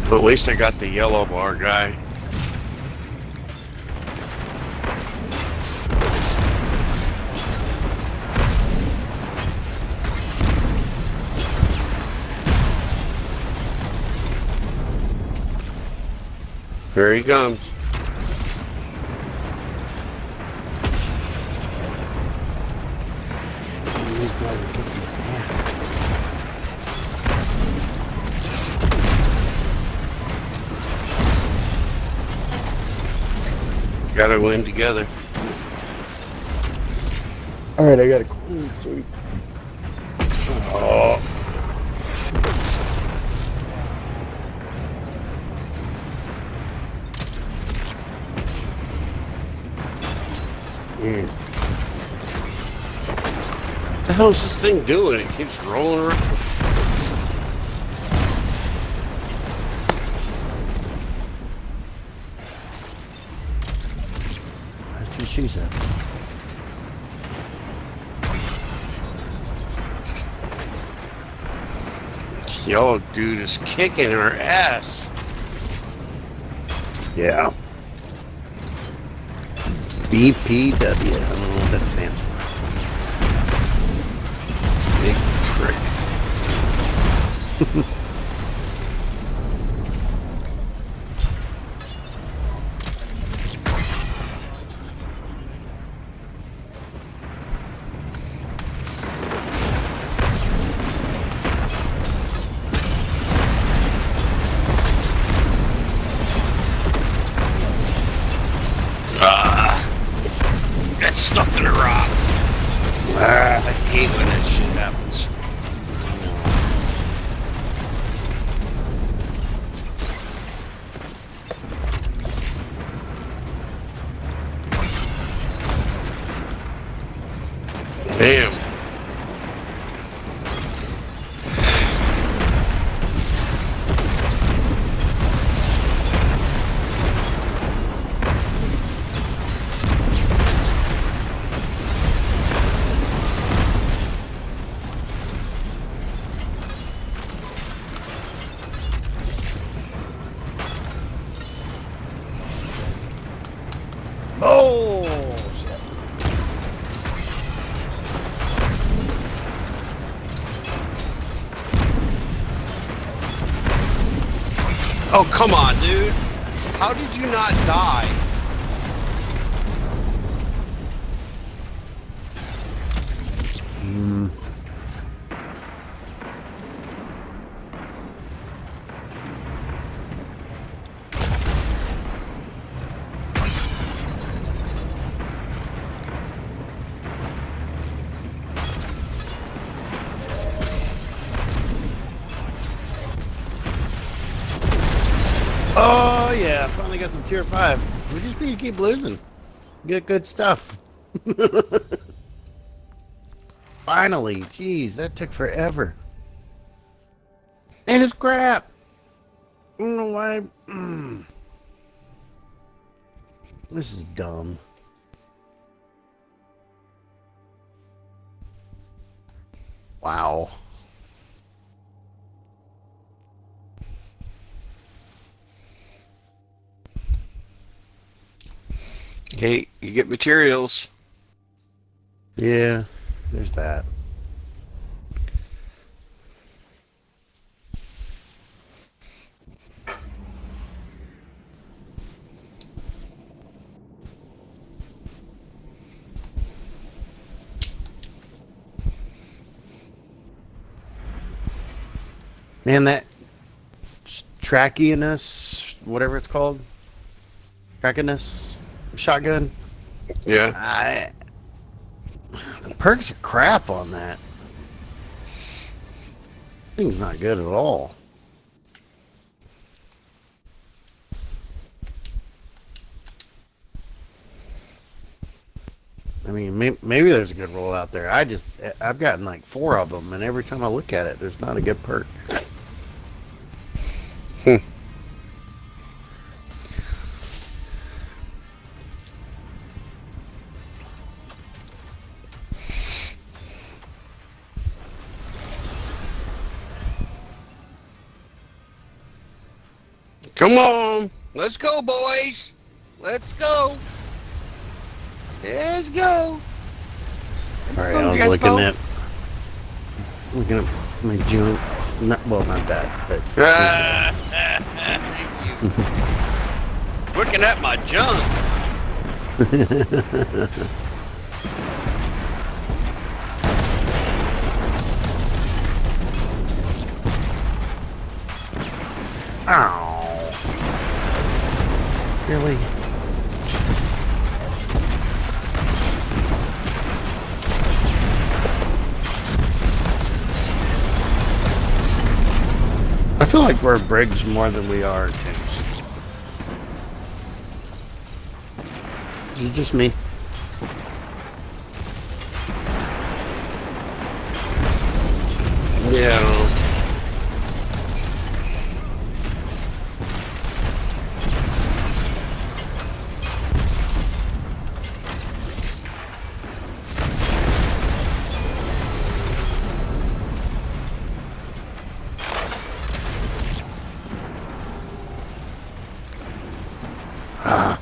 But at least I got the yellow bar guy. Here he comes. These guys are kicking ass. Gotta win together. Alright, I got a cool suit. Oh. Yeah. What the hell is this thing doing? It keeps rolling around. That's what she said. Yo, dude is kicking her ass. Yeah. BPW. I don't know what that stands for. Big prick. Got stuck in a rock. I hate when that shit happens. Damn. Oh, shit. Oh, come on, dude. How did you not die? Hmm. Oh yeah, finally got some tier 5. We just need to keep losing. Get good stuff. Finally, jeez, that took forever. And it's crap. I don't know why. This is dumb. Wow. Okay, you get materials. Yeah, there's that. Man, that trackiness, whatever it's called, trackiness shotgun. Yeah. The perks are crap on that. Thing's not good at all. I mean, maybe there's a good roll out there. I've gotten like 4 of them, and every time I look at it, there's not a good perk. Come on. Let's go, boys. Let's go. Let's go. All right, I was looking at my junk. Not that, but Looking at my junk. Ow. Really? I feel like we're Briggs more than we are tanks. Is it just me? Yeah, I don't know. Ah.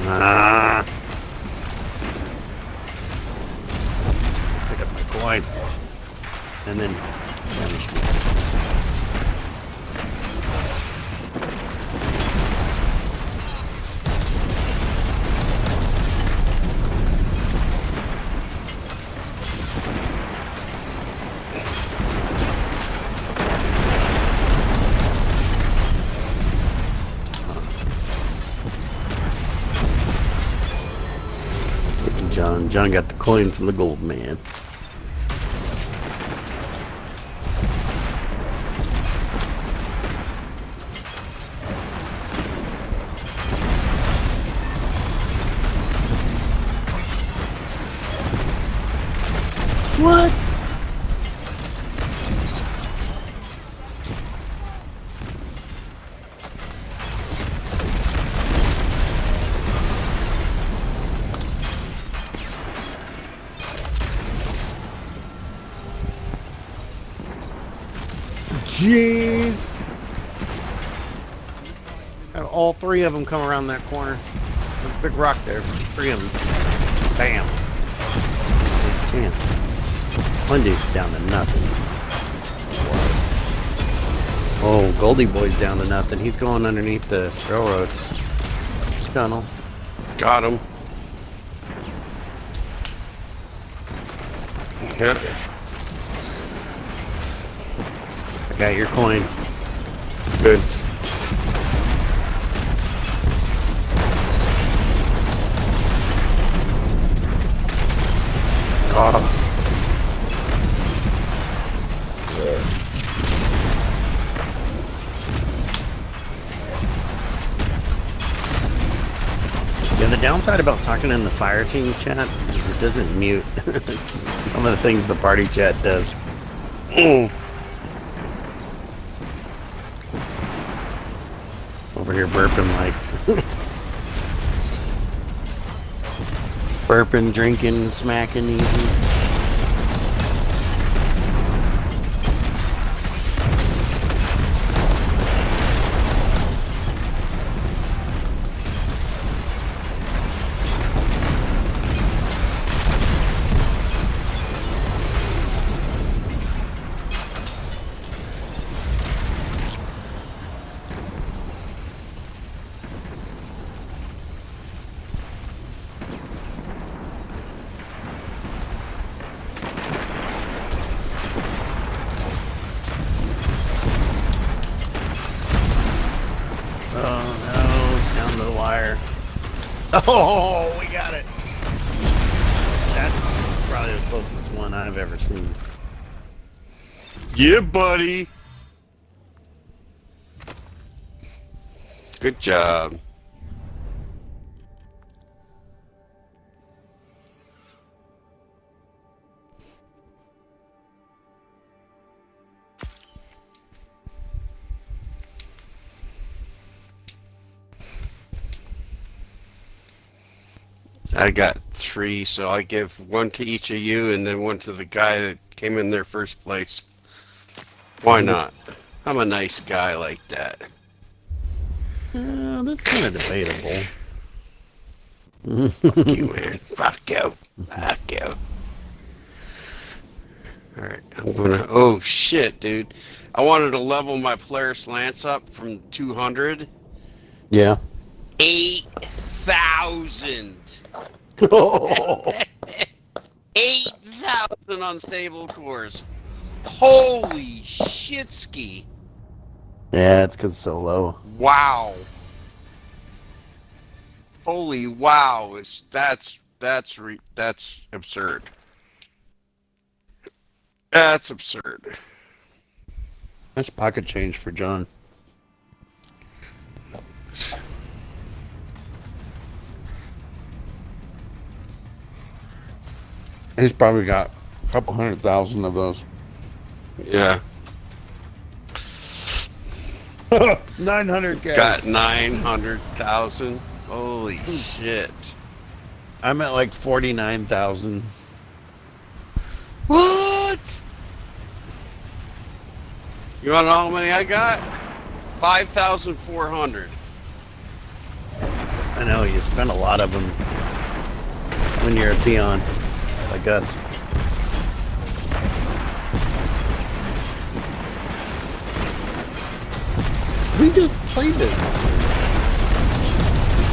Ah. Pick up my coin. And then damage me. John got the coin from the gold man. What? Jeez. Have all three of them come around that corner. There's a big rock there. Three of them. Bam. Good chance. One dude's down to nothing. Oh, Goldie Boy's down to nothing. He's going underneath the railroad tunnel. Got him. Yep. I got your coin. Good. Oh. Yeah, the downside about talking in the fire team chat is it doesn't mute some of the things the party chat does. Over here burping like burping, drinking, smacking, eating. Oh, we got it. That's probably the closest one I've ever seen. Yeah, buddy. Good job. I got 3, so I give 1 to each of you and then 1 to the guy that came in there first place. Why not? I'm a nice guy like that. That's kind of debatable. Fuck you, man. Fuck you. Fuck you. Alright, I'm gonna... Oh, shit, dude. I wanted to level my Polaris Lance up from 200. Yeah. 8,000. 8,000 unstable cores. Holy shit ski. Yeah, it's because it's so low. Wow. Holy wow. That's absurd. That's absurd. That's pocket change for John. He's probably got a couple 100,000 of those. Yeah. 900K. Got 900,000. Holy shit. I'm at like 49,000. What? You want to know how many I got? 5,400. I know, you spend a lot of them when you're a peon, like us. We just played this.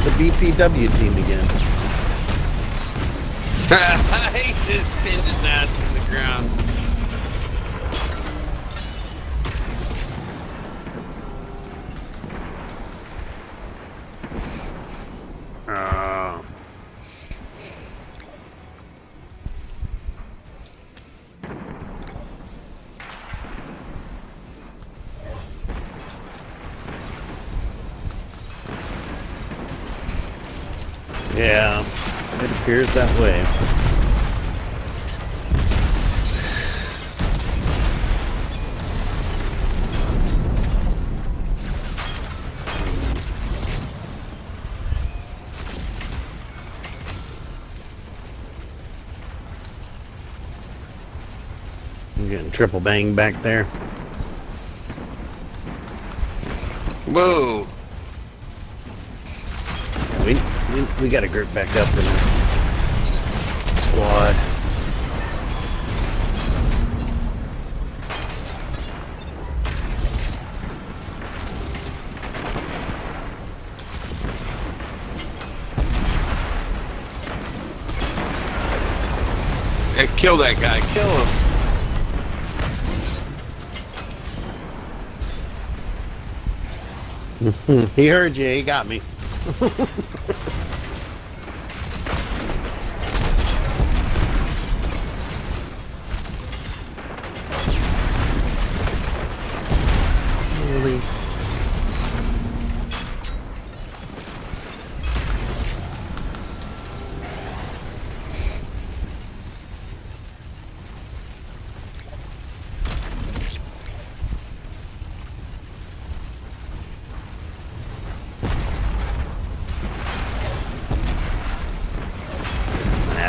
The BPW team again. He just pinned his ass in the ground. Yeah, it appears that way. I'm getting triple bang back there. Whoa. We got a group back up in the squad. Hey, kill that guy. Kill him. He heard you. He got me. Really?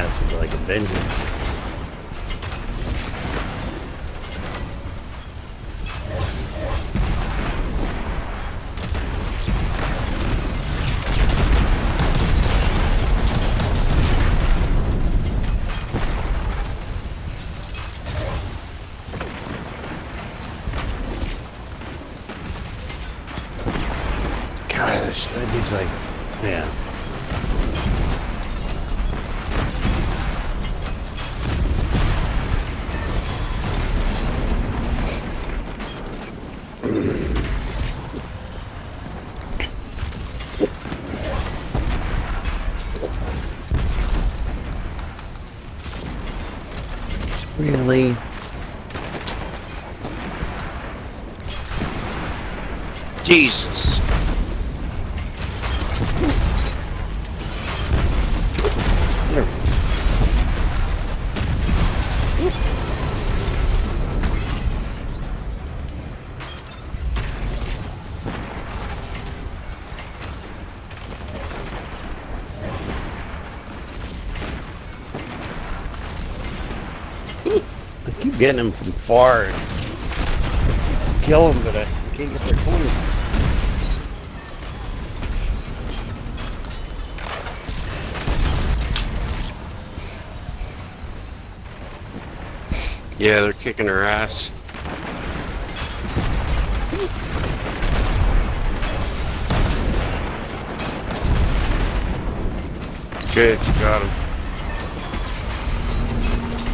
This was like a vengeance. Gosh, that dude's like, yeah. Really? Jesus. There. keep getting them from far and kill them, but I can't get their coins. Yeah, they're kicking her ass. Good, you got him.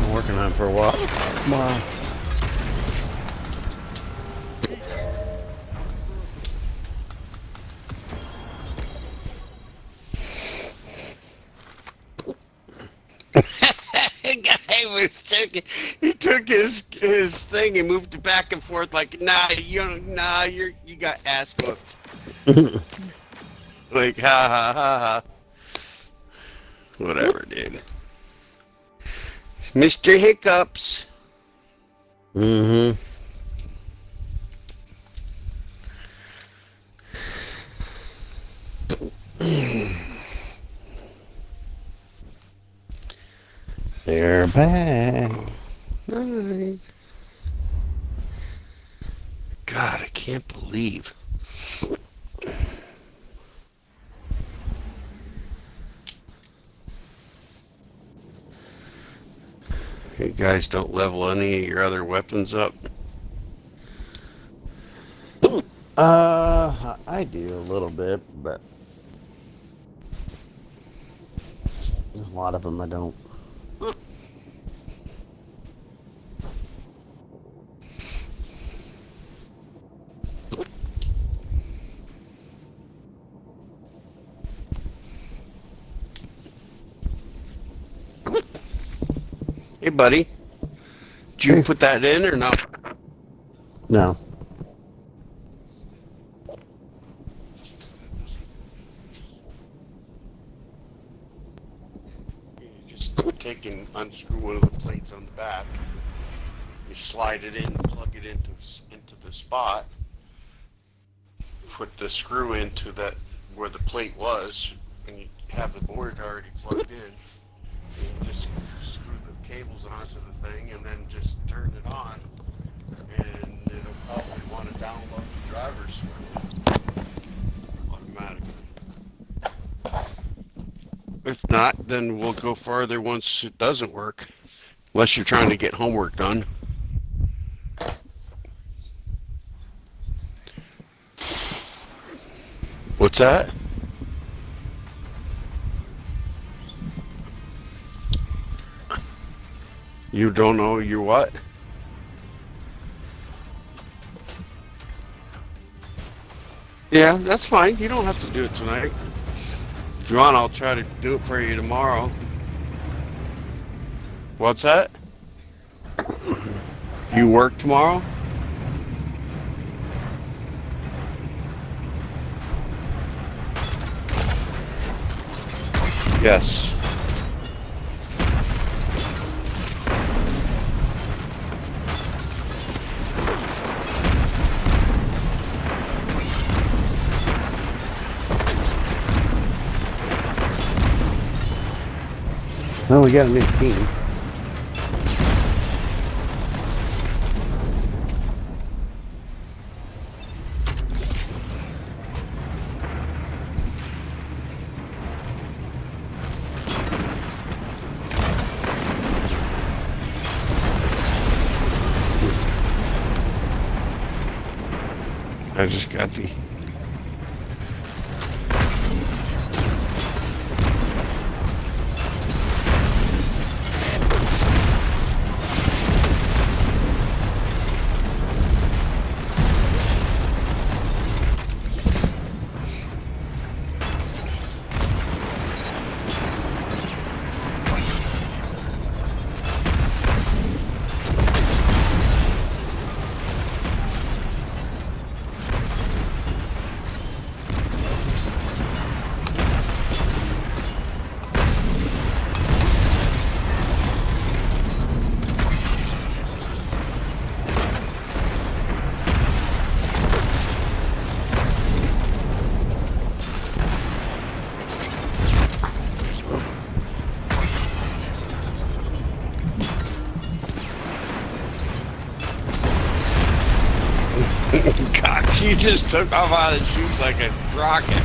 Been working on it for a while. Come on. The guy was taking, he took his thing and moved it back and forth like, you got ass whooped. Like, ha ha ha ha. Whatever, dude. Mr. Hiccups. Mm-hmm. They're back. Nice. God, I can't believe. You guys don't level any of your other weapons up? I do a little bit, but there's a lot of them I don't. Hey, buddy. Did you Hey. put that in or not? No. You just take and unscrew one of the plates on the back. You slide it in, plug it into the spot. Put the screw into that where the plate was, and you have the board already plugged in. And you just screw the cables onto the thing, and then just turn it on, and it'll probably want to download the driver's switch automatically. If not, then we'll go farther once it doesn't work, unless you're trying to get homework done. What's that? You don't know your what? Yeah, that's fine. You don't have to do it tonight. If you want, I'll try to do it for you tomorrow. What's that? You work tomorrow? Yes. Well, we got a new team. I just got the... just took off out of the chute like a rocket.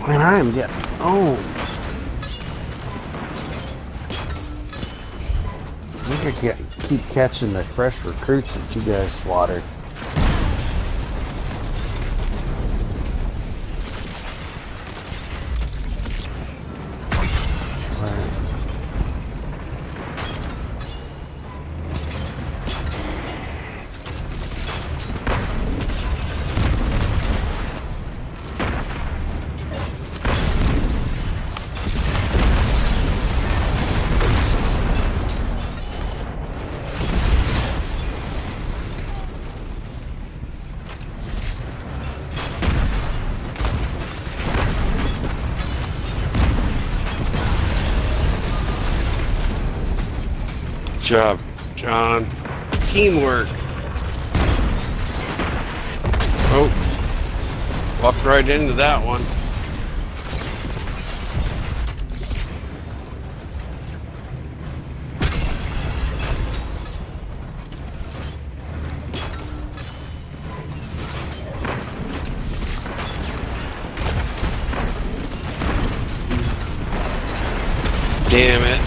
Man, I am getting owned. I think I keep catching the fresh recruits that you guys slaughtered. Good job, John. Teamwork. Oh, walked right into that one. Damn it.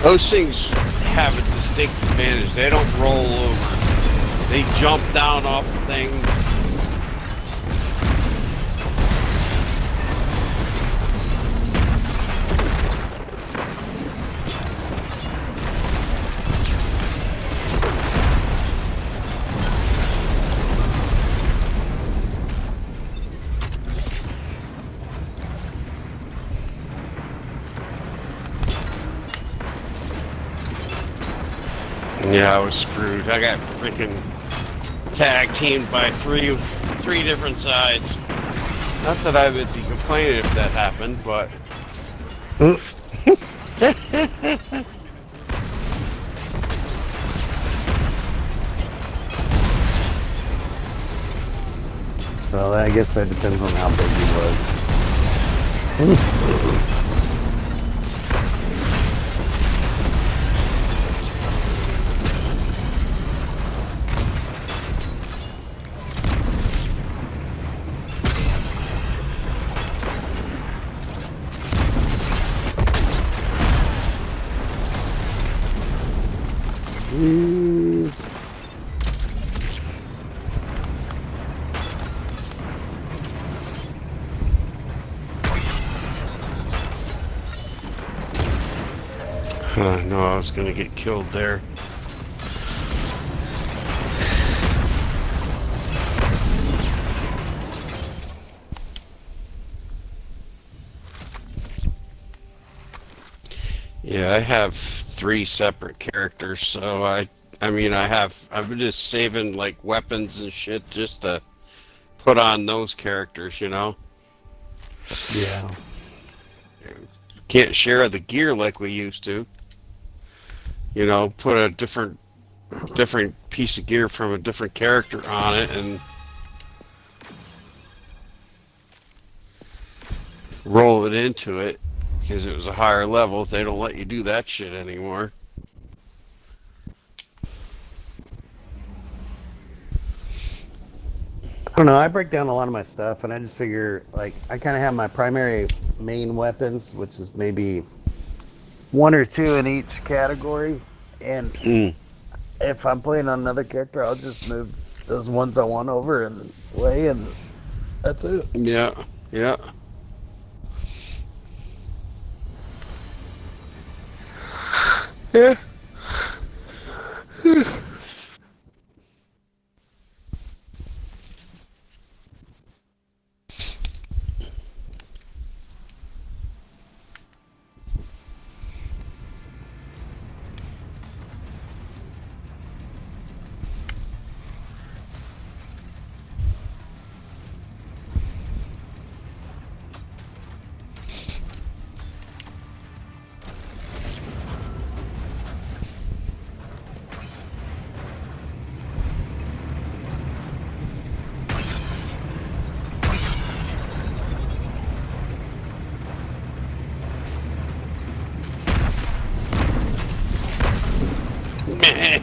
Those things have a distinct advantage. They don't roll over. They jump down off of things. Yeah, I was screwed. I got freaking tag teamed by three different sides. Not that I would be complaining if that happened, but Well, I guess that depends on how big he was. No, I was gonna get killed there. Yeah, I have 3 separate characters, so I've been just saving like weapons and shit just to put on those characters, you know? Yeah. Can't share the gear like we used to. You know, put a different piece of gear from a different character on it and roll it into it because it was a higher level. They don't let you do that shit anymore. I don't know, I break down a lot of my stuff and I just figure, like, I kind of have my primary main weapons, which is maybe 1 or 2 in each category, and if I'm playing on another character, I'll just move those ones I want over and away, and that's it. Yeah, yeah. Yeah.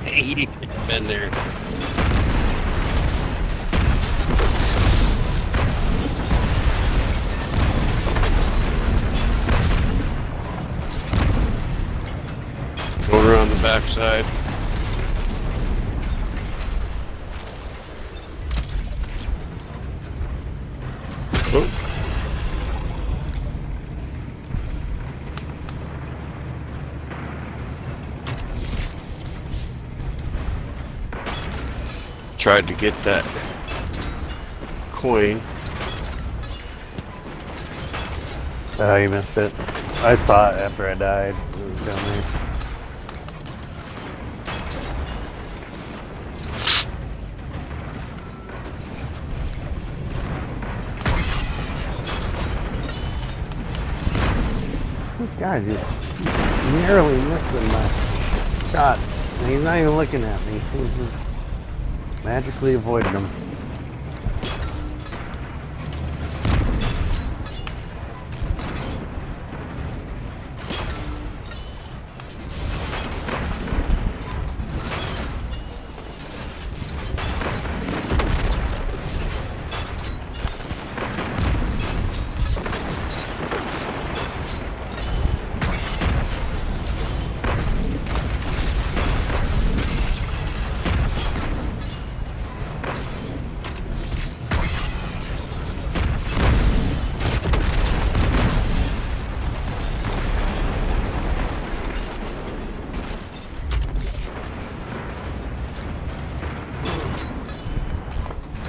He been there. Going around the backside. Oh. Tried to get that coin. Oh, you missed it. I saw it after I died. It was down there. This guy just keeps narrowly missing my shots. And he's not even looking at me. He's just magically avoiding them.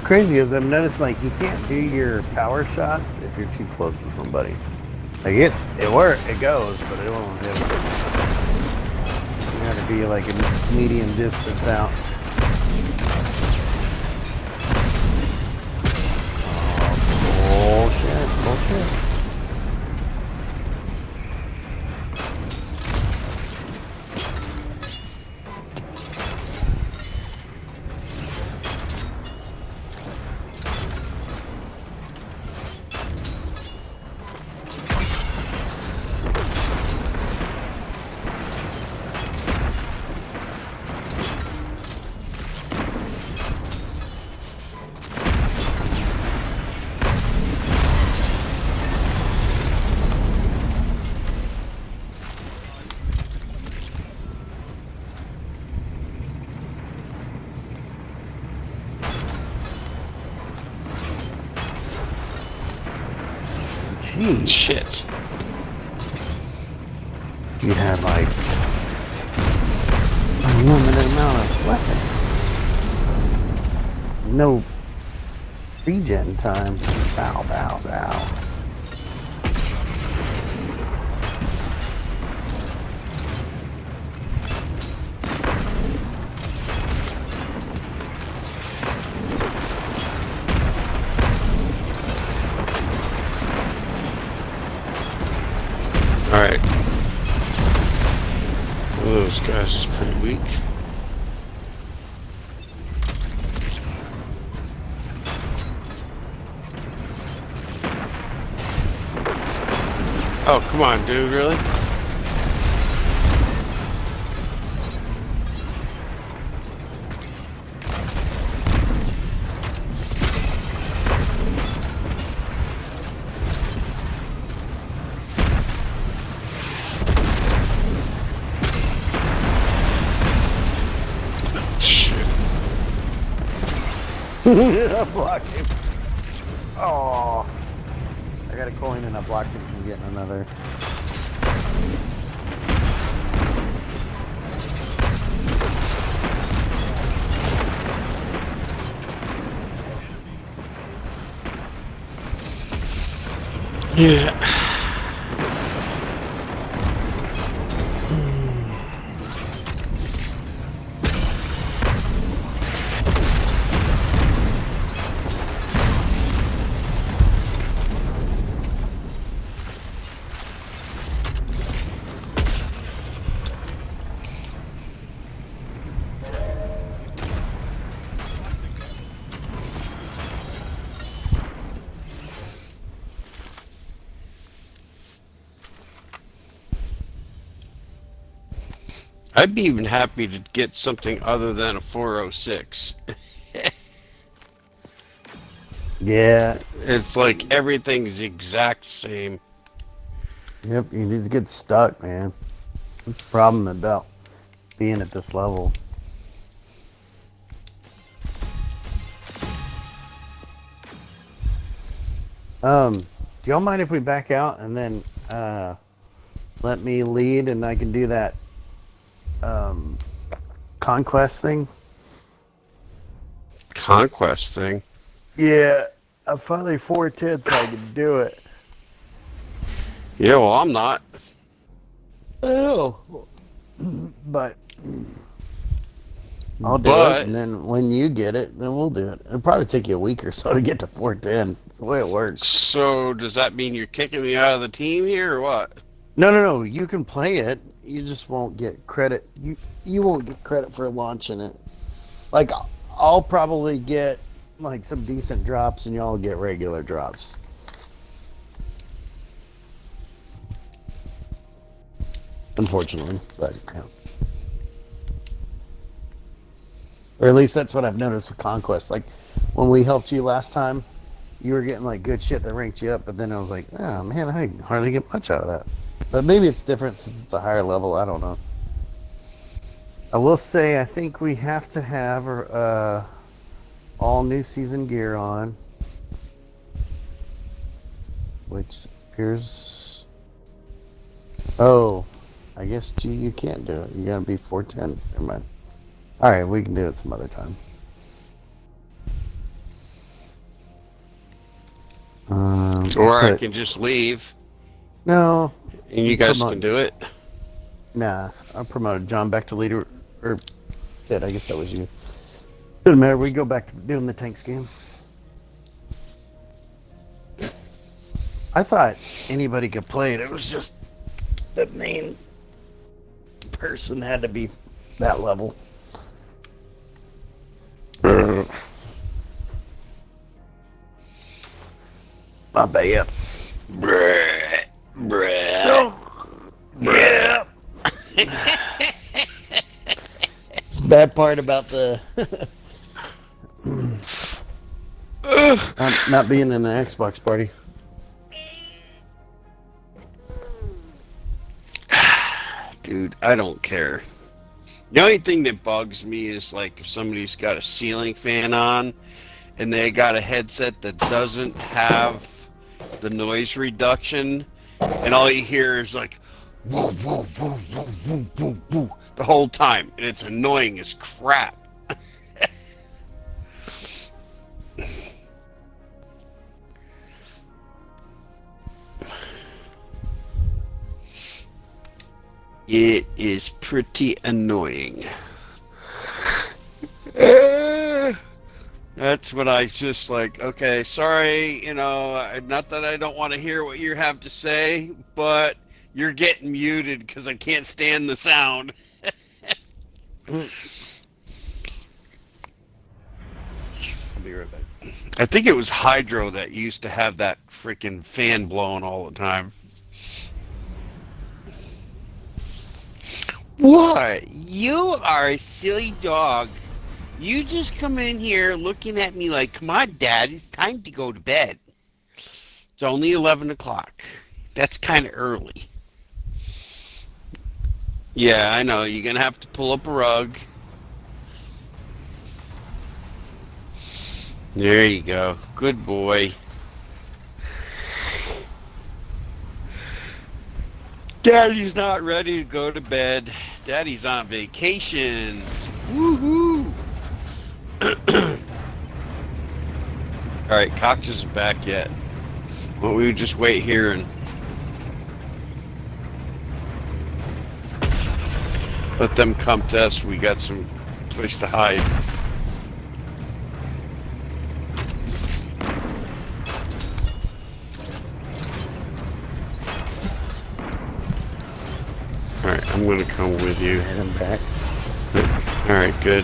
Crazy is I've noticed like you can't do your power shots if you're too close to somebody. Like it works, it goes, but it won't hit. You have to be like a medium distance out. Oh, bullshit. Jeez. Shit. You have like unlimited amount of weapons. No regen time. Bow, bow, bow. Alright. One of those guys is pretty weak. Oh, come on, dude, really? I blocked him. Oh, I got a coin and I blocked him from getting another. Yeah. I'd be even happy to get something other than a 406. Yeah. It's like everything's the exact same. Yep, you just get stuck, man. That's the problem about being at this level. Do y'all mind if we back out and then let me lead and I can do that conquest thing? Conquest thing. Yeah, I finally 410 so I can do it. Yeah, well, I'm not. Oh, but I'll do But- it, and then when you get it, then we'll do it. It'll probably take you a week or so to get to 410. It's the way it works. So does that mean you're kicking me out of the team here, or what? No. You can play it. You just won't get credit. You won't get credit for launching it. Like I'll probably get like some decent drops, and y'all get regular drops. Unfortunately, but yeah. Or at least that's what I've noticed with Conquest. Like when we helped you last time, you were getting like good shit that ranked you up, but then I was like, oh man, I hardly get much out of that. But maybe it's different since it's a higher level. I don't know. I will say I think we have to have all new season gear on, which appears. Oh, I guess G, you can't do it. You gotta be 410. Never mind. All right, we can do it some other time. Or I but- can just leave No, and you guys Promote. can do it. nah. I promoted John back to leader, or Ted, I guess that was you. Doesn't matter. We go back to doing the tanks game. I thought anybody could play it. It was just the main person had to be that level. My bad. Bruh. Bruh. Yeah. It's the bad part about the not being in the Xbox party. Dude, I don't care. The only thing that bugs me is like if somebody's got a ceiling fan on and they got a headset that doesn't have the noise reduction and all you hear is like woo woo woo woo woo woo woo the whole time and it's annoying as crap. It is pretty annoying. That's what I just like, okay, sorry, not that I don't want to hear what you have to say, but you're getting muted because I can't stand the sound. I'll be right back. I think it was Hydro that used to have that freaking fan blowing all the time. What? You are a silly dog. You just come in here looking at me like, come on, Dad, it's time to go to bed. It's only 11 o'clock. That's kind of early. Yeah, I know. You're going to have to pull up a rug. There you go. Good boy. Daddy's not ready to go to bed. Daddy's on vacation. Woohoo! Alright, Cox isn't back yet. Well, we would just wait here and let them come to us. We got some place to hide. Alright, I'm gonna come with you. Head him back. Alright, good.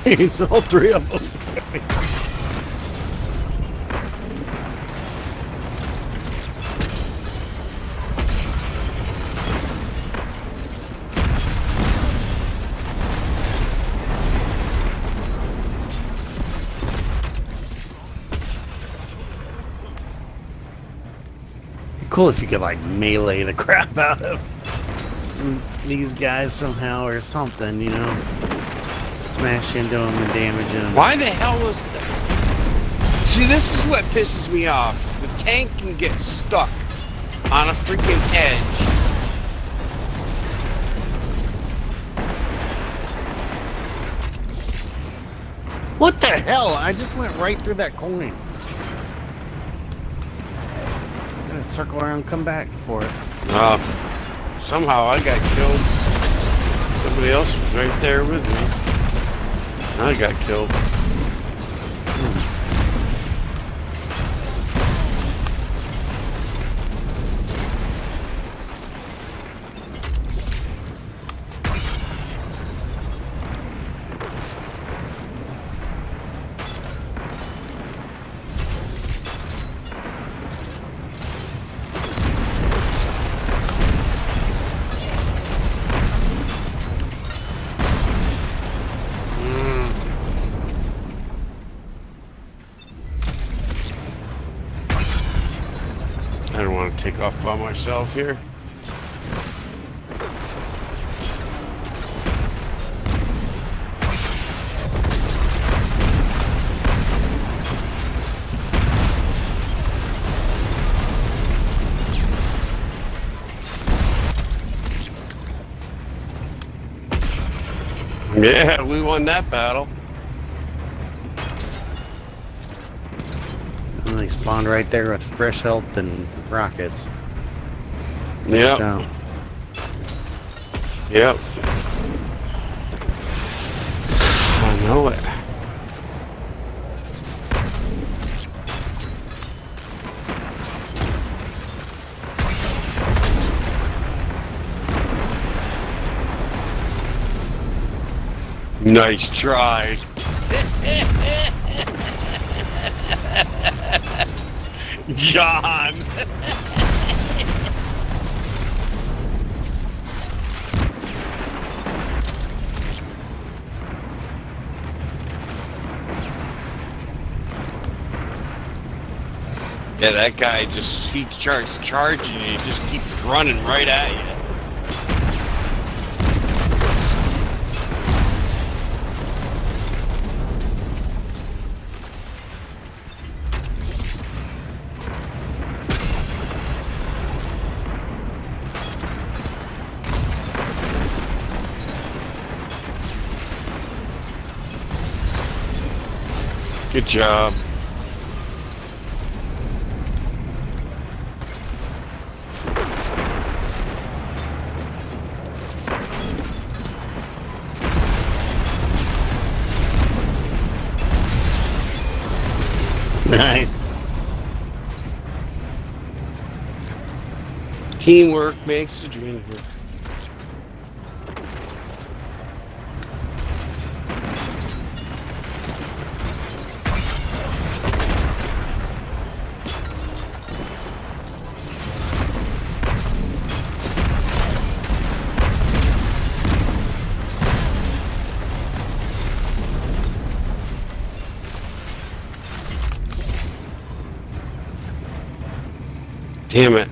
Jeez, all three of them. Be cool if you could like melee the crap out of these guys somehow or something, you know? Smash into them and damage them. Why the hell was that? See, this is what pisses me off. The tank can get stuck on a freaking edge. What the hell? I just went right through that coin. I'm gonna circle around and come back for it. Somehow I got killed. Somebody else was right there with me. I got killed. I don't want to take off by myself here. Yeah, we won that battle. And they spawned right there with fresh health and rockets. Yep. So, Yep. I know it. Nice try. John. Yeah, that guy just, he starts charging and he just keeps running right at you. Good job. nice. Teamwork makes the dream work. Damn it.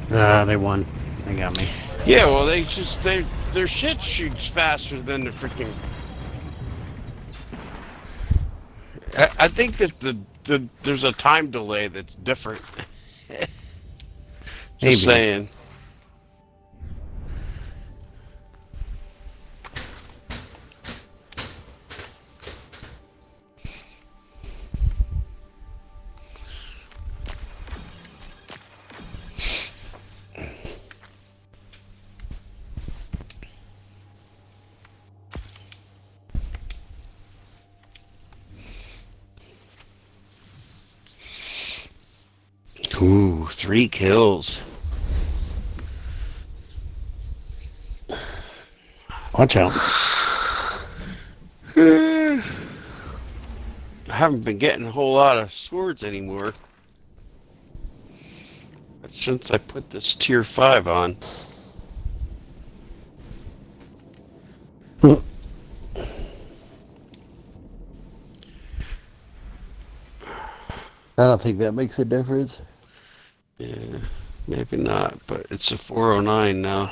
They won. They got me. Yeah, well, their shit shoots faster than the freaking. I think that there's a time delay that's different. Just Maybe. saying. Ooh, 3 kills. Watch out. I haven't been getting a whole lot of swords anymore. Since I put this tier 5 on. I don't think that makes a difference. Yeah, maybe not, but it's a 409 now.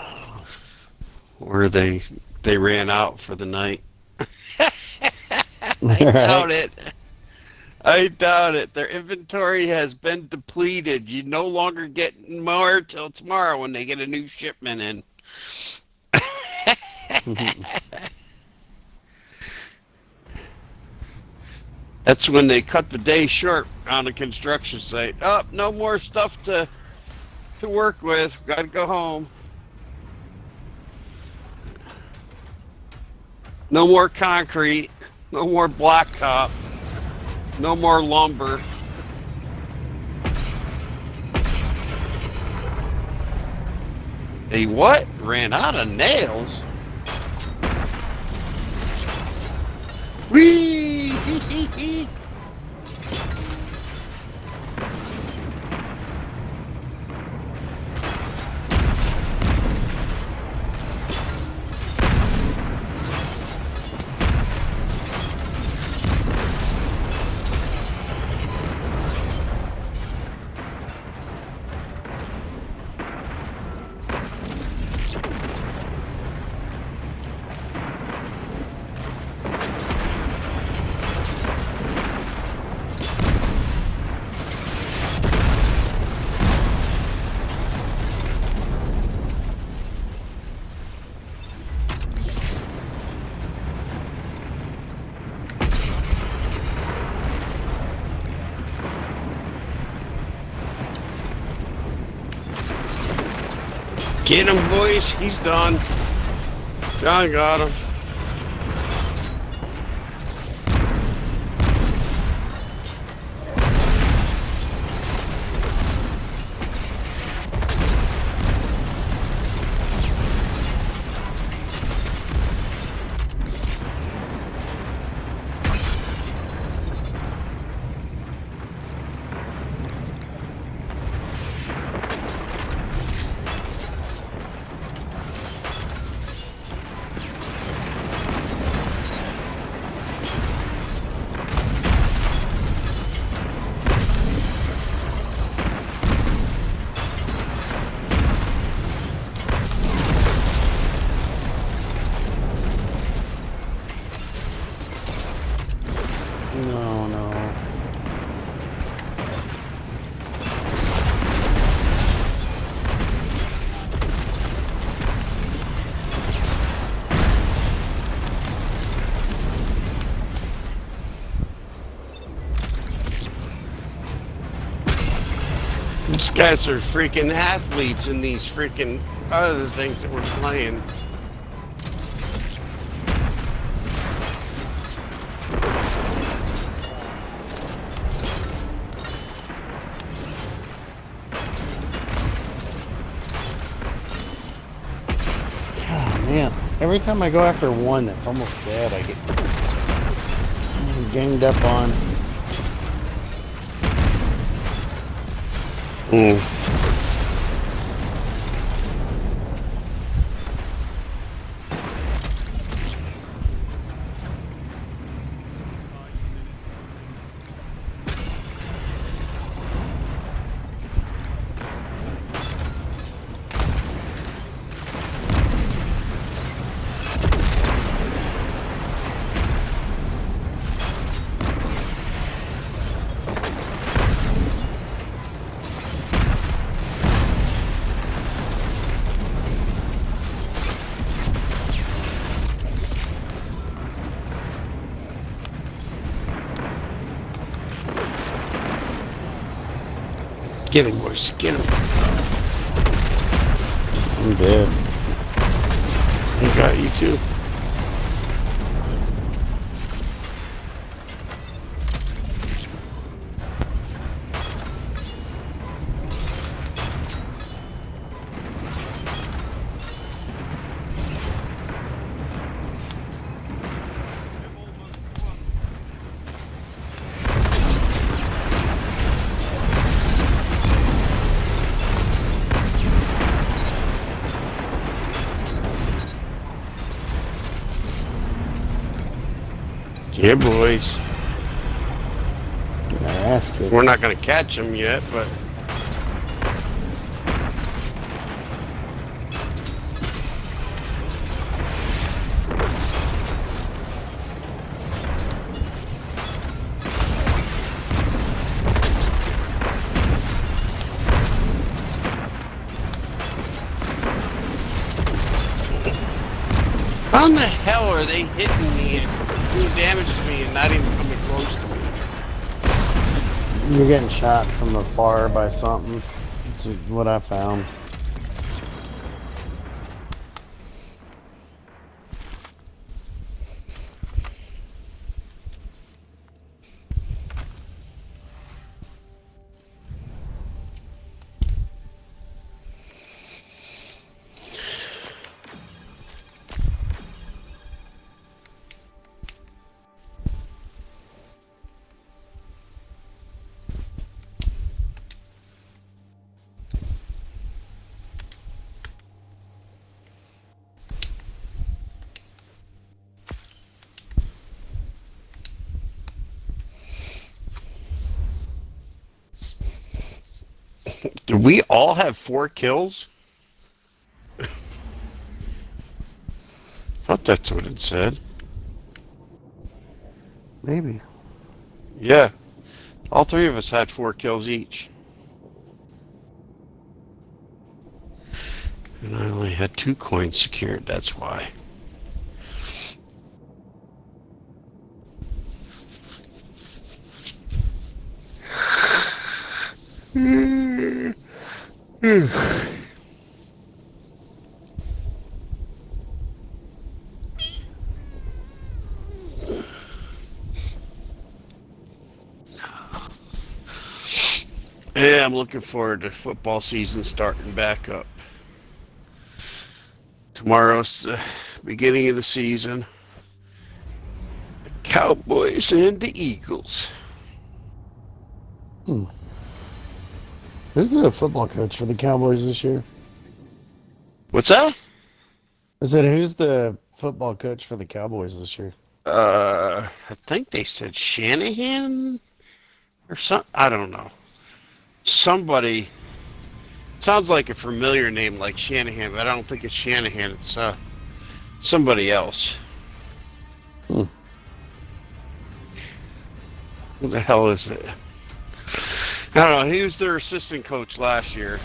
Where they ran out for the night. I doubt it. I doubt it. Their inventory has been depleted. You no longer get more till tomorrow when they get a new shipment in. That's when they cut the day short on the construction site. Oh, no more stuff to work with. Got to go home. No more concrete. No more blacktop. No more lumber. They what? Ran out of nails? Whee! Get him, boys. He's done. John got him. No, no. These guys are freaking athletes in these freaking other things that we're playing. Oh, man. Every time I go after one that's almost dead, I get ganged up on. Get him, boys. Get him. I'm dead. He got you too. Yeah, boys. Get our ass kicked. We're not gonna catch him yet, but how in the hell are they hitting me and doing damage to me and not even coming close to me? You're getting shot from afar by something. That's what I found. Did we all have 4 kills? Thought that's what it said. Maybe. Yeah. All 3 of us had 4 kills each. And I only had 2 coins secured, that's why. Yeah, I'm looking forward to football season starting back up. Tomorrow's the beginning of the season. The Cowboys and the Eagles. Who's the football coach for the Cowboys this year? What's that? I said, who's the football coach for the Cowboys this year? I think they said Shanahan or something. I don't know. Somebody sounds like a familiar name like Shanahan, but I don't think it's Shanahan. It's somebody else. Hmm. Who the hell is it? I don't know. He was their assistant coach last year.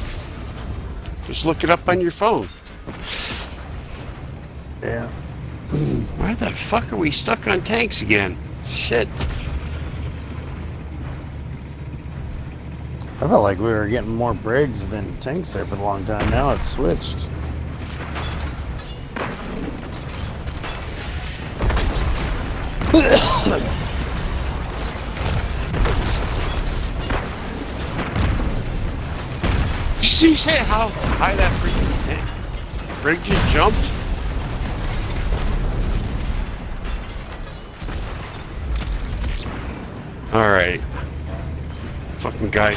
Just look it up on your phone. Yeah. Why the fuck are we stuck on tanks again? Shit. I felt like we were getting more Briggs than tanks there for a long time. Now it's switched. Did you see how high that freaking Brig just jumped? Alright. Fucking guy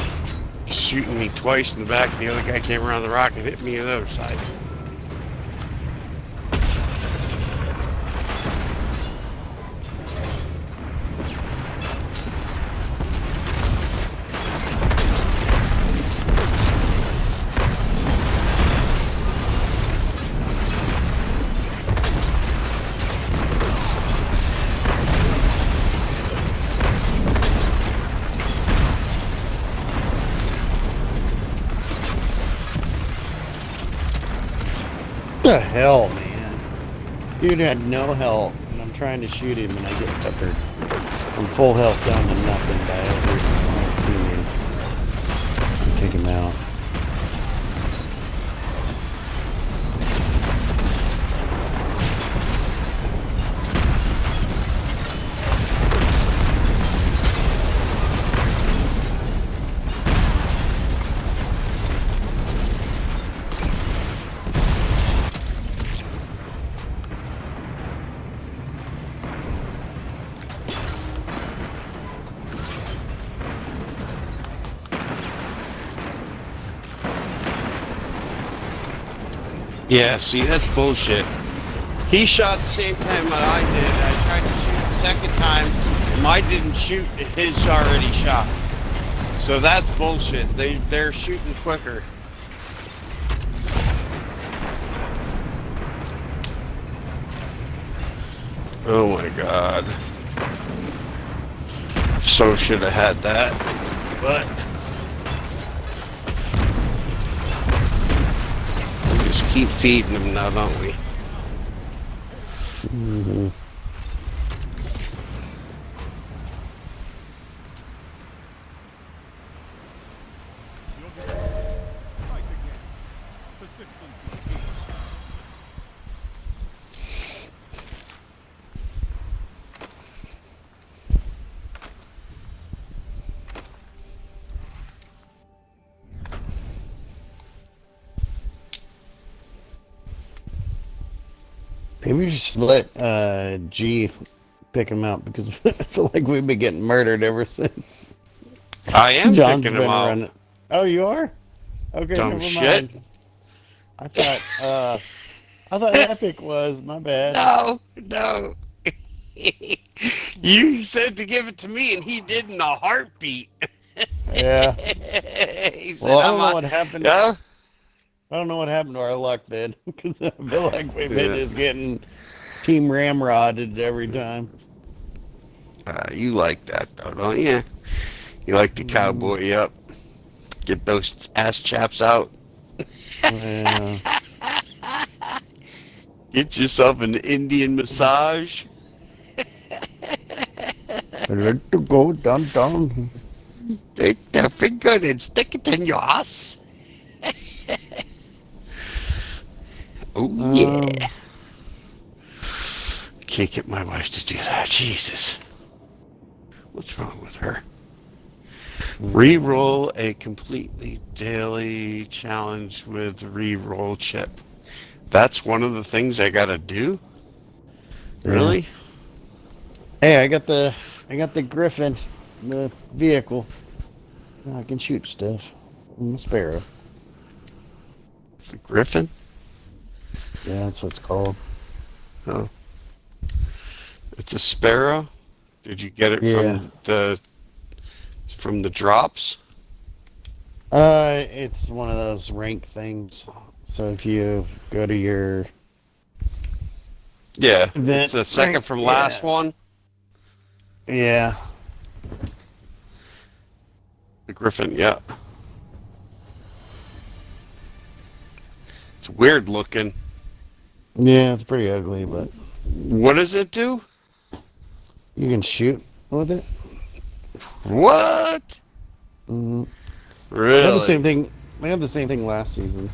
shooting me twice in the back. The other guy came around the rock and hit me on the other side. What the hell, man? Dude had no health, and I'm trying to shoot him, and I get peppered. I'm full health down to nothing by every one of my teammates. I'm taking Yeah, see, that's bullshit. He shot the same time that I did. I tried to shoot the second time, and mine didn't shoot. His already shot. So that's bullshit. They're shooting quicker. Oh my god. So should have had that, but we just keep feeding them now, don't we? Mm-hmm. Maybe we should let G pick him out because I feel like we've been getting murdered ever since. I am John's picking been them out. running. Oh, you are? Okay, Dumb never shit. mind. I thought Epic was. My bad. No. You said to give it to me, and he did in a heartbeat. Yeah. He said, Well, I don't "I'm know a-" what happened. Yeah? I don't know what happened to our luck then, because I feel like we've been Yeah. just getting team ramrodded every time. You like that, though, don't you? You like to cowboy you up. Get those ass chaps out. Yeah. Get yourself an Indian massage. Let to go down. Take the finger and stick it in your ass. Oh, yeah. Can't get my wife to do that. Jesus. What's wrong with her? Reroll a completely daily challenge with reroll chip. That's one of the things I gotta do? Yeah. Really? Hey, I got the Griffin, the vehicle. I can shoot stuff. I'm a Sparrow. It's a Griffin? Yeah, that's what it's called. Oh. It's a Sparrow? Did you get it Yeah. from the drops? It's one of those rank things. So if you go to your Yeah. Event It's the second rank, from last one. yeah. The Griffin, yeah. It's weird looking. Yeah, it's pretty ugly, but What does it do? you can shoot with it. What? Mm-hmm. Really? They had the same thing. They had the same thing last season.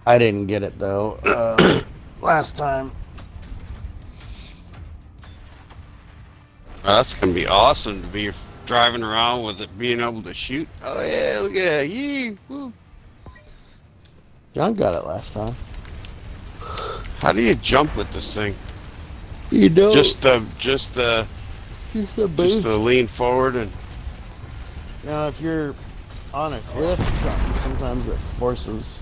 I didn't get it though. Last time. That's gonna be awesome to be driving around with it being able to shoot. Oh yeah, look at that. Yee, woo. John got it last time. How do you jump with this thing? You know, Just the just a just boost. the lean forward and Now, if you're on a cliff or something, sometimes it forces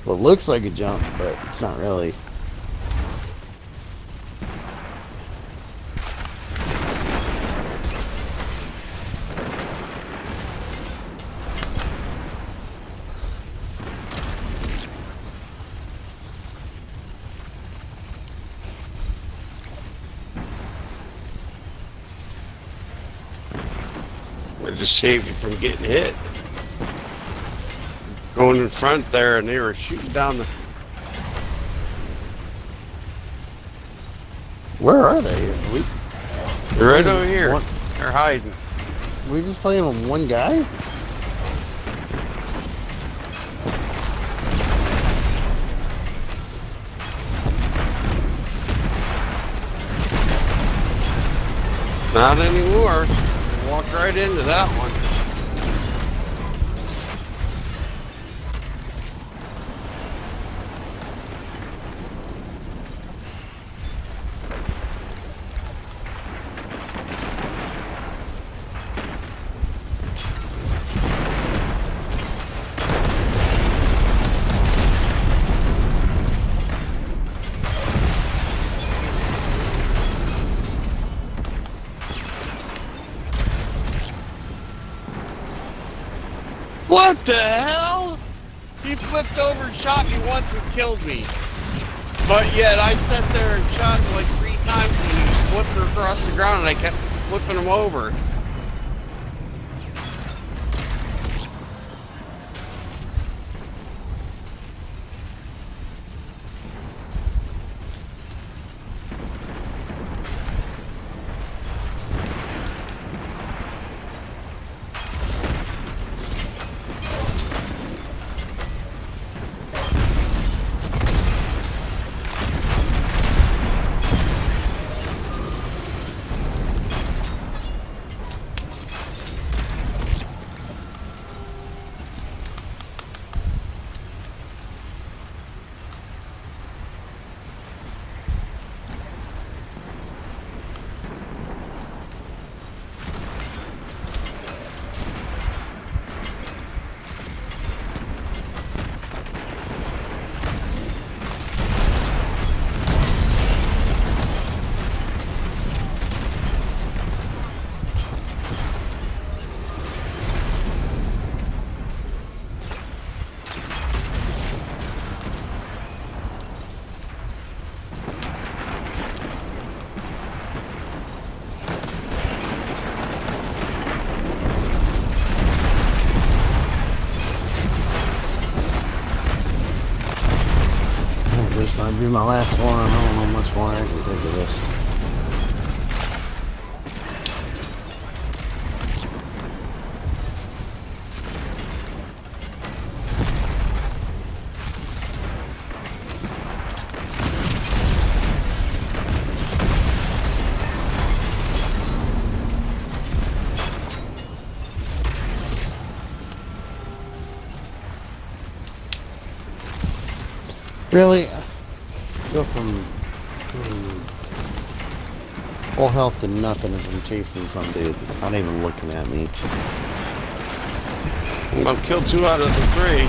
what looks like a jump, but it's not really. it just saved you from getting hit. Going in front there and they were shooting down the Where are they? they're right over here. One- They're hiding. We just playing with one guy? Not anymore. Walked right into that one. What the hell? He flipped over and shot me once and killed me. But yet I sat there and shot him like 3 times and he was flipping across the ground and I kept flipping him over. This might be my last one. I don't know how much more I can take of this. Really? Go from full health to nothing as I'm chasing some dude that's not even looking at me. I've killed 2 out of the 3.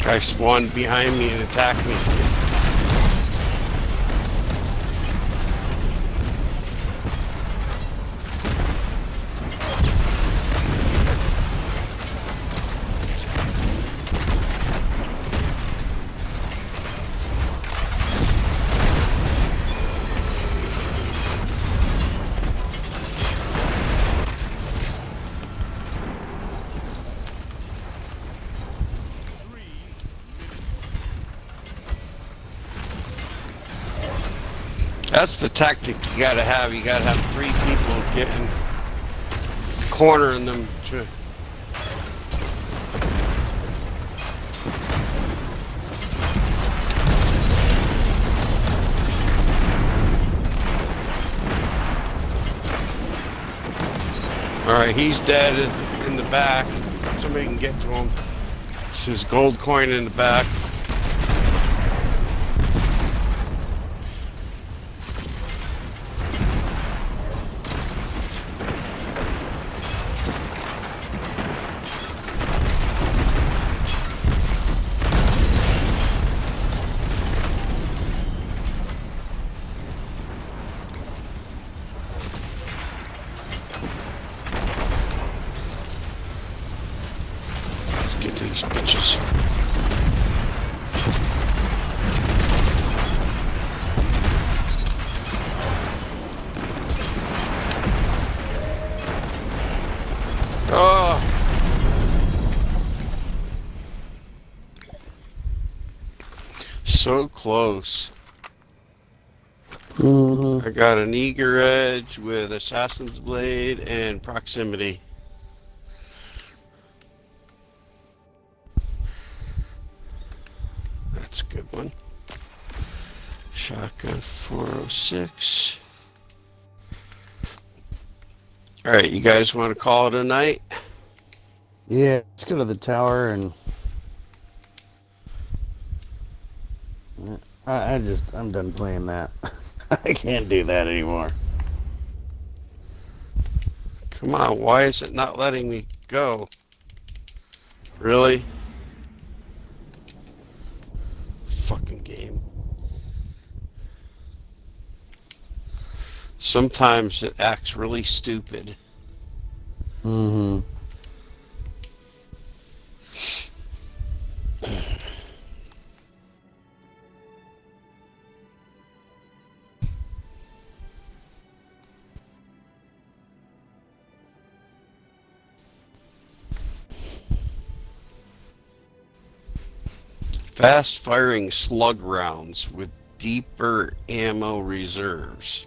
Guy spawned behind me and attacked me. That's the tactic you gotta have. You gotta have 3 people getting, cornering them to. Alright, he's dead in the back. Somebody can get to him. It's his gold coin in the back. Get these bitches. Oh. So close. I got an eager edge with Assassin's Blade and proximity. That's a good one. Shotgun 406. Alright, you guys want to call it a night? Yeah, let's go to the tower and I'm done playing that. I can't do that anymore. Come on, why is it not letting me go? Really? Fucking game. Sometimes it acts really stupid. Mm-hmm. Fast firing slug rounds with deeper ammo reserves.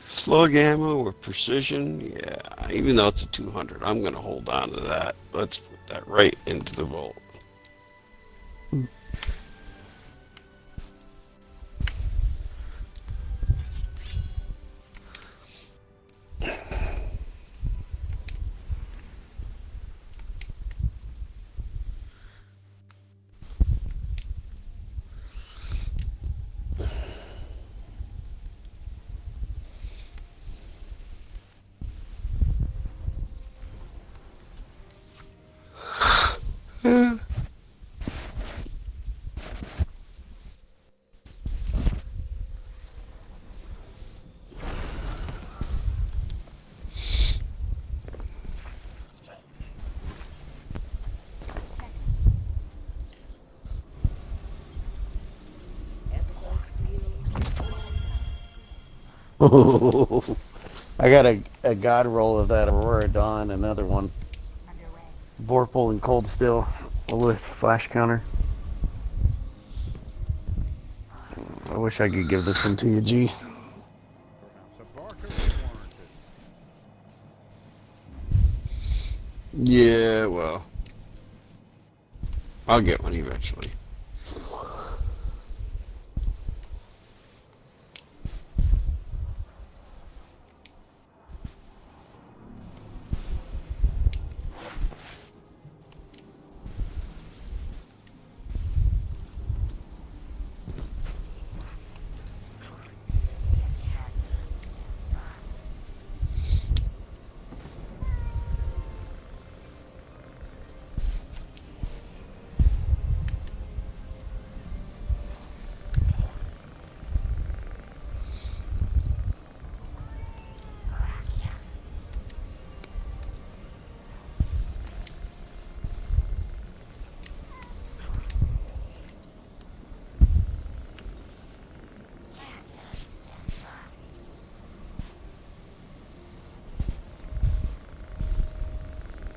Slug ammo or precision, yeah, even though it's a 200, I'm going to hold on to that. Let's put that right into the vault. I got a god roll of that Aurora Dawn, another one. Vorpal and Cold Steel with flash counter. I wish I could give this one to you, G. Yeah, well, I'll get one eventually.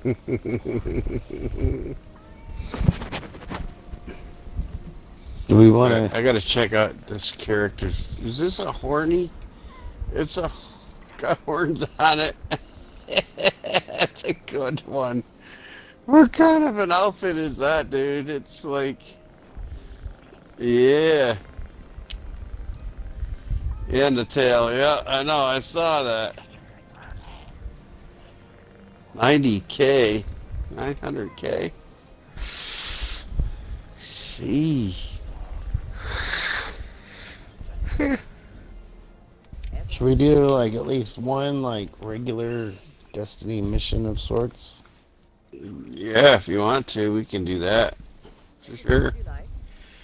Do we want to? I gotta check out this character. Is this a horny? It's a got horns on it. That's a good one. What kind of an outfit is that, dude? It's like, yeah. Yeah, and the tail. Yeah, I know. I saw that. 90K. 900K. See. Should we do like at least one like regular Destiny mission of sorts? Yeah, if you want to, we can do that. For sure. If you like.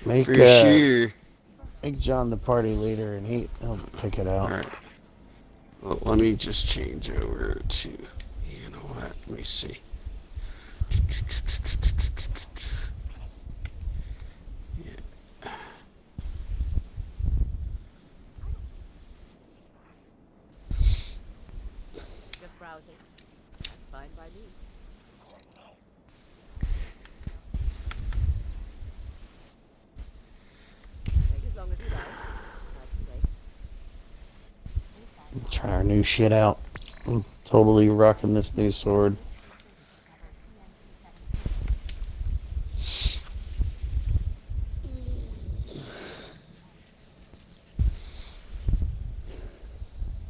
Make For sure. make John the party leader, and he'll pick it out. Alright. Well, let me just change over to, you know what, let me see. Yeah. Just browsing. That's fine by me. Take as long as you like. I can wait. Try our new shit out. I'm totally rocking this new sword.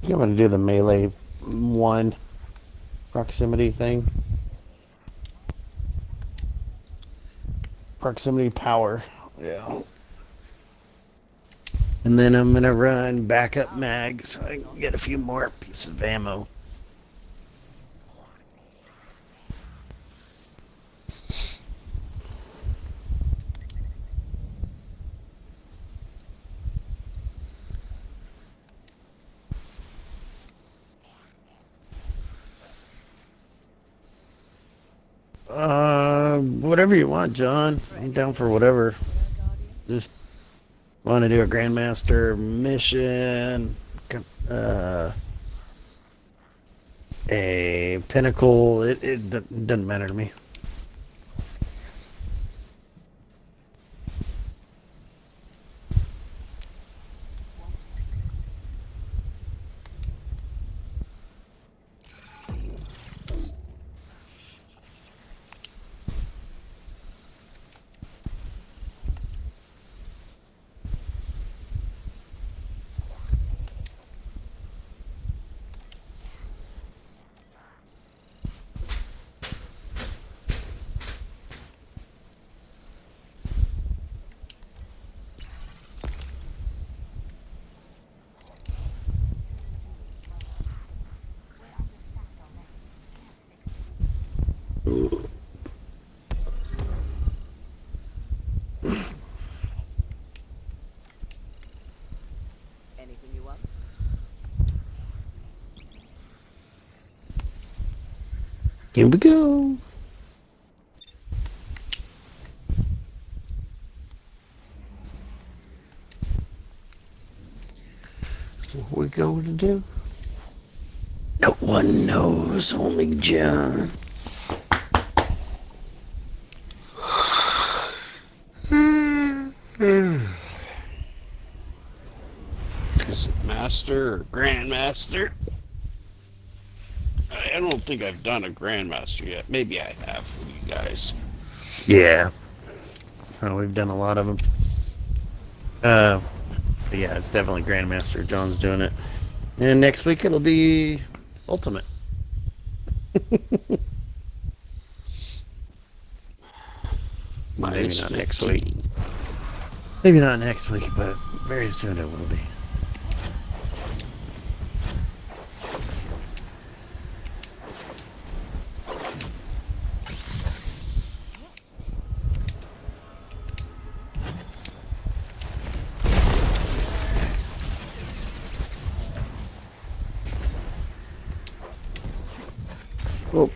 You want to do the melee one proximity thing? Proximity power. Yeah. And then I'm gonna run backup mag so I can get a few more pieces of ammo. Whatever you want, John. I'm down for whatever. Just want to do a Grandmaster mission, a Pinnacle. It doesn't matter to me. Anything you want? Here we go. What we going to do? No one knows, only John. Is it Master or Grandmaster? I don't think I've done a Grandmaster yet. Maybe I have with you guys. Yeah. Oh, we've done a lot of them. But yeah, it's definitely Grandmaster. John's doing it. And next week it'll be Ultimate. Minus not next 15. Maybe not next week, but very soon it will be. Oh.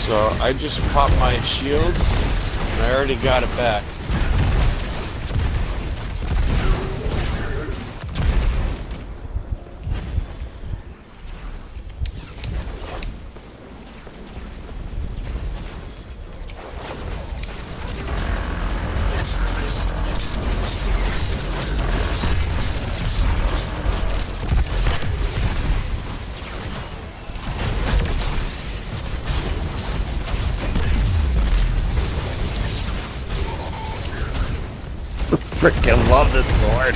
So I just popped my shield, and I already got it back. Freaking love this sword.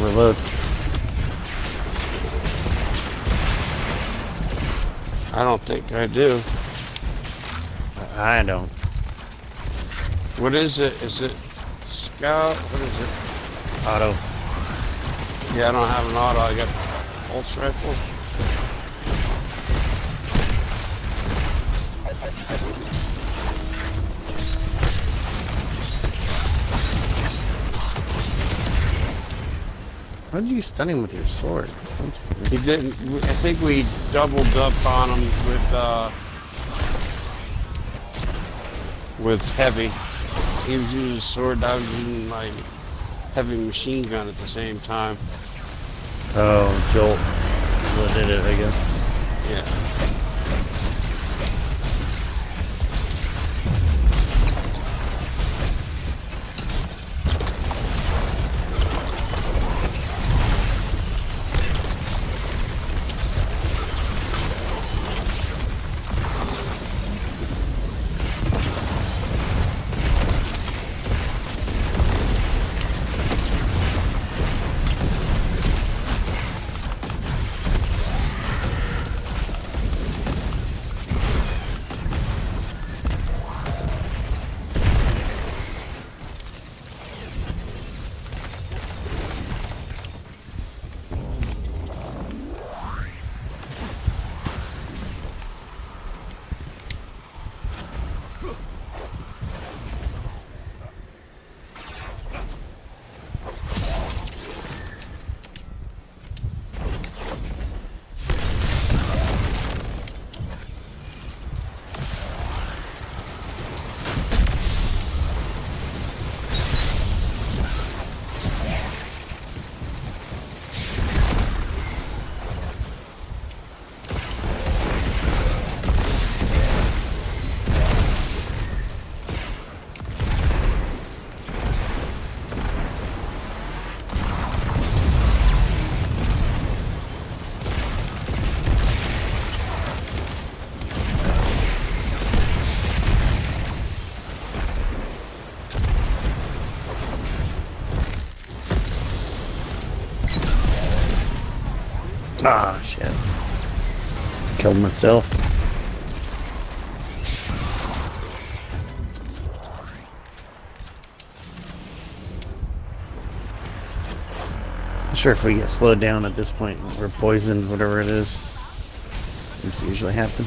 reload. I don't think I do. I don't. What is it? Is it Scout? What is it? Auto. Yeah, I don't have an auto. I got pulse rifle. How did you stun him with your sword? That's weird. He didn't. I think we doubled up on him with heavy. He was using his sword. I was using my heavy machine gun at the same time. Oh, Jolt. What did it, I guess. Yeah. Ah, shit. Killed myself. Not sure if we get slowed down at this point or poisoned, whatever it is. Seems to usually happen.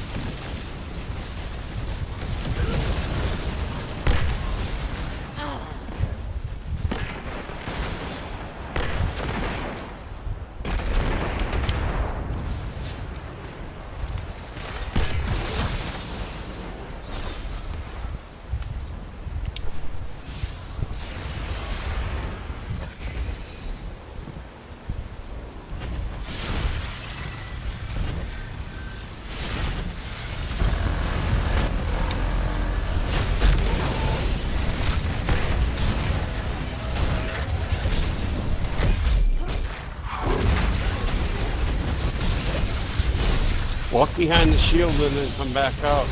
Walk behind the shield and then come back out.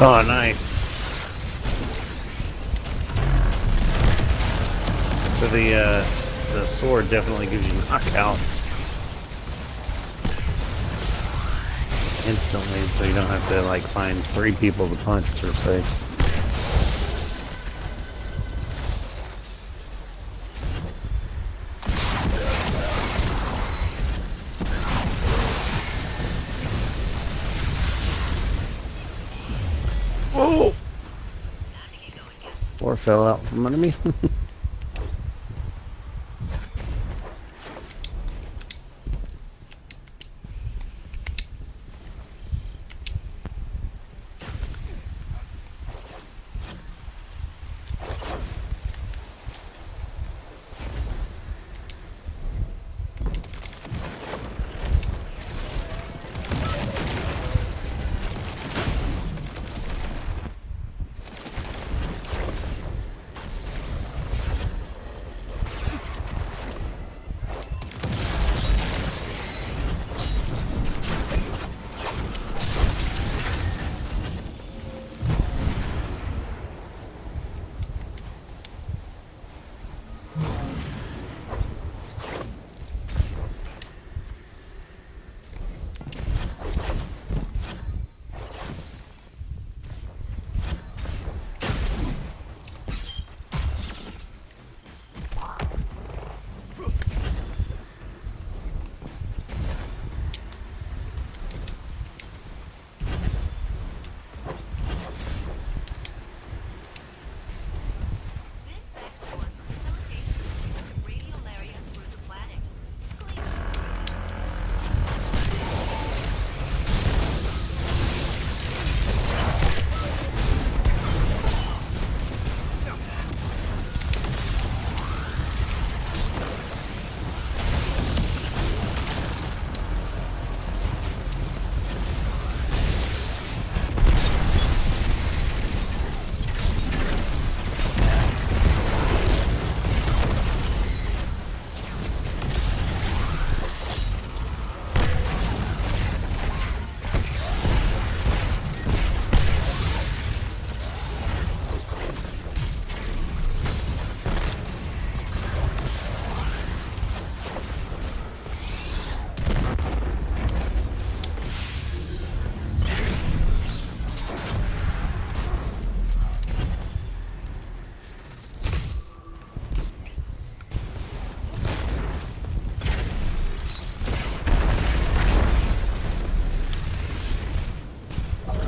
Oh, nice. So the sword definitely gives you knockout instantly, so you don't have to like find 3 people to punch or say. Oh! Floor fell out from under me.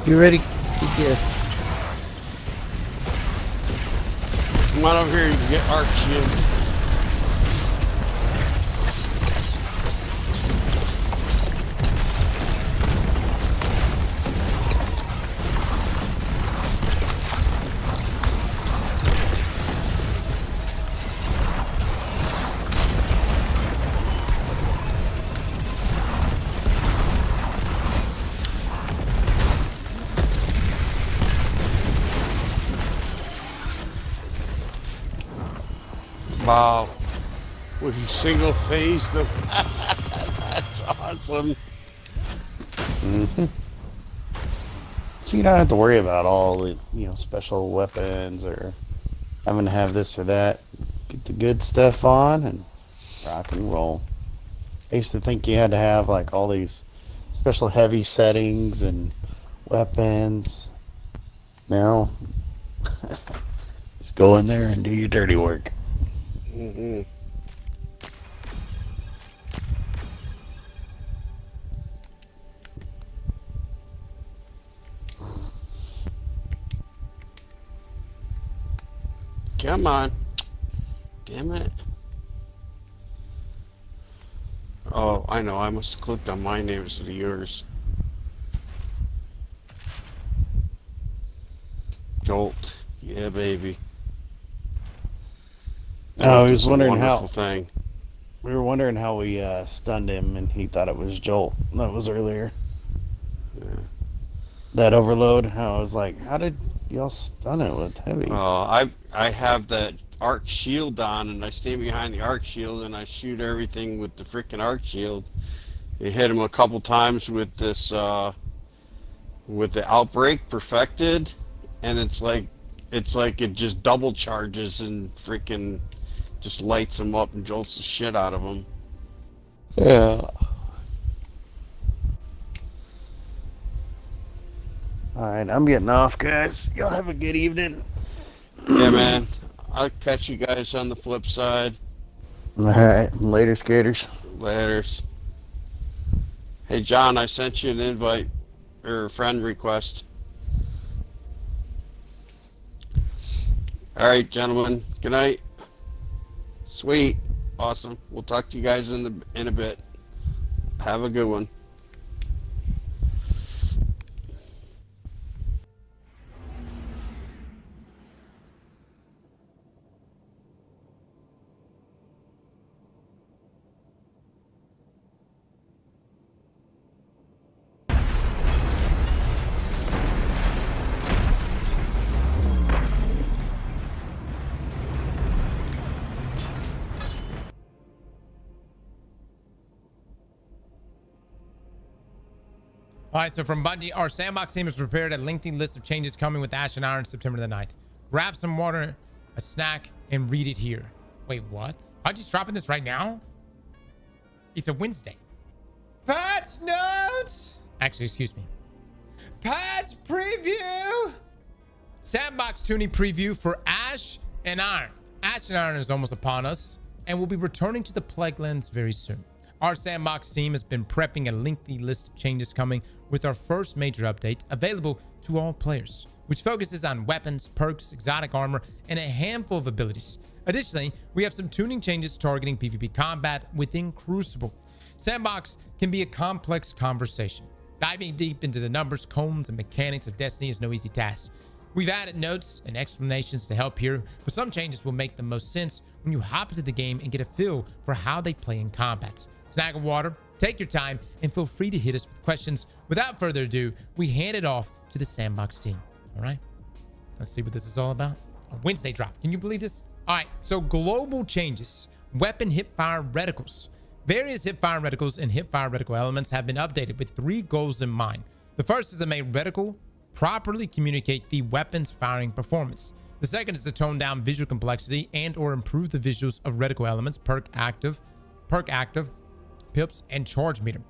You ready? Yes. Come on over here and get Arc Shield. Wow. With a single phase, that's awesome. Mm-hmm. So you don't have to worry about all the, special weapons or having to have this or that. Get the good stuff on and rock and roll. I used to think you had to have like all these special heavy settings and weapons. Now, just go in there and do your dirty work. Mm-hmm. Come on. Damn it. Oh, I know. I must have clicked on my name instead of yours. Jolt. Yeah, baby. I Jolt was is a wondering wonderful how thing. we were wondering how we stunned him, and he thought it was Jolt. That was earlier. Yeah. That overload. How I was like, how did y'all stun it with heavy? I have that arc shield on, and I stand behind the arc shield, and I shoot everything with the freaking arc shield. I hit him a couple times with this with the outbreak perfected, and it's like it just double charges and freaking just lights them up and jolts the shit out of them. Yeah. All right, I'm getting off, guys. Y'all have a good evening. Yeah, man. I'll catch you guys on the flip side. All right, later, skaters. Later. Hey, John, I sent you an invite or a friend request. All right, gentlemen. Good night. Sweet. Awesome. We'll talk to you guys in a bit. Have a good one. All right, so from Bungie, our sandbox team has prepared a lengthy list of changes coming with Ash and Iron September the 9th. Grab some water, a snack, and read it here. Wait, what? Bungie's dropping this right now? It's a Wednesday. Patch notes! Actually, excuse me. Patch preview! Sandbox tuning preview for Ash and Iron. Ash and Iron is almost upon us, and we'll be returning to the Plaguelands very soon. Our sandbox team has been prepping a lengthy list of changes coming with our first major update available to all players, which focuses on weapons, perks, exotic armor, and a handful of abilities. Additionally, we have some tuning changes targeting PvP combat within Crucible. Sandbox can be a complex conversation. Diving deep into the numbers, cones, and mechanics of Destiny is no easy task. We've added notes and explanations to help here, but some changes will make the most sense when you hop into the game and get a feel for how they play in combat. Snag of water, take your time, and feel free to hit us with questions. Without further ado, we hand it off to the sandbox team. All right, let's see what this is all about. A Wednesday drop. Can you believe this? All right, so global changes. Weapon hipfire reticles. Various hipfire reticles and hipfire reticle elements have been updated with 3 goals in mind. The first is to make reticle properly communicate the weapon's firing performance. The second is to tone down visual complexity and or improve the visuals of reticle elements, perk active, pips, and charge meter.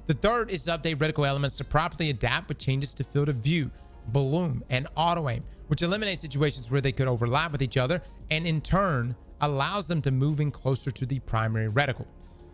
The third is to update reticle elements to properly adapt with changes to field of view, bloom, and auto aim, which eliminates situations where they could overlap with each other and in turn allows them to move in closer to the primary reticle.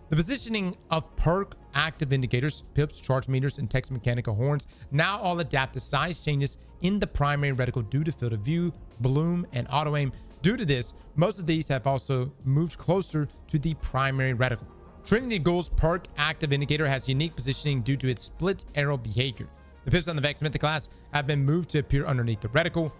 The positioning of perk active indicators, pips, charge meters, and text mechanical horns now all adapt to size changes in the primary reticle due to field of view, bloom, and auto aim. Due to this, most of these have also moved closer to the primary reticle. Trinity Ghoul's perk active indicator has unique positioning due to its split arrow behavior. The pips on the Vex Mythic class have been moved to appear underneath the reticle.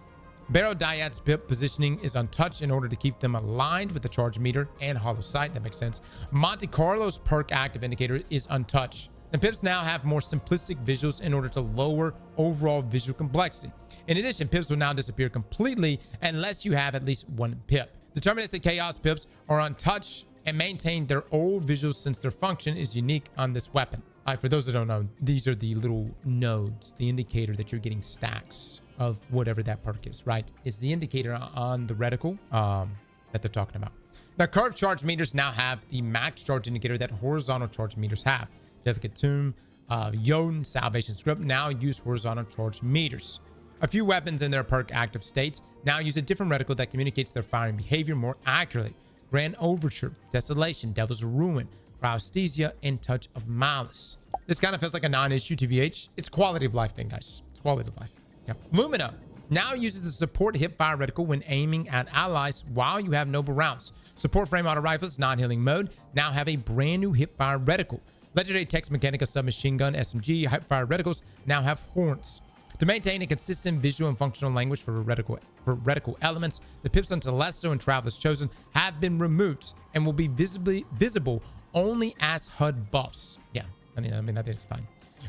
Barrow Dyad's pip positioning is untouched in order to keep them aligned with the charge meter and hollow sight. That makes sense. Monte Carlo's perk active indicator is untouched. The pips now have more simplistic visuals in order to lower overall visual complexity. In addition, pips will now disappear completely unless you have at least one pip. Deterministic Chaos pips are untouched and maintain their old visuals since their function is unique on this weapon. For those that don't know, these are the little nodes, the indicator that you're getting stacks of whatever that perk is, right? It's the indicator on the reticle that they're talking about. Now, curved charge meters now have the max charge indicator that horizontal charge meters have. Delicate Tomb, Jotun, Salvation Script now use horizontal charge meters. A few weapons in their perk active states now use a different reticle that communicates their firing behavior more accurately. Grand Overture, Desolation, Devil's Ruin, Cryosthesia, and Touch of Malice. This kind of feels like a non-issue, TBH. It's quality of life thing, guys. It's quality of life. Yep. Lumina now uses the support hipfire reticle when aiming at allies while you have noble rounds. Support frame auto rifles, non-healing mode, now have a brand new hipfire reticle. Legendary Text Mechanica submachine gun SMG hipfire reticles now have horns. To maintain a consistent visual and functional language for reticle elements, the pips on Telesto and Traveler's Chosen have been removed and will be visible only as HUD buffs. Yeah, I mean that is fine.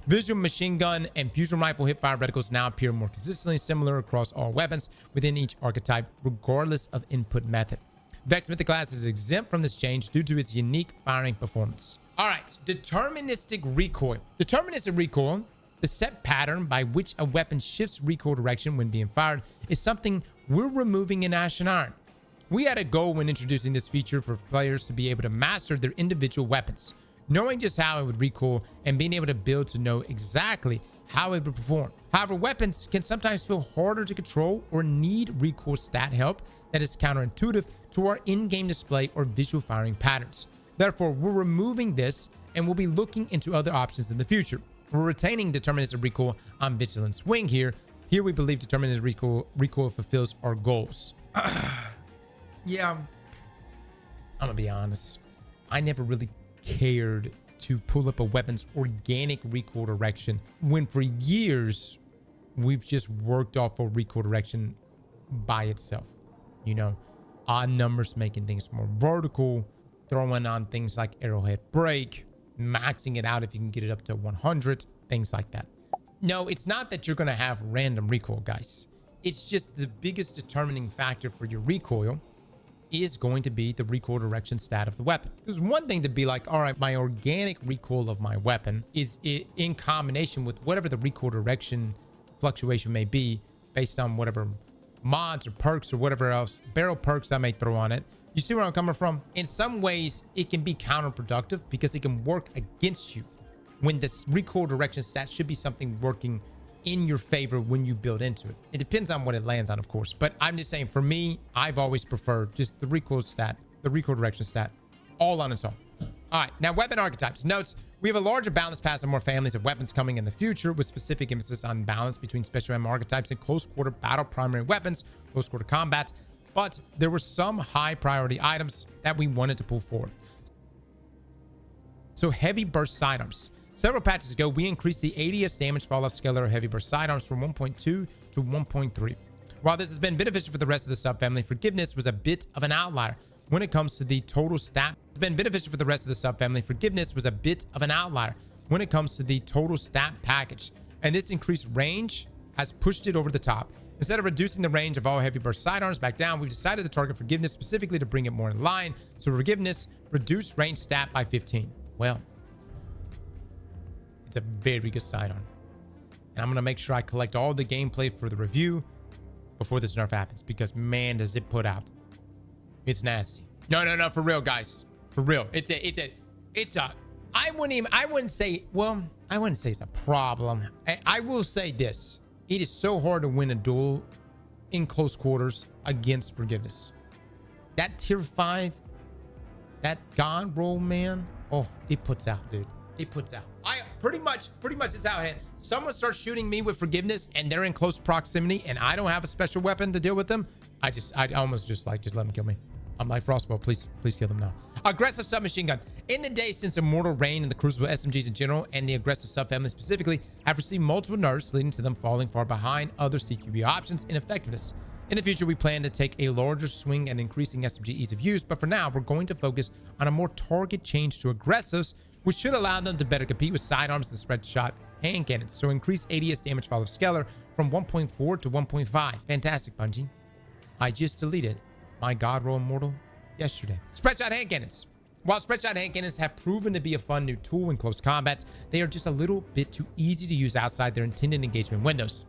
Visual machine gun and fusion rifle hipfire reticles now appear more consistently similar across all weapons within each archetype, regardless of input method. Vex Mythic class is exempt from this change due to its unique firing performance. All right, deterministic recoil. Deterministic recoil The set pattern by which a weapon shifts recoil direction when being fired is something we're removing in Ashen Iron. We had a goal when introducing this feature for players to be able to master their individual weapons, knowing just how it would recoil and being able to build to know exactly how it would perform. However, weapons can sometimes feel harder to control or need recoil stat help that is counterintuitive to our in-game display or visual firing patterns. Therefore, we're removing this and we'll be looking into other options in the future. We're retaining deterministic recoil on Vigilant Swing here. Here we believe deterministic recoil fulfills our goals. Yeah, I'm gonna be honest. I never really cared to pull up a weapon's organic recoil direction when for years we've just worked off a recoil direction by itself. You know, odd numbers making things more vertical, throwing on things like arrowhead break, maxing it out if you can get it up to 100, things like that. No, it's not that you're going to have random recoil, guys. It's just the biggest determining factor for your recoil is going to be the recoil direction stat of the weapon. There's one thing to be like, all right, my organic recoil of my weapon is in combination with whatever the recoil direction fluctuation may be based on whatever mods or perks or whatever else, barrel perks I may throw on it. You see where I'm coming from? In some ways, it can be counterproductive because it can work against you when this recoil direction stat should be something working in your favor when you build into it. It depends on what it lands on, of course. But I'm just saying, for me, I've always preferred just the recoil stat, the recoil direction stat, all on its own. All right, now weapon archetypes. Notes, we have a larger balance pass and more families of weapons coming in the future with specific emphasis on balance between special ammo archetypes and close quarter battle primary weapons, close quarter combat. But there were some high priority items that we wanted to pull forward. So heavy burst sidearms. Several patches ago, we increased the ADS damage falloff scalar of heavy burst sidearms from 1.2 to 1.3. While this has been beneficial for the rest of the subfamily, Forgiveness was a bit of an outlier when it comes to the total stat. It's been beneficial for the rest of the subfamily. Forgiveness was a bit of an outlier when it comes to the total stat package. And this increased range has pushed it over the top. Instead of reducing the range of all heavy burst sidearms back down, we've decided to target Forgiveness specifically to bring it more in line. So Forgiveness reduced range stat by 15. Well, it's a very good sidearm. And I'm going to make sure I collect all the gameplay for the review before this nerf happens, because man, does it put out. It's nasty. No, for real, guys. For real. It's a, I wouldn't say it's a problem. I will say this. It is so hard to win a duel in close quarters against Forgiveness. That tier 5, that God roll, man. Oh, it puts out, dude. It puts out. I pretty much it's out here. Someone starts shooting me with Forgiveness and they're in close proximity and I don't have a special weapon to deal with them. I almost just let them kill me. I'm like, Frostbow, please kill them now. Aggressive submachine gun. In the days since Immortal Reign and the Crucible SMGs in general, and the aggressive subfamily specifically, have received multiple nerfs, leading to them falling far behind other CQB options in effectiveness. In the future, we plan to take a larger swing at increasing SMG ease of use, but for now, we're going to focus on a more target change to aggressives, which should allow them to better compete with sidearms and spread shot hand cannons. So increase ADS damage fall of scalar from 1.4 to 1.5. Fantastic, Bungie. I just deleted my God Roll Immortal yesterday. Spread shot hand cannons. While spread shot hand cannons have proven to be a fun new tool in close combat, they are just a little bit too easy to use outside their intended engagement windows,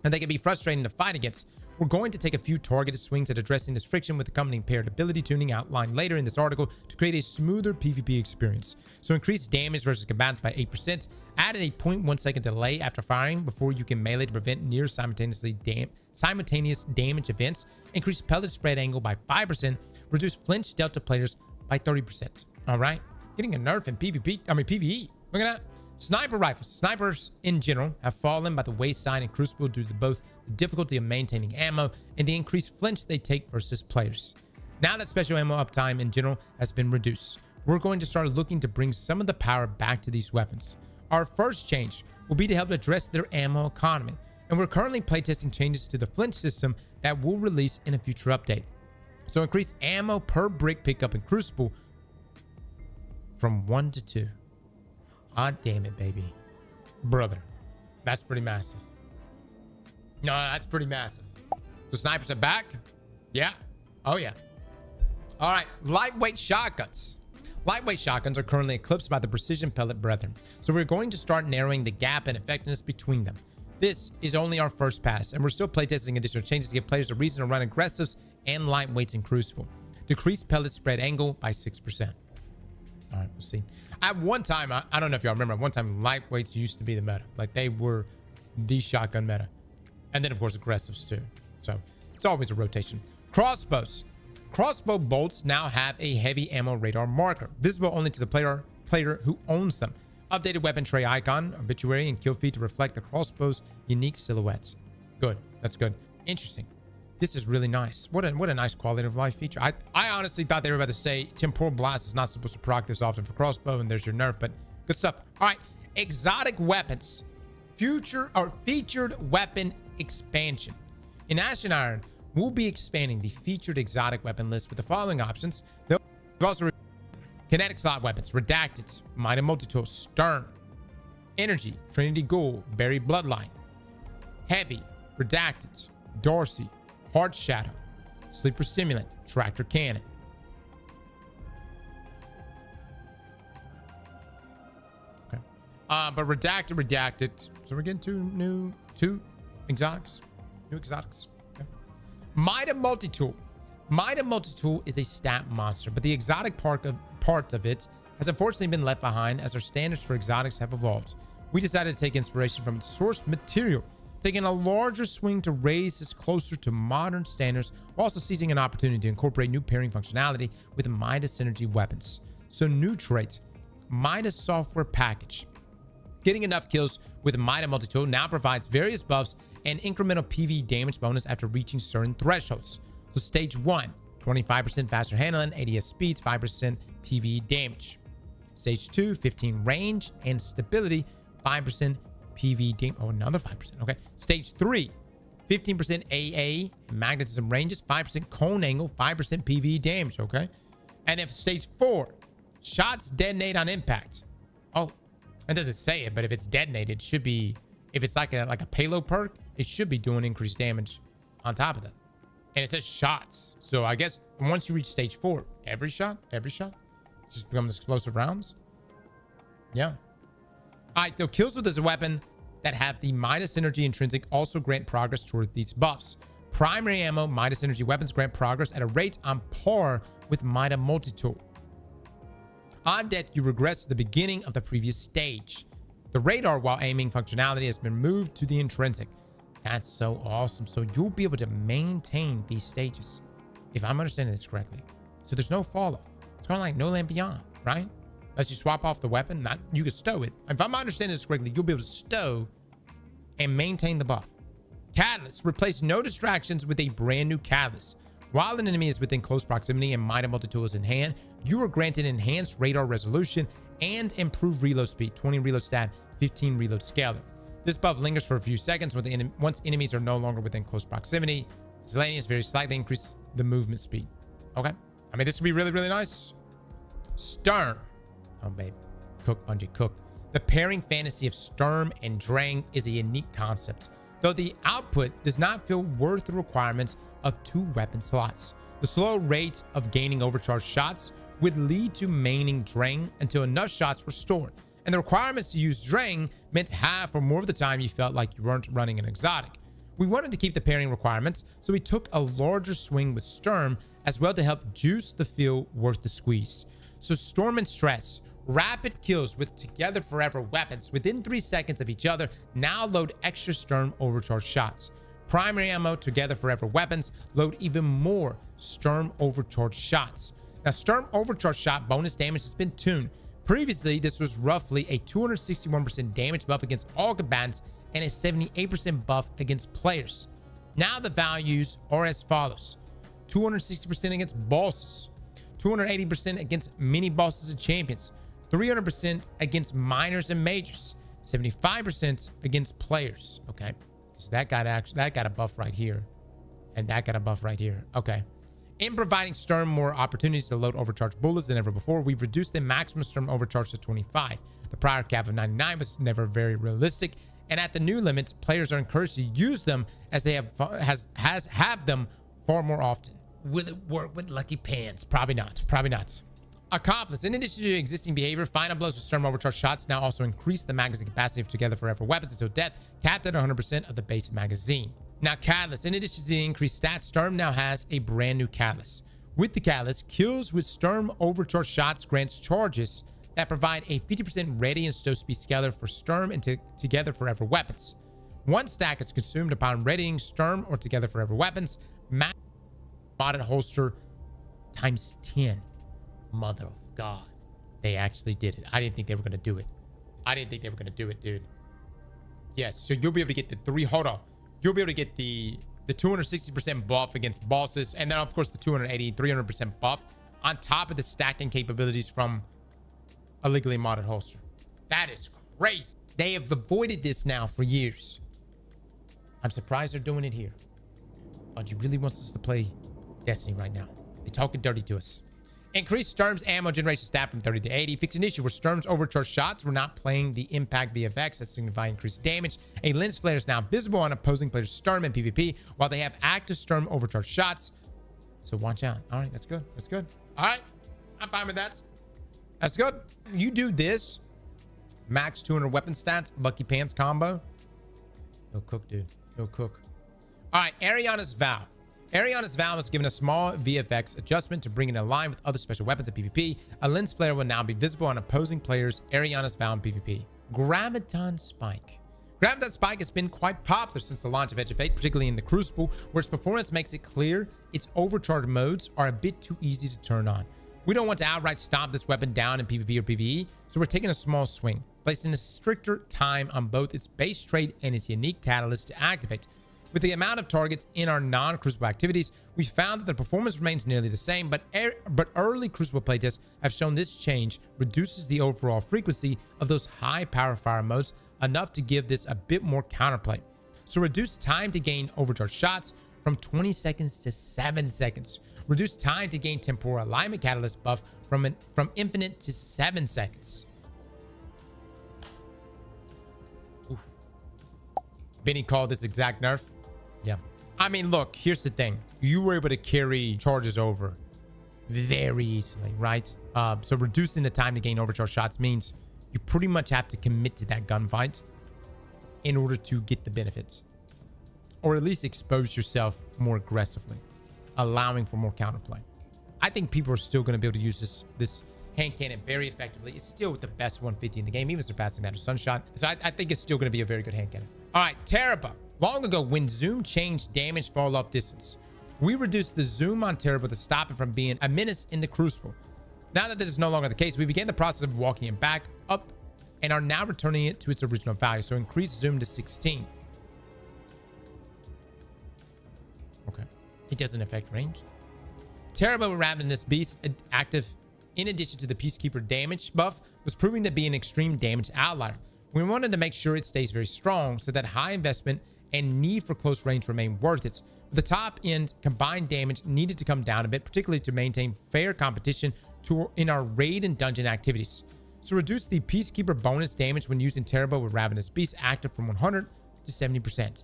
and they can be frustrating to fight against. We're going to take a few targeted swings at addressing this friction with accompanying paired ability tuning outlined later in this article to create a smoother PvP experience. So increase damage versus combatants by 8%, add a 0.1 second delay after firing before you can melee to prevent near simultaneous damage events, increase pellet spread angle by 5%, reduce flinch delta players by 30%. All right, getting a nerf in PvE. Look at that. Sniper rifles. Snipers in general have fallen by the wayside in Crucible due to both the difficulty of maintaining ammo and the increased flinch they take versus players. Now that special ammo uptime in general has been reduced, we're going to start looking to bring some of the power back to these weapons. Our first change will be to help address their ammo economy, and we're currently playtesting changes to the flinch system that will release in a future update. So increase ammo per brick pickup in Crucible from 1 to 2. Ah, damn it, baby. Brother, that's pretty massive. No, that's pretty massive. So snipers are back? Yeah. Oh, yeah. All right. Lightweight shotguns. Lightweight shotguns are currently eclipsed by the precision pellet brethren, so we're going to start narrowing the gap in effectiveness between them. This is only our first pass, and we're still playtesting additional changes to give players a reason to run aggressives and lightweights in Crucible. Decrease pellet spread angle by 6%. All right, we'll see. At one time, I don't know if y'all remember, at one time, lightweights used to be the meta. Like, they were the shotgun meta. And then, of course, aggressives, too. So, it's always a rotation. Crossbows. Crossbow bolts now have a heavy ammo radar marker, visible only to the player who owns them. Updated weapon tray icon, obituary, and kill feed to reflect the crossbow's unique silhouettes. Good. That's good. Interesting. This is really nice. What a nice quality of life feature. I honestly thought they were about to say Temporal Blast is not supposed to proc this often for crossbow, and there's your nerf, but good stuff. All right. Exotic weapons. Featured weapon expansion. In Ashen Iron, we'll be expanding the featured exotic weapon list with the following options. They'll also kinetic slot weapons, Redacted, Mighty Multitool, Stern, Energy, Trinity Ghoul, Berry Bloodline, Heavy, Redacted, Dorsey, Heart Shadow, Sleeper Simulant, Tractor Cannon. Okay. But redacted. So we're getting two exotics. New exotics. Okay. Mighty Multitool. Mighty Multitool is a stat monster, but the exotic part of it has unfortunately been left behind as our standards for exotics have evolved. We decided to take inspiration from its source material, taking a larger swing to raise this closer to modern standards, while also seizing an opportunity to incorporate new pairing functionality with Midas synergy weapons. So new trait, Midas software package. Getting enough kills with Mighty Multitool now provides various buffs and incremental PV damage bonus after reaching certain thresholds. So stage 1, 25% faster handling, ADS speeds, 5% PV damage. Stage 2, 15 range and stability, 5% PV damage. Oh, another 5%. Okay. Stage 3, 15% AA magnetism ranges, 5% cone angle, 5% PV damage. Okay. And if stage 4, shots detonate on impact. Oh, it doesn't say it, but if it's detonated, it should be, if it's like a payload perk, it should be doing increased damage on top of that. And it says shots. So I guess once you reach stage 4, every shot, it's just become explosive rounds. Yeah. All right, so kills with this weapon that have the Midas Energy intrinsic also grant progress toward these buffs. Primary ammo Midas Energy weapons grant progress at a rate on par with Midas Multitool. On death, you regress to the beginning of the previous stage. The radar while aiming functionality has been moved to the intrinsic. That's so awesome. So you'll be able to maintain these stages, if I'm understanding this correctly. So there's no fall off. It's kind of like No Land Beyond, right? Unless you swap off the weapon, you can stow it. If I'm understanding this correctly, you'll be able to stow and maintain the buff. Catalyst. Replace no distractions with a brand new catalyst. While an enemy is within close proximity and Mighty Multitool is in hand, you are granted enhanced radar resolution and improved reload speed, 20 reload stat, 15 reload scalar. This buff lingers for a few seconds once enemies are no longer within close proximity. Miscellaneous very slightly increase the movement speed. Okay. I mean, this would be really, really nice. Sturm. Oh, babe. Cook, Bungie, cook. The pairing fantasy of Sturm and Drang is a unique concept, though the output does not feel worth the requirements of 2 weapon slots. The slow rate of gaining overcharged shots would lead to maining Drang until enough shots were stored, and the requirements to use Drang meant half or more of the time you felt like you weren't running an exotic. We wanted to keep the pairing requirements, so we took a larger swing with Sturm as well to help juice the feel worth the squeeze. So Storm and Stress, rapid kills with Together Forever weapons within 3 seconds of each other now load extra Sturm overcharge shots. Primary ammo Together Forever weapons load even more Sturm overcharge shots. Now, Sturm overcharge shot bonus damage has been tuned. Previously, this was roughly a 261% damage buff against all combatants and a 78% buff against players. Now the values are as follows: 260% against bosses, 280% against mini bosses and champions, 300% against minors and majors, 75% against players. Okay, so that got a buff right here, and that got a buff right here. Okay. In providing Sturm more opportunities to load overcharged bullets than ever before, we've reduced the maximum Sturm overcharge to 25. The prior cap of 99 was never very realistic, and at the new limits, players are encouraged to use them as they have them far more often. Will it work with Lucky Pants? Probably not. Probably not. Accomplice. In addition to existing behavior, final blows with Sturm overcharged shots now also increase the magazine capacity of Together Forever weapons until death, capped at 100% of the base magazine. Now, Catalyst. In addition to the increased stats, Sturm now has a brand new Catalyst. With the Catalyst, kills with Sturm overcharged shots grants charges that provide a 50% ready and stow speed scaler for Sturm and Together Forever weapons. One stack is consumed upon readying Sturm or Together Forever weapons. Modded holster times 10. Mother of God. They actually did it. I didn't think they were going to do it. I didn't think they were going to do it, dude. Yes, so you'll be able to get the three. Hold on. You'll be able to get the 260% buff against bosses. And then, of course, the 280, 300% buff on top of the stacking capabilities from a legally modded holster. That is crazy. They have avoided this now for years. I'm surprised they're doing it here. Bungie really wants us to play Destiny right now. They're talking dirty to us. Increased Sturm's ammo generation stat from 30 to 80. Fix an issue where Sturm's overcharged shots were not playing the impact VFX that signify increased damage. A lens flare is now visible on opposing players' Sturm and PvP while they have active Sturm overcharged shots. So watch out. All right, that's good. That's good. All right, I'm fine with that. That's good. You do this. Max 200 weapon stats, Bucky Pants combo. No cook, dude. No cook. All right, Ariana's Vow. Ariana's Vow was given a small VFX adjustment to bring it in line with other special weapons in PvP. A lens flare will now be visible on opposing players' Ariana's Vow in PvP. Graviton Spike. Graviton Spike has been quite popular since the launch of Edge of Fate, particularly in the Crucible, where its performance makes it clear its overcharged modes are a bit too easy to turn on. We don't want to outright stomp this weapon down in PvP or PvE, so we're taking a small swing, placing a stricter time on both its base trait and its unique catalyst to activate. With the amount of targets in our non-Crucible activities, we found that the performance remains nearly the same, but early Crucible playtests have shown this change reduces the overall frequency of those high power fire modes enough to give this a bit more counterplay. So reduce time to gain overcharged shots from 20 seconds to 7 seconds. Reduce time to gain temporal alignment catalyst buff from infinite to 7 seconds. Oof. Vinny called this exact nerf. Yeah. I mean, look, here's the thing. You were able to carry charges over very easily, right? So reducing the time to gain overcharge shots means you pretty much have to commit to that gunfight in order to get the benefits. Or at least expose yourself more aggressively, allowing for more counterplay. I think people are still going to be able to use this hand cannon very effectively. It's still the best 150 in the game, even surpassing that of Sunshot. So I think it's still going to be a very good hand cannon. All right, Teraba. Long ago, when zoom changed damage fall off distance, we reduced the zoom on Teraba to stop it from being a menace in the Crucible. Now that this is no longer the case, we began the process of walking it back up and are now returning it to its original value. So increase zoom to 16. Okay. It doesn't affect range. Teraba with Ravenous Beast active in addition to the Peacekeeper damage buff was proving to be an extreme damage outlier. We wanted to make sure it stays very strong so that high investment and need for close range remain worth it. The top end combined damage needed to come down a bit, particularly to maintain fair competition in our raid and dungeon activities. So reduce the Peacekeeper bonus damage when using Teraba with Ravenous Beast active from 100 to 70%.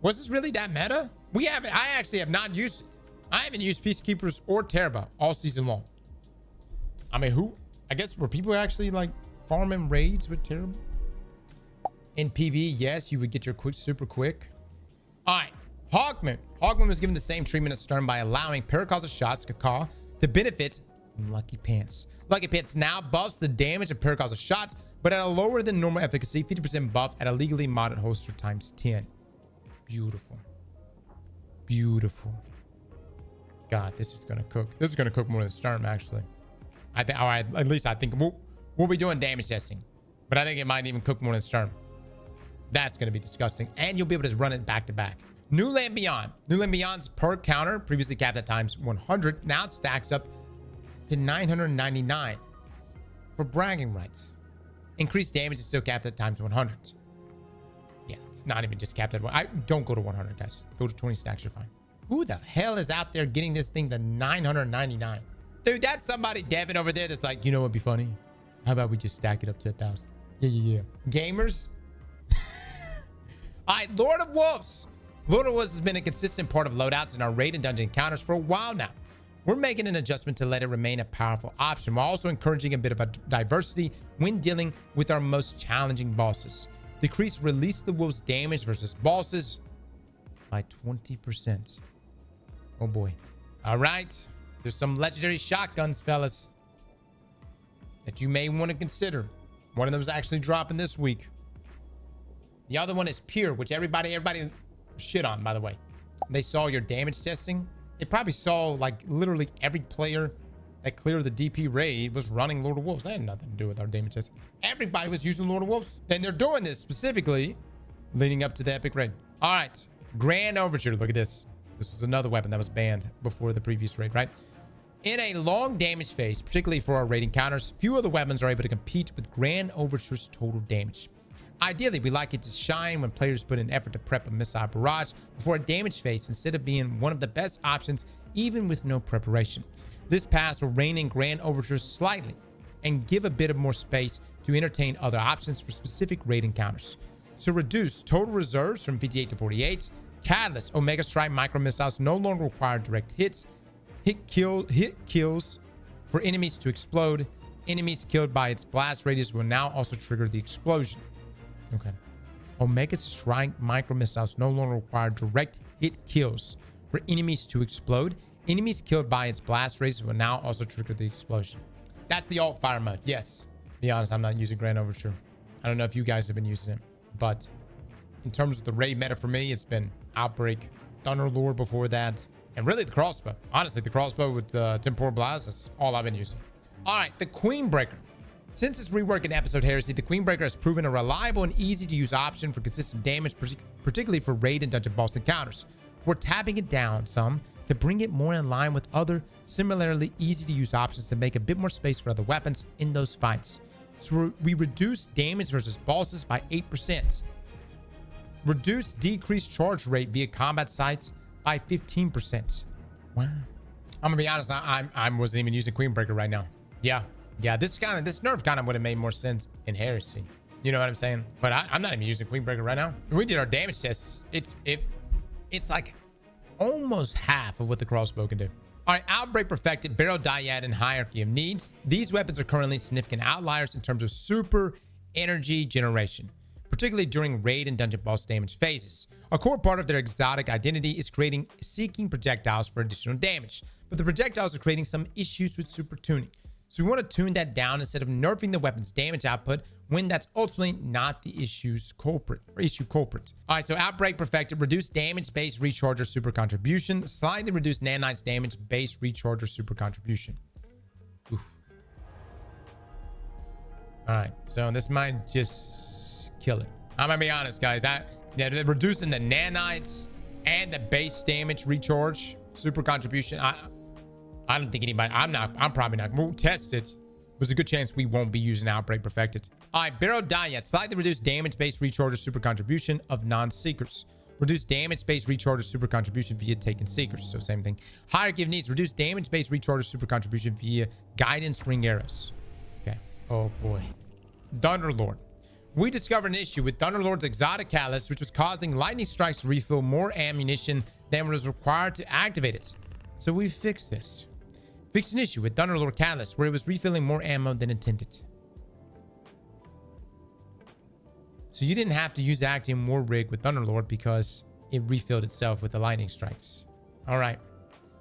Was this really that meta? I actually have not used it. I haven't used Peacekeepers or Teraba all season long. I mean, I guess were people actually like farming raids with Teraba? In PvE, yes, you would get your super quick. All right, Hawkman. Hawkman was given the same treatment as Sturm by allowing Paracausal shots, Cacaw, to benefit from Lucky Pants. Lucky Pants now buffs the damage of Paracausal shots, but at a lower than normal efficacy, 50% buff at a legally modded holster times 10. Beautiful. Beautiful. God, this is gonna cook. This is gonna cook more than Sturm, actually. I think. All right, at least I think we'll be doing damage testing, but I think it might even cook more than Sturm. That's gonna be disgusting, and you'll be able to run it back to back. New Land Beyond. New Land Beyond's perk counter, previously capped at times 100, now stacks up to 999 for bragging rights. Increased damage is still capped at times 100. Yeah, it's not even just capped at one. Don't go to 100, guys. Go to 20 stacks, you're fine. Who the hell is out there getting this thing to 999? Dude, that's somebody Devin over there that's like, you know what'd be funny? How about we just stack it up to 1,000? Yeah. Gamers. All right, Lord of Wolves. Lord of Wolves has been a consistent part of loadouts in our raid and dungeon encounters for a while now. we're making an adjustment to let it remain a powerful option. We're also encouraging a bit of a diversity when dealing with our most challenging bosses. Decrease Release the Wolves damage versus bosses by 20%. Oh boy. All right. There's some legendary shotguns, fellas, that you may want to consider. One of them is actually dropping this week. The other one is Pure, which everybody shit on, by the way. They saw your damage testing. They probably saw like literally every player that cleared the DP raid was running Lord of Wolves. That had nothing to do with our damage testing. Everybody was using Lord of Wolves. And they're doing this specifically leading up to the epic raid. All right. Grand Overture. Look at this. This was another weapon that was banned before the previous raid, right? In a long damage phase, particularly for our raid encounters, few other weapons are able to compete with Grand Overture's total damage. Ideally, we like it to shine when players put in effort to prep a missile barrage before a damage phase instead of being one of the best options even with no preparation. This pass will rein in Grand Overture slightly and give a bit of more space to entertain other options for specific raid encounters. To reduce total reserves from 58 to 48, Catalyst Omega Strike micro missiles no longer require direct hits. Hit kills for enemies to explode. Enemies killed by its blast radius will now also trigger the explosion. Okay. Omega Strike micro missiles no longer require direct hit kills for enemies to explode. Enemies killed by its blast radius will now also trigger the explosion. That's the alt fire mode. Yes. Be honest, I'm not using Grand Overture. I don't know if you guys have been using it, but in terms of the raid meta for me, it's been Outbreak, Thunderlord before that, and really the crossbow. Honestly, the crossbow with Temporal Blast is all I've been using. All right, the Queenbreaker. Since its rework in Episode Heresy, the Queenbreaker has proven a reliable and easy-to-use option for consistent damage, particularly for raid and dungeon boss encounters. We're tapping it down some to bring it more in line with other similarly easy-to-use options to make a bit more space for other weapons in those fights. So we reduce damage versus bosses by 8%. Reduce decreased charge rate via combat sites by 15%. Wow. I'm gonna be honest, I wasn't even using Queenbreaker right now. Yeah, this nerf kind of would have made more sense in Heresy. You know what I'm saying? But I'm not even using Queenbreaker right now. When we did our damage tests, it's like almost half of what the crossbow can do. All right, Outbreak Perfected, Barrel Dyad, and Hierarchy of Needs. These weapons are currently significant outliers in terms of super energy generation, particularly during raid and dungeon boss damage phases. A core part of their exotic identity is seeking projectiles for additional damage, but the projectiles are creating some issues with super tuning. So we want to tune that down instead of nerfing the weapon's damage output when that's ultimately not the issue culprit. All right, so Outbreak Perfected, reduce damage-based recharger super contribution, slightly reduce nanites damage-based recharger super contribution. Oof. All right, so this might just kill it. I'm gonna be honest, guys. They're reducing the nanites and the base damage recharge super contribution. I don't think anybody, I'm probably not. We'll test it. There's a good chance we won't be using Outbreak Perfected. All right, Barrel Dyad, slightly reduced damage-based recharger super contribution of non-seekers. Reduce damage-based recharger super contribution via taken seekers. So same thing. Hierarchy of Needs, reduce damage-based recharger super contribution via guidance ring arrows. Okay. Oh boy. Thunderlord. We discovered an issue with Thunderlord's exotic catalyst, which was causing lightning strikes to refill more ammunition than was required to activate it. So we fixed this. Fixed an issue with Thunderlord Catalyst where it was refilling more ammo than intended. So you didn't have to use Actium War Rig with Thunderlord because it refilled itself with the lightning strikes. All right.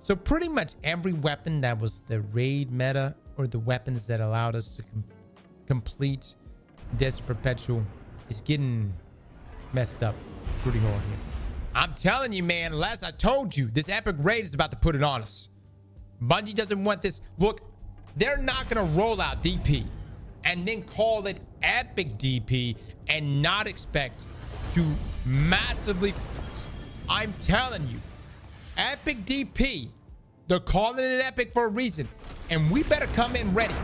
So pretty much every weapon that was the raid meta or the weapons that allowed us to complete Desert Perpetual is getting messed up pretty hard here. I'm telling you, man, Les, I told you, this epic raid is about to put it on us. Bungie doesn't want this. Look, they're not going to roll out DP and then call it epic DP and not expect to massively... I'm telling you, epic DP, they're calling it epic for a reason. And we better come in ready.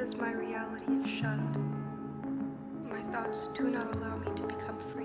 because my reality is shunned. My thoughts do not allow me to become free.